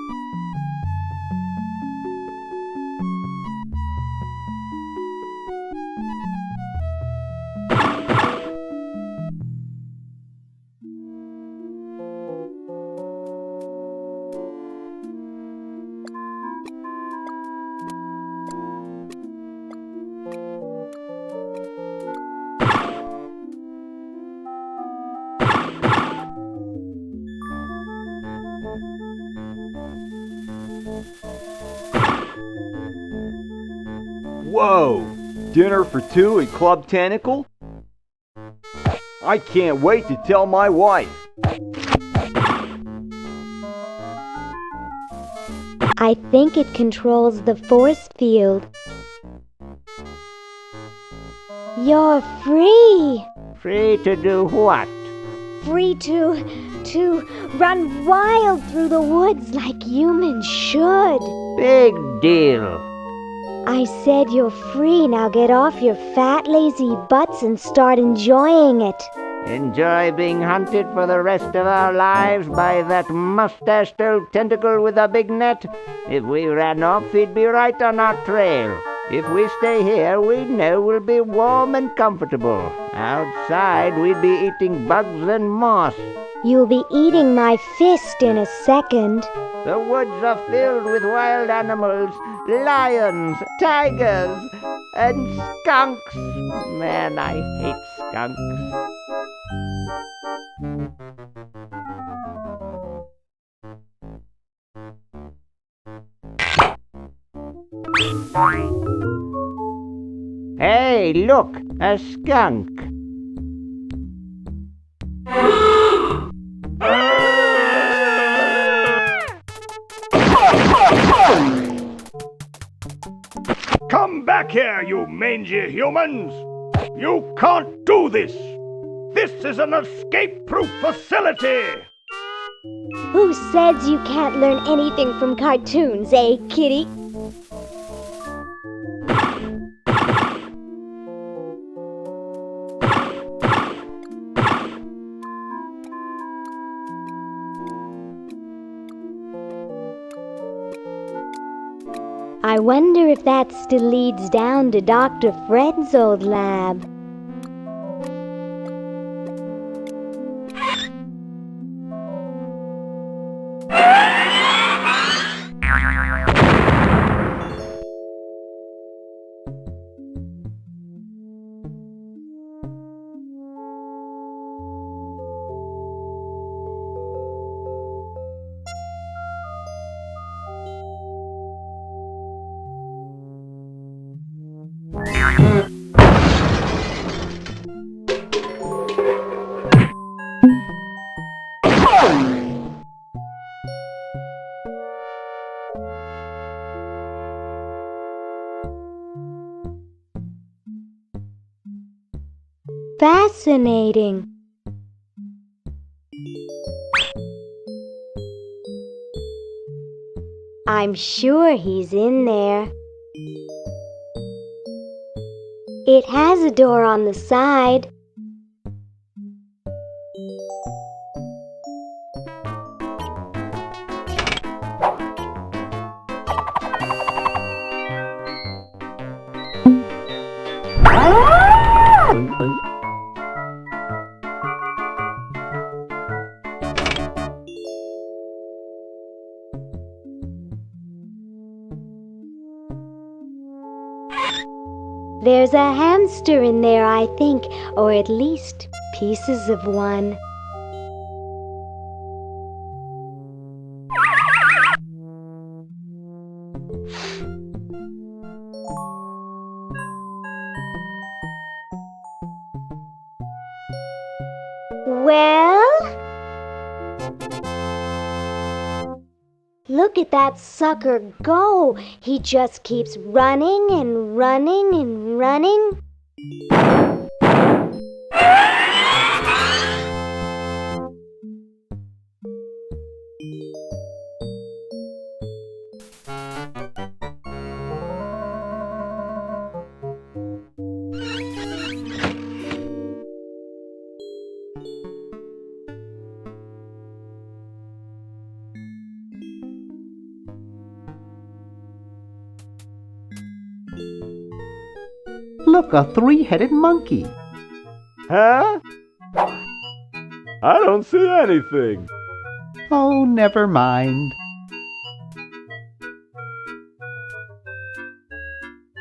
Whoa! Dinner for two at Club Tentacle? I can't wait to tell my wife. I think it controls the force field. You're free! Free to do what? Free to run wild through the woods like humans should. Big deal. I said you're free. Now get off your fat, lazy butts and start enjoying it. Enjoy being hunted for the rest of our lives by that mustached old tentacle with a big net? If we ran off, he'd be right on our trail. If we stay here, we know we'll be warm and comfortable. Outside, we'd be eating bugs and moss. You'll be eating my fist in a second. The woods are filled with wild animals, lions, tigers, and skunks. Man, I hate skunks. Hey, look, a skunk. Come back here, you mangy humans! You can't do this! This is an escape-proof facility! Who says you can't learn anything from cartoons, eh, kitty? I wonder if that still leads down to Dr. Fred's old lab. Fascinating. I'm sure he's in there. It has a door on the side. There's a hamster in there, I think, or at least pieces of one. Well? Look at that sucker go! He just keeps running and running and running. Look, a three-headed monkey. Huh? I don't see anything. Oh, never mind.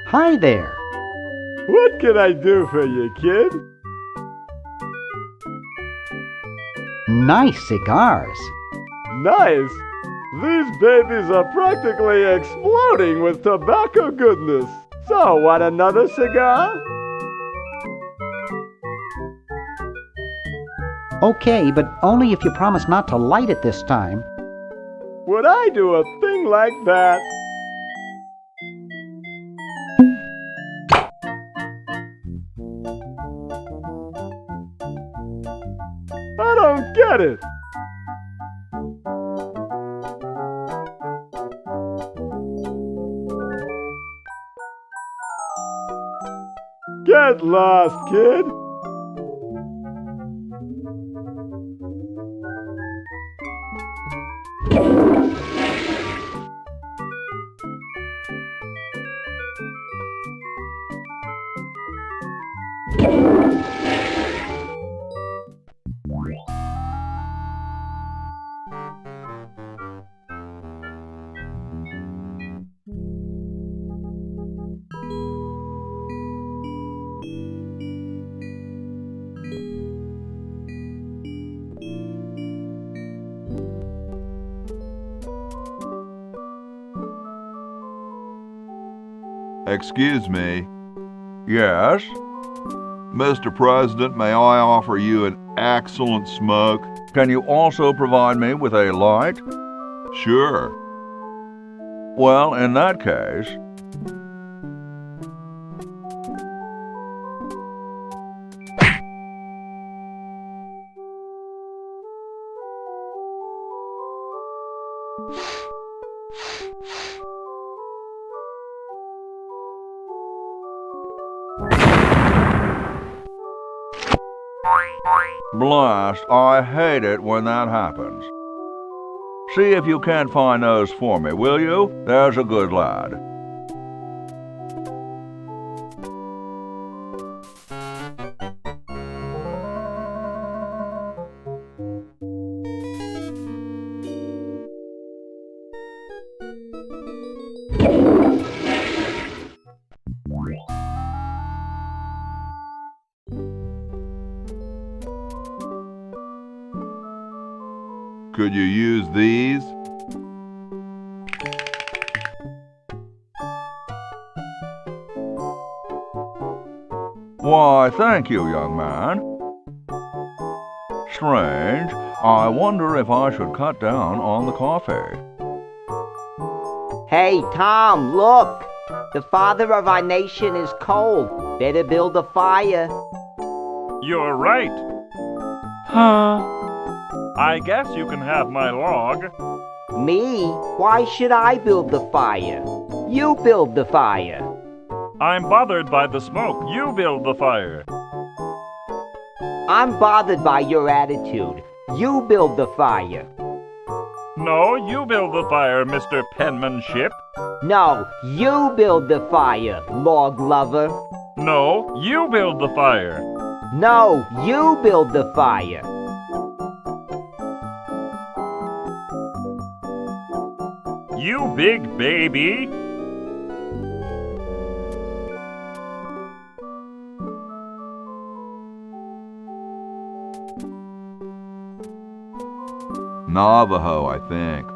Hi there. What can I do for you, kid? Nice cigars. Nice? These babies are practically exploding with tobacco goodness. So, want another cigar? Okay, but only if you promise not to light it this time. Would I do a thing like that? I don't get it. Get lost, kid. Excuse me. Yes? Mr. President, may I offer you an excellent smoke? Can you also provide me with a light? Sure. Well, in that case... Blast, I hate it when that happens. See if you can't find those for me, will you? There's a good lad. Could you use these? Why, thank you, young man. Strange. I wonder if I should cut down on the coffee. Hey, Tom, look! The father of our nation is cold. Better build a fire. You're right. Huh? I guess you can have my log. Me? Why should I build the fire? You build the fire. I'm bothered by the smoke. You build the fire. I'm bothered by your attitude. You build the fire. No, you build the fire, Mr. Penmanship. No, you build the fire, log lover. No, you build the fire. No, you build the fire. You big baby. Navajo, I think.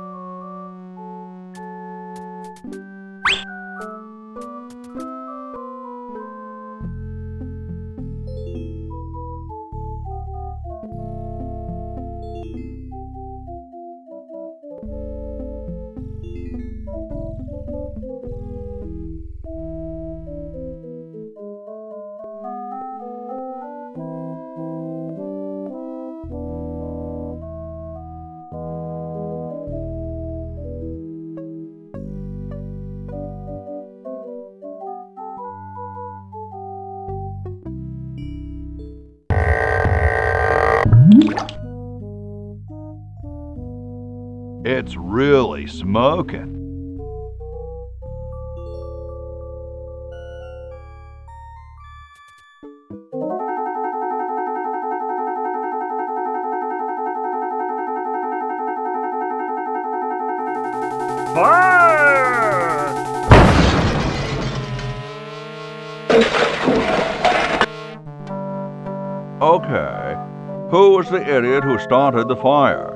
It's really smoking. Fire! Okay. Who was the idiot who started the fire?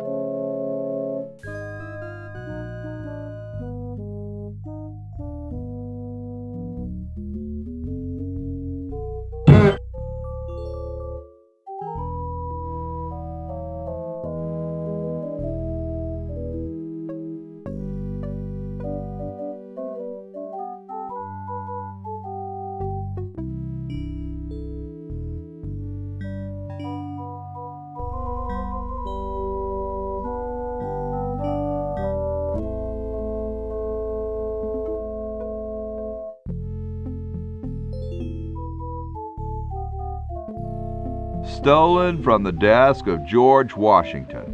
Stolen from the desk of George Washington.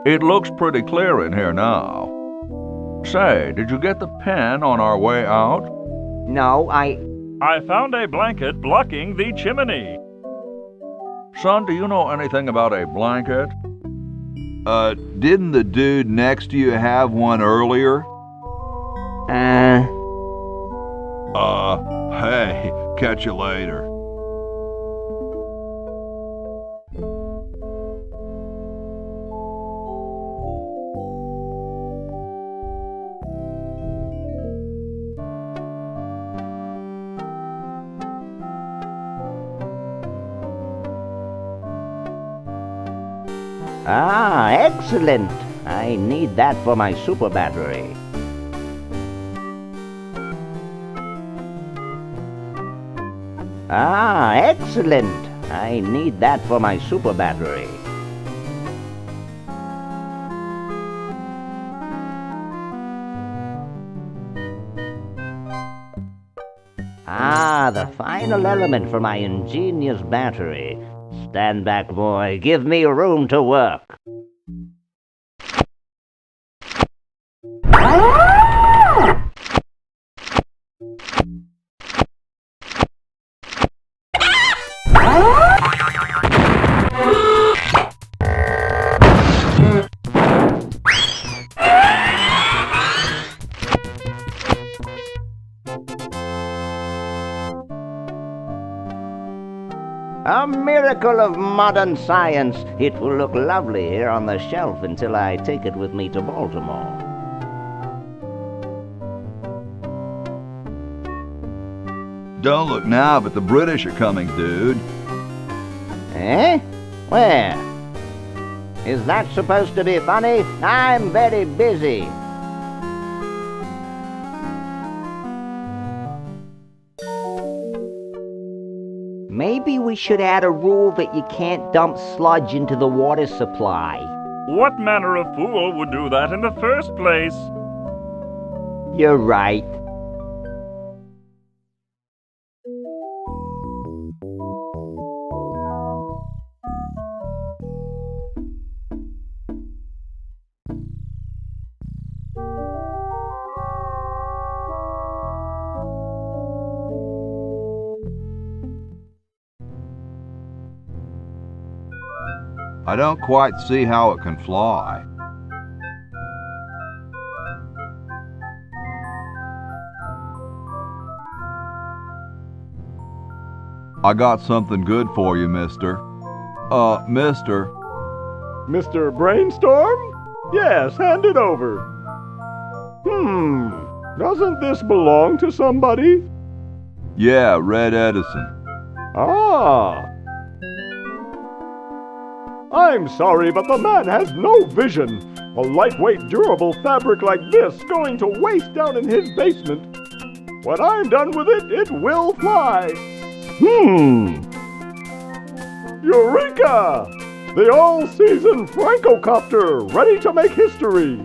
It looks pretty clear in here now. Say, did you get the pen on our way out? No, I found a blanket blocking the chimney. Son, do you know anything about a blanket? Didn't the dude next to you have one earlier? Hey, catch you later. Ah, excellent. I need that for my super battery. Ah, excellent. I need that for my super battery. Ah, the final element for my ingenious battery. Stand back, boy. Give me room to work. A miracle of modern science. It will look lovely here on the shelf until I take it with me to Baltimore. Don't look now, but the British are coming, dude. Eh? Where? Is that supposed to be funny? I'm very busy. Maybe we should add a rule that you can't dump sludge into the water supply. What manner of fool would do that in the first place? You're right. I don't quite see how it can fly. I got something good for you, mister. Mister. Mr. Brainstorm? Yes, hand it over. Doesn't this belong to somebody? Yeah, Red Edison. Ah. I'm sorry, but the man has no vision. A lightweight, durable fabric like this going to waste down in his basement. When I'm done with it, it will fly. Eureka! The all-season Francocopter, ready to make history.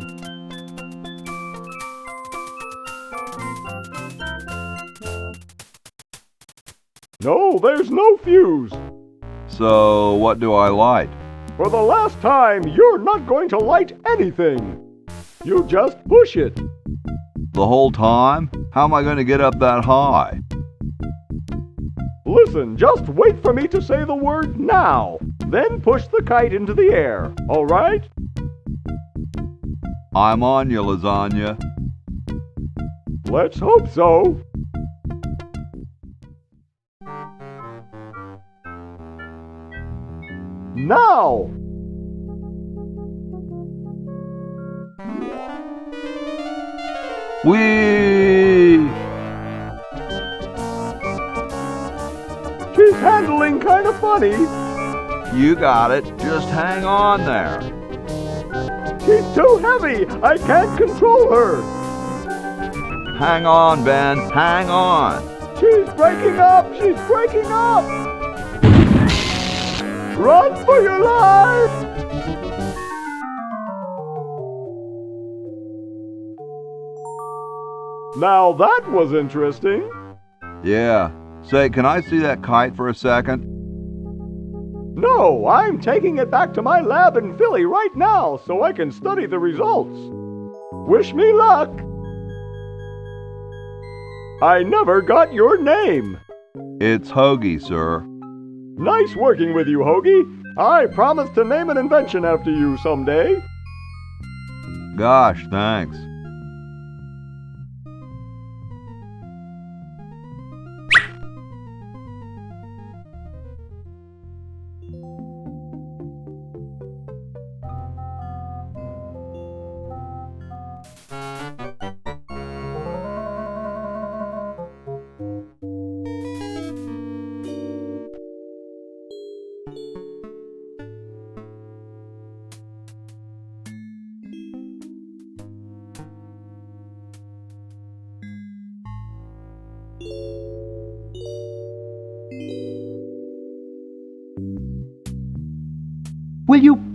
No, there's no fuse. So, what do I light? For the last time, you're not going to light anything. You just push it. The whole time? How am I going to get up that high? Listen, just wait for me to say the word now. Then push the kite into the air, all right? I'm on you, lasagna. Let's hope so. Now! Whee! She's handling kind of funny. You got it. Just hang on there. She's too heavy. I can't control her. Hang on, Ben. Hang on. She's breaking up. She's breaking up. Run for your life. Now that was interesting. Yeah. Say, can I see that kite for a second? No, I'm taking it back to my lab in Philly right now so I can study the results. Wish me luck. I never got your name. It's Hoagie, sir. Nice working with you, Hoagie. I promise to name an invention after you someday. Gosh, thanks.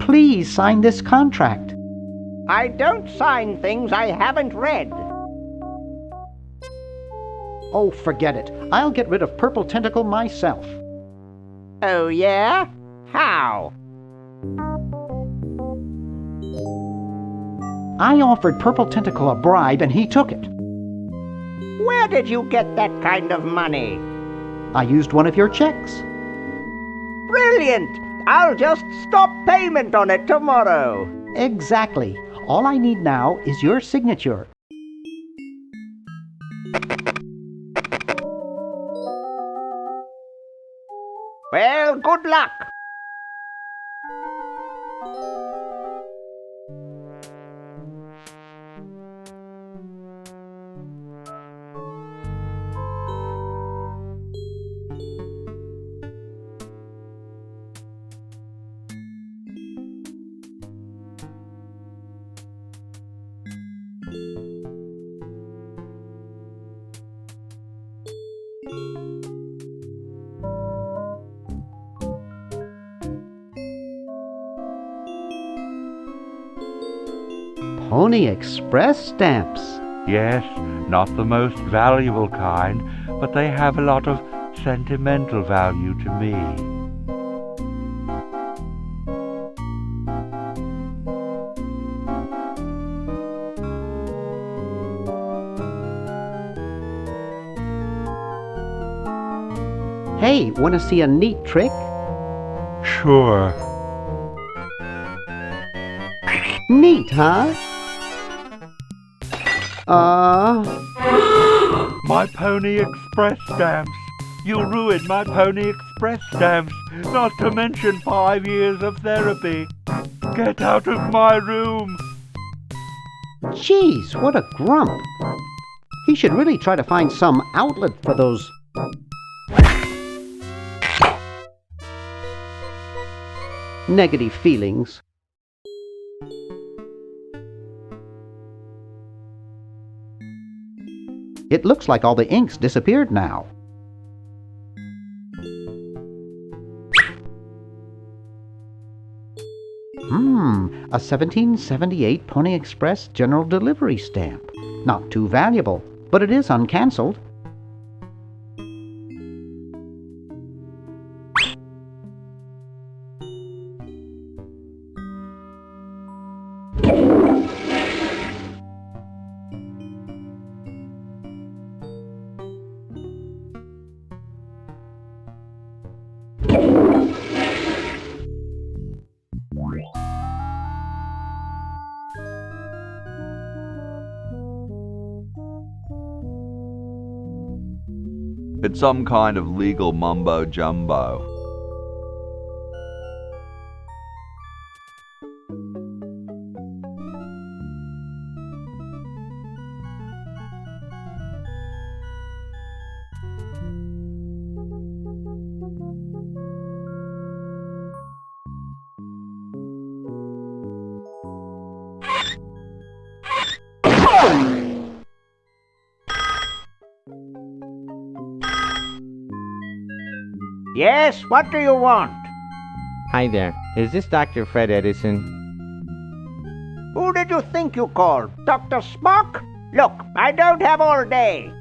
please sign this contract. I don't sign things I haven't read. Oh, forget it. I'll get rid of Purple Tentacle myself. Oh, yeah? How? I offered Purple Tentacle a bribe and he took it. Where did you get that kind of money? I used one of your checks. Brilliant! I'll just stop payment on it tomorrow. Exactly. All I need now is your signature. Well, good luck. Pony Express stamps. Yes, not the most valuable kind, but they have a lot of sentimental value to me. Hey, want to see a neat trick? Sure. Neat, huh? My Pony Express stamps! You ruined my Pony Express stamps, not to mention 5 years of therapy. Get out of my room! Jeez, what a grump. He should really try to find some outlet for those... negative feelings. It looks like all the ink's disappeared now. A 1778 Pony Express General Delivery stamp. Not too valuable, but it is uncancelled. It's some kind of legal mumbo-jumbo. Yes, what do you want? Hi there. Is this Dr. Fred Edison? Who did you think you called? Dr. Spock? Look, I don't have all day.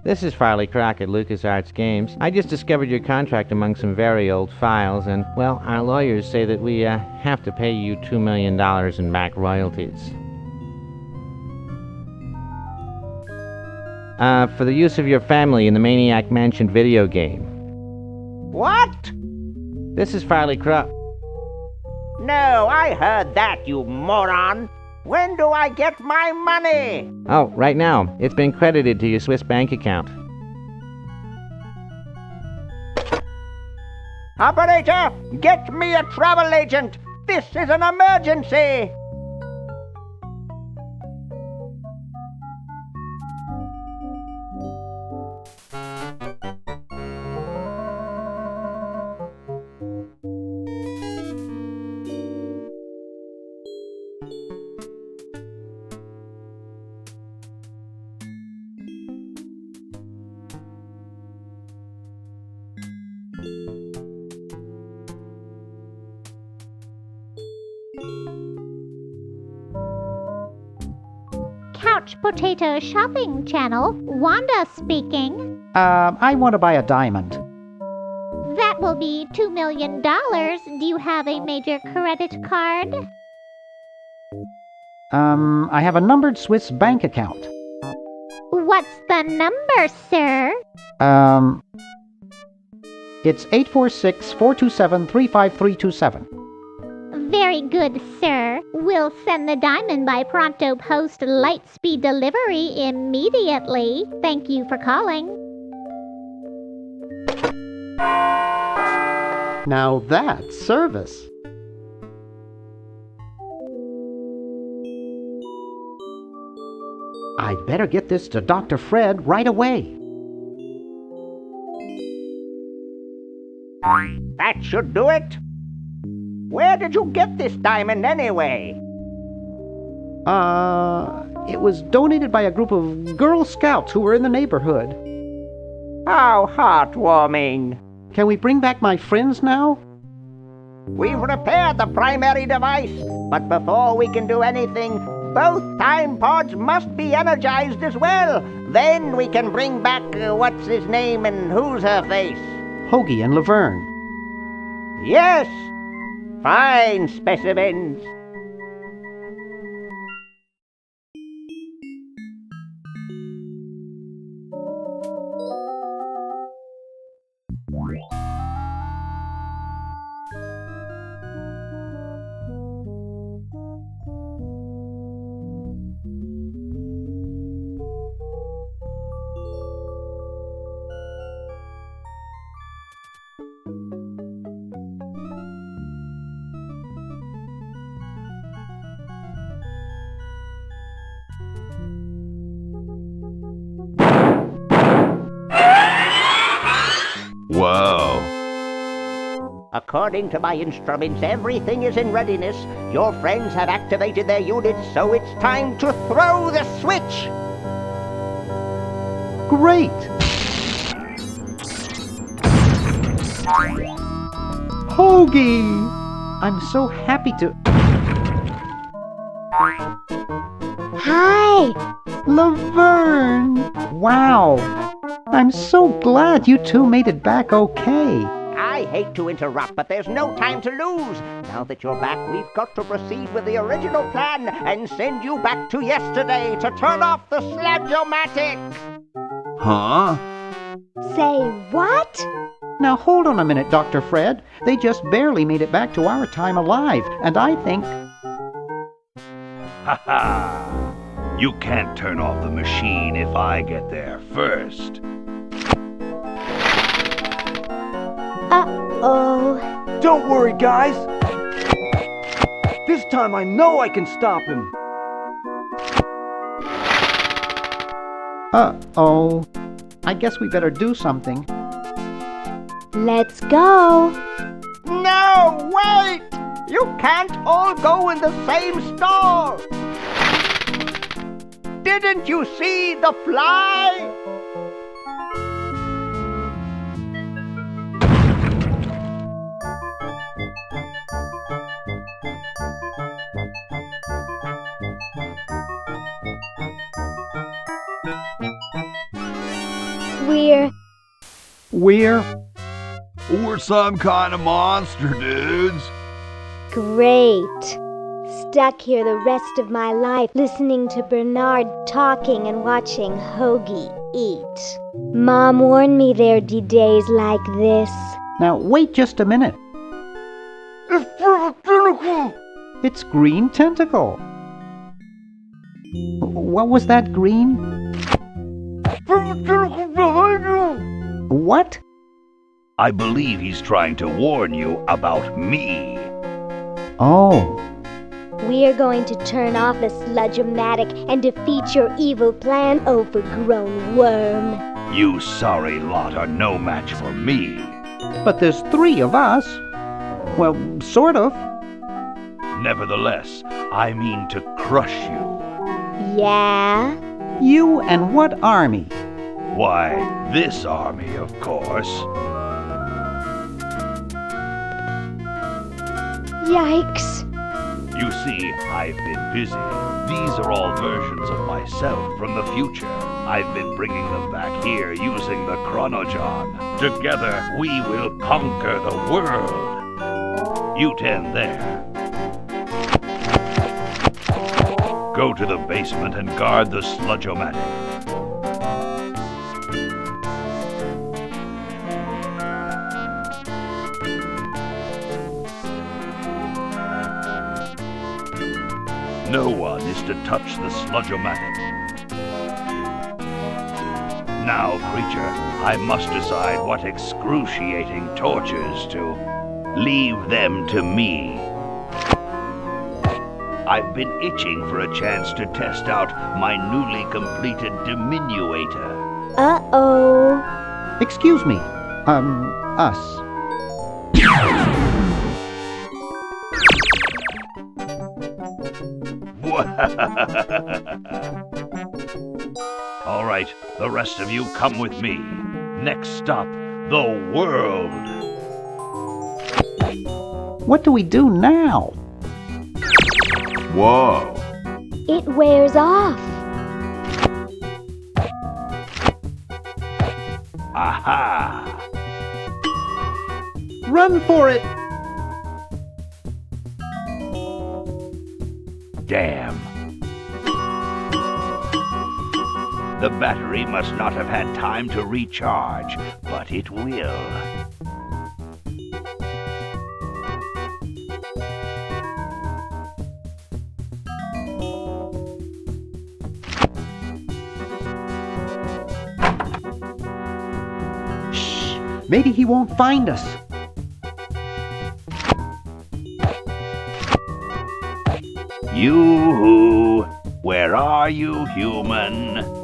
This is Farley Crockett, LucasArts Games. I just discovered your contract among some very old files, and, well, our lawyers say that we have to pay you $2 million in back royalties. For the use of your family in the Maniac Mansion video game. What? This is Farley Crockett. No, I heard that, you moron. When do I get my money? Oh, right now. It's been credited to your Swiss bank account. Operator, get me a travel agent. This is an emergency. Couch Potato Shopping Channel. Wanda speaking. I want to buy a diamond. That will be $2 million. Do you have a major credit card? I have a numbered Swiss bank account. What's the number, sir? It's 846-427-35327. Very good, sir. We'll send the diamond by pronto post lightspeed delivery immediately. Thank you for calling. Now that's service. I'd better get this to Dr. Fred right away. That should do it. Where did you get this diamond anyway? It was donated by a group of Girl Scouts who were in the neighborhood. How heartwarming. Can we bring back my friends now? We've repaired the primary device, but before we can do anything, both time pods must be energized as well. Then we can bring back what's his name and who's her face? Hoagie and Laverne. Yes! Fine specimens. Whoa. According to my instruments, everything is in readiness. Your friends have activated their units, so it's time to throw the switch! Great! Hoagie! I'm so happy to... Hi! Laverne! Wow! I'm so glad you two made it back okay. I hate to interrupt, but there's no time to lose. Now that you're back, we've got to proceed with the original plan and send you back to yesterday to turn off the sludge-o-matic. Huh? Say what? Now hold on a minute, Dr. Fred. They just barely made it back to our time alive, and I think... Ha ha! You can't turn off the machine if I get there first. Uh-oh. Don't worry, guys. This time I know I can stop him. Uh-oh. I guess we better do something. Let's go. No, wait! You can't all go in the same stall! Didn't you see the fly? We're some kind of monster, dudes. Great. Stuck here the rest of my life listening to Bernard talking and watching Hoagie eat. Mom warned me there'd be days like this. Now, wait just a minute. It's Purple Tentacle! It's Green Tentacle. What was that, Green? Purple Tentacle behind you! What? I believe he's trying to warn you about me. Oh. We're going to turn off the sludge-o-matic and defeat your evil plan, overgrown worm. You sorry lot are no match for me. But there's 3 of us. Well, sort of. Nevertheless, I mean to crush you. Yeah? You and what army? Why, this army, of course. Yikes. You see, I've been busy. These are all versions of myself from the future. I've been bringing them back here using the Chron-O-John. Together, we will conquer the world. You 10 there. Go to the basement and guard the sludge-o-matic. No one is to touch the sludge-o-matic. Now, creature, I must decide what excruciating tortures to leave them to me. I've been itching for a chance to test out my newly completed diminuator. Uh-oh. Excuse me. Us. All right, the rest of you come with me. Next stop, the world. What do we do now? Whoa. It wears off. Aha! Run for it! Damn. The battery must not have had time to recharge, but it will. Shh! Maybe he won't find us. You-hoo! Where are you, human?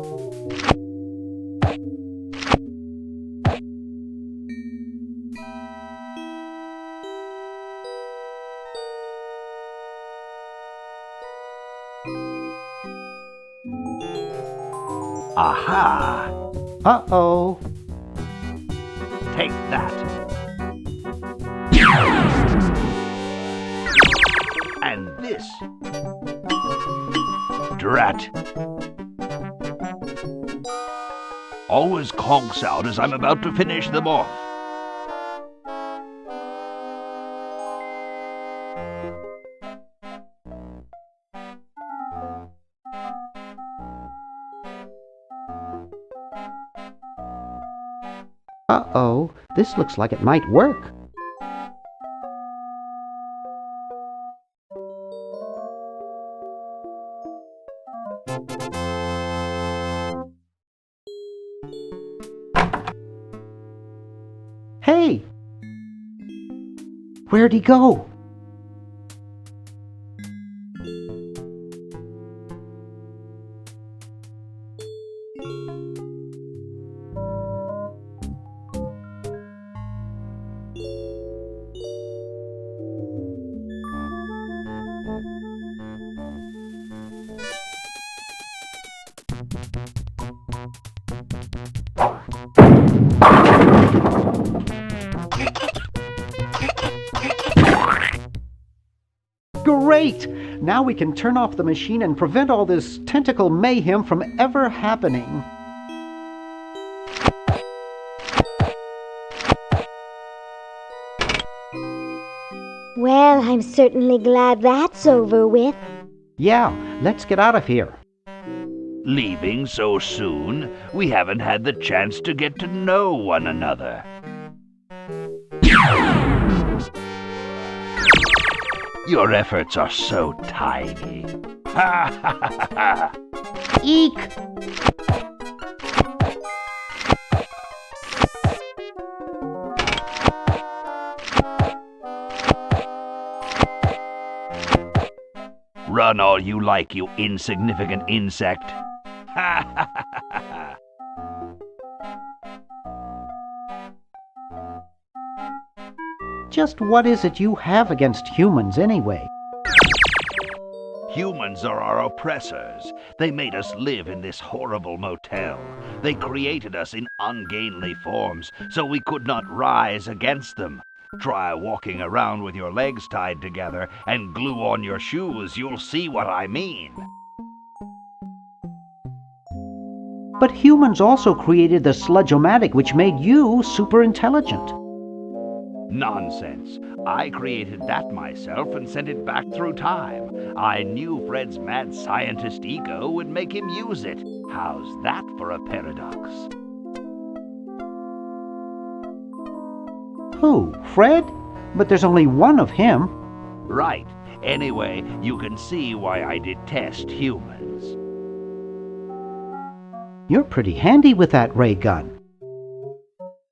Aha! Uh-oh. Take that. And this. Drat. Always conks out as I'm about to finish them off. Uh-oh. This looks like it might work. Hey! Where'd he go? Great! Now we can turn off the machine and prevent all this tentacle mayhem from ever happening. Well, I'm certainly glad that's over with. Yeah, let's get out of here. Leaving so soon? We haven't had the chance to get to know one another. Your efforts are so tiny. Ha ha ha ha! Eek! Run all you like, you insignificant insect. Ha ha ha ha! Just what is it you have against humans, anyway? Humans are our oppressors. They made us live in this horrible motel. They created us in ungainly forms, so we could not rise against them. Try walking around with your legs tied together and glue on your shoes. You'll see what I mean. But humans also created the sludge-o-matic, which made you super intelligent. Nonsense. I created that myself and sent it back through time. I knew Fred's mad scientist ego would make him use it. How's that for a paradox? Who? Fred? But there's only one of him. Right. Anyway, you can see why I detest humans. You're pretty handy with that ray gun.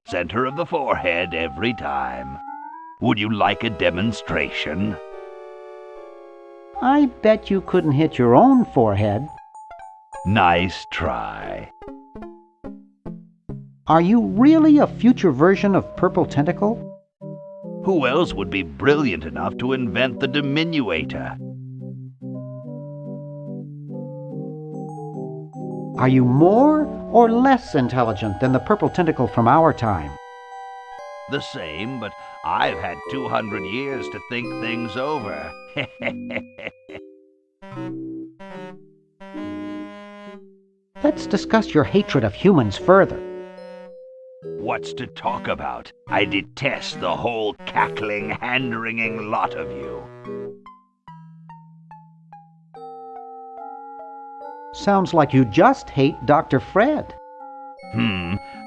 Center of the forehead every time. Would you like a demonstration? I bet you couldn't hit your own forehead. Nice try. Are you really a future version of Purple Tentacle? Who else would be brilliant enough to invent the diminuator? Are you more or less intelligent than the Purple Tentacle from our time? The same, but I've had 200 years to think things over. Let's discuss your hatred of humans further. What's to talk about? I detest the whole cackling, hand-wringing lot of you. Sounds like you just hate Dr. Fred.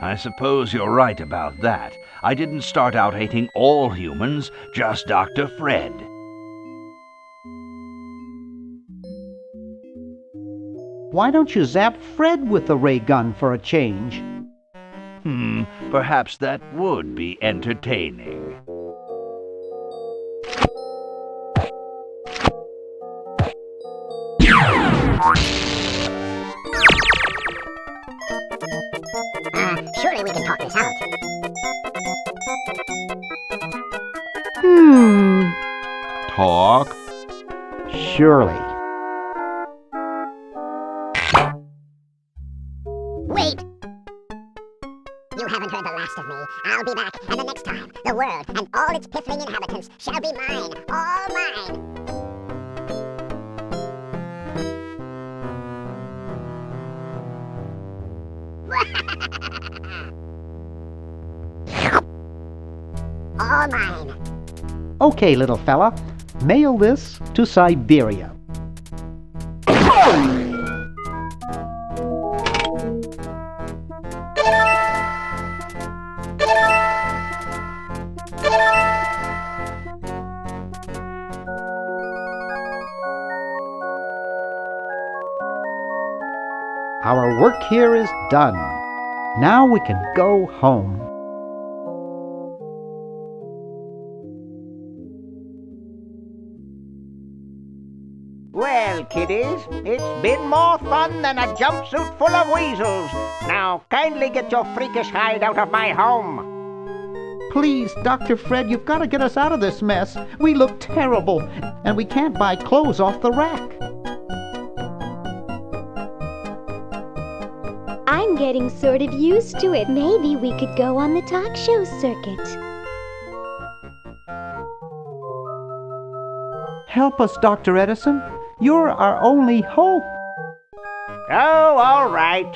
I suppose you're right about that. I didn't start out hating all humans, just Dr. Fred. Why don't you zap Fred with the ray gun for a change? Perhaps that would be entertaining. Surely we can talk this out. Talk? Surely. Wait! You haven't heard the last of me. I'll be back, and the next time, the world and all its piffling inhabitants shall be mine, all mine. All mine. Okay, little fella. Mail this to Siberia. Our work here is done. Now we can go home. Well, kiddies, it's been more fun than a jumpsuit full of weasels. Now, kindly get your freakish hide out of my home. Please, Dr. Fred, you've got to get us out of this mess. We look terrible, and we can't buy clothes off the rack. I'm getting sort of used to it. Maybe we could go on the talk show circuit. Help us, Dr. Edison. You're our only hope. Oh, all right.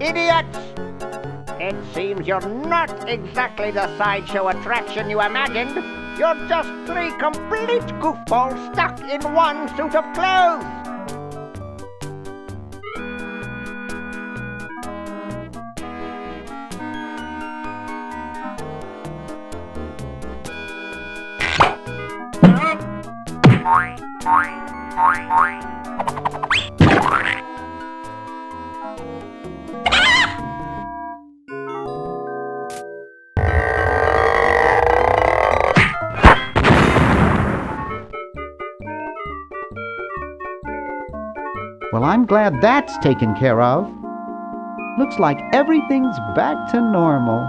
Idiots! It seems you're not exactly the sideshow attraction you imagined. You're just three complete goofballs stuck in one suit of clothes. Well, I'm glad that's taken care of. Looks like everything's back to normal.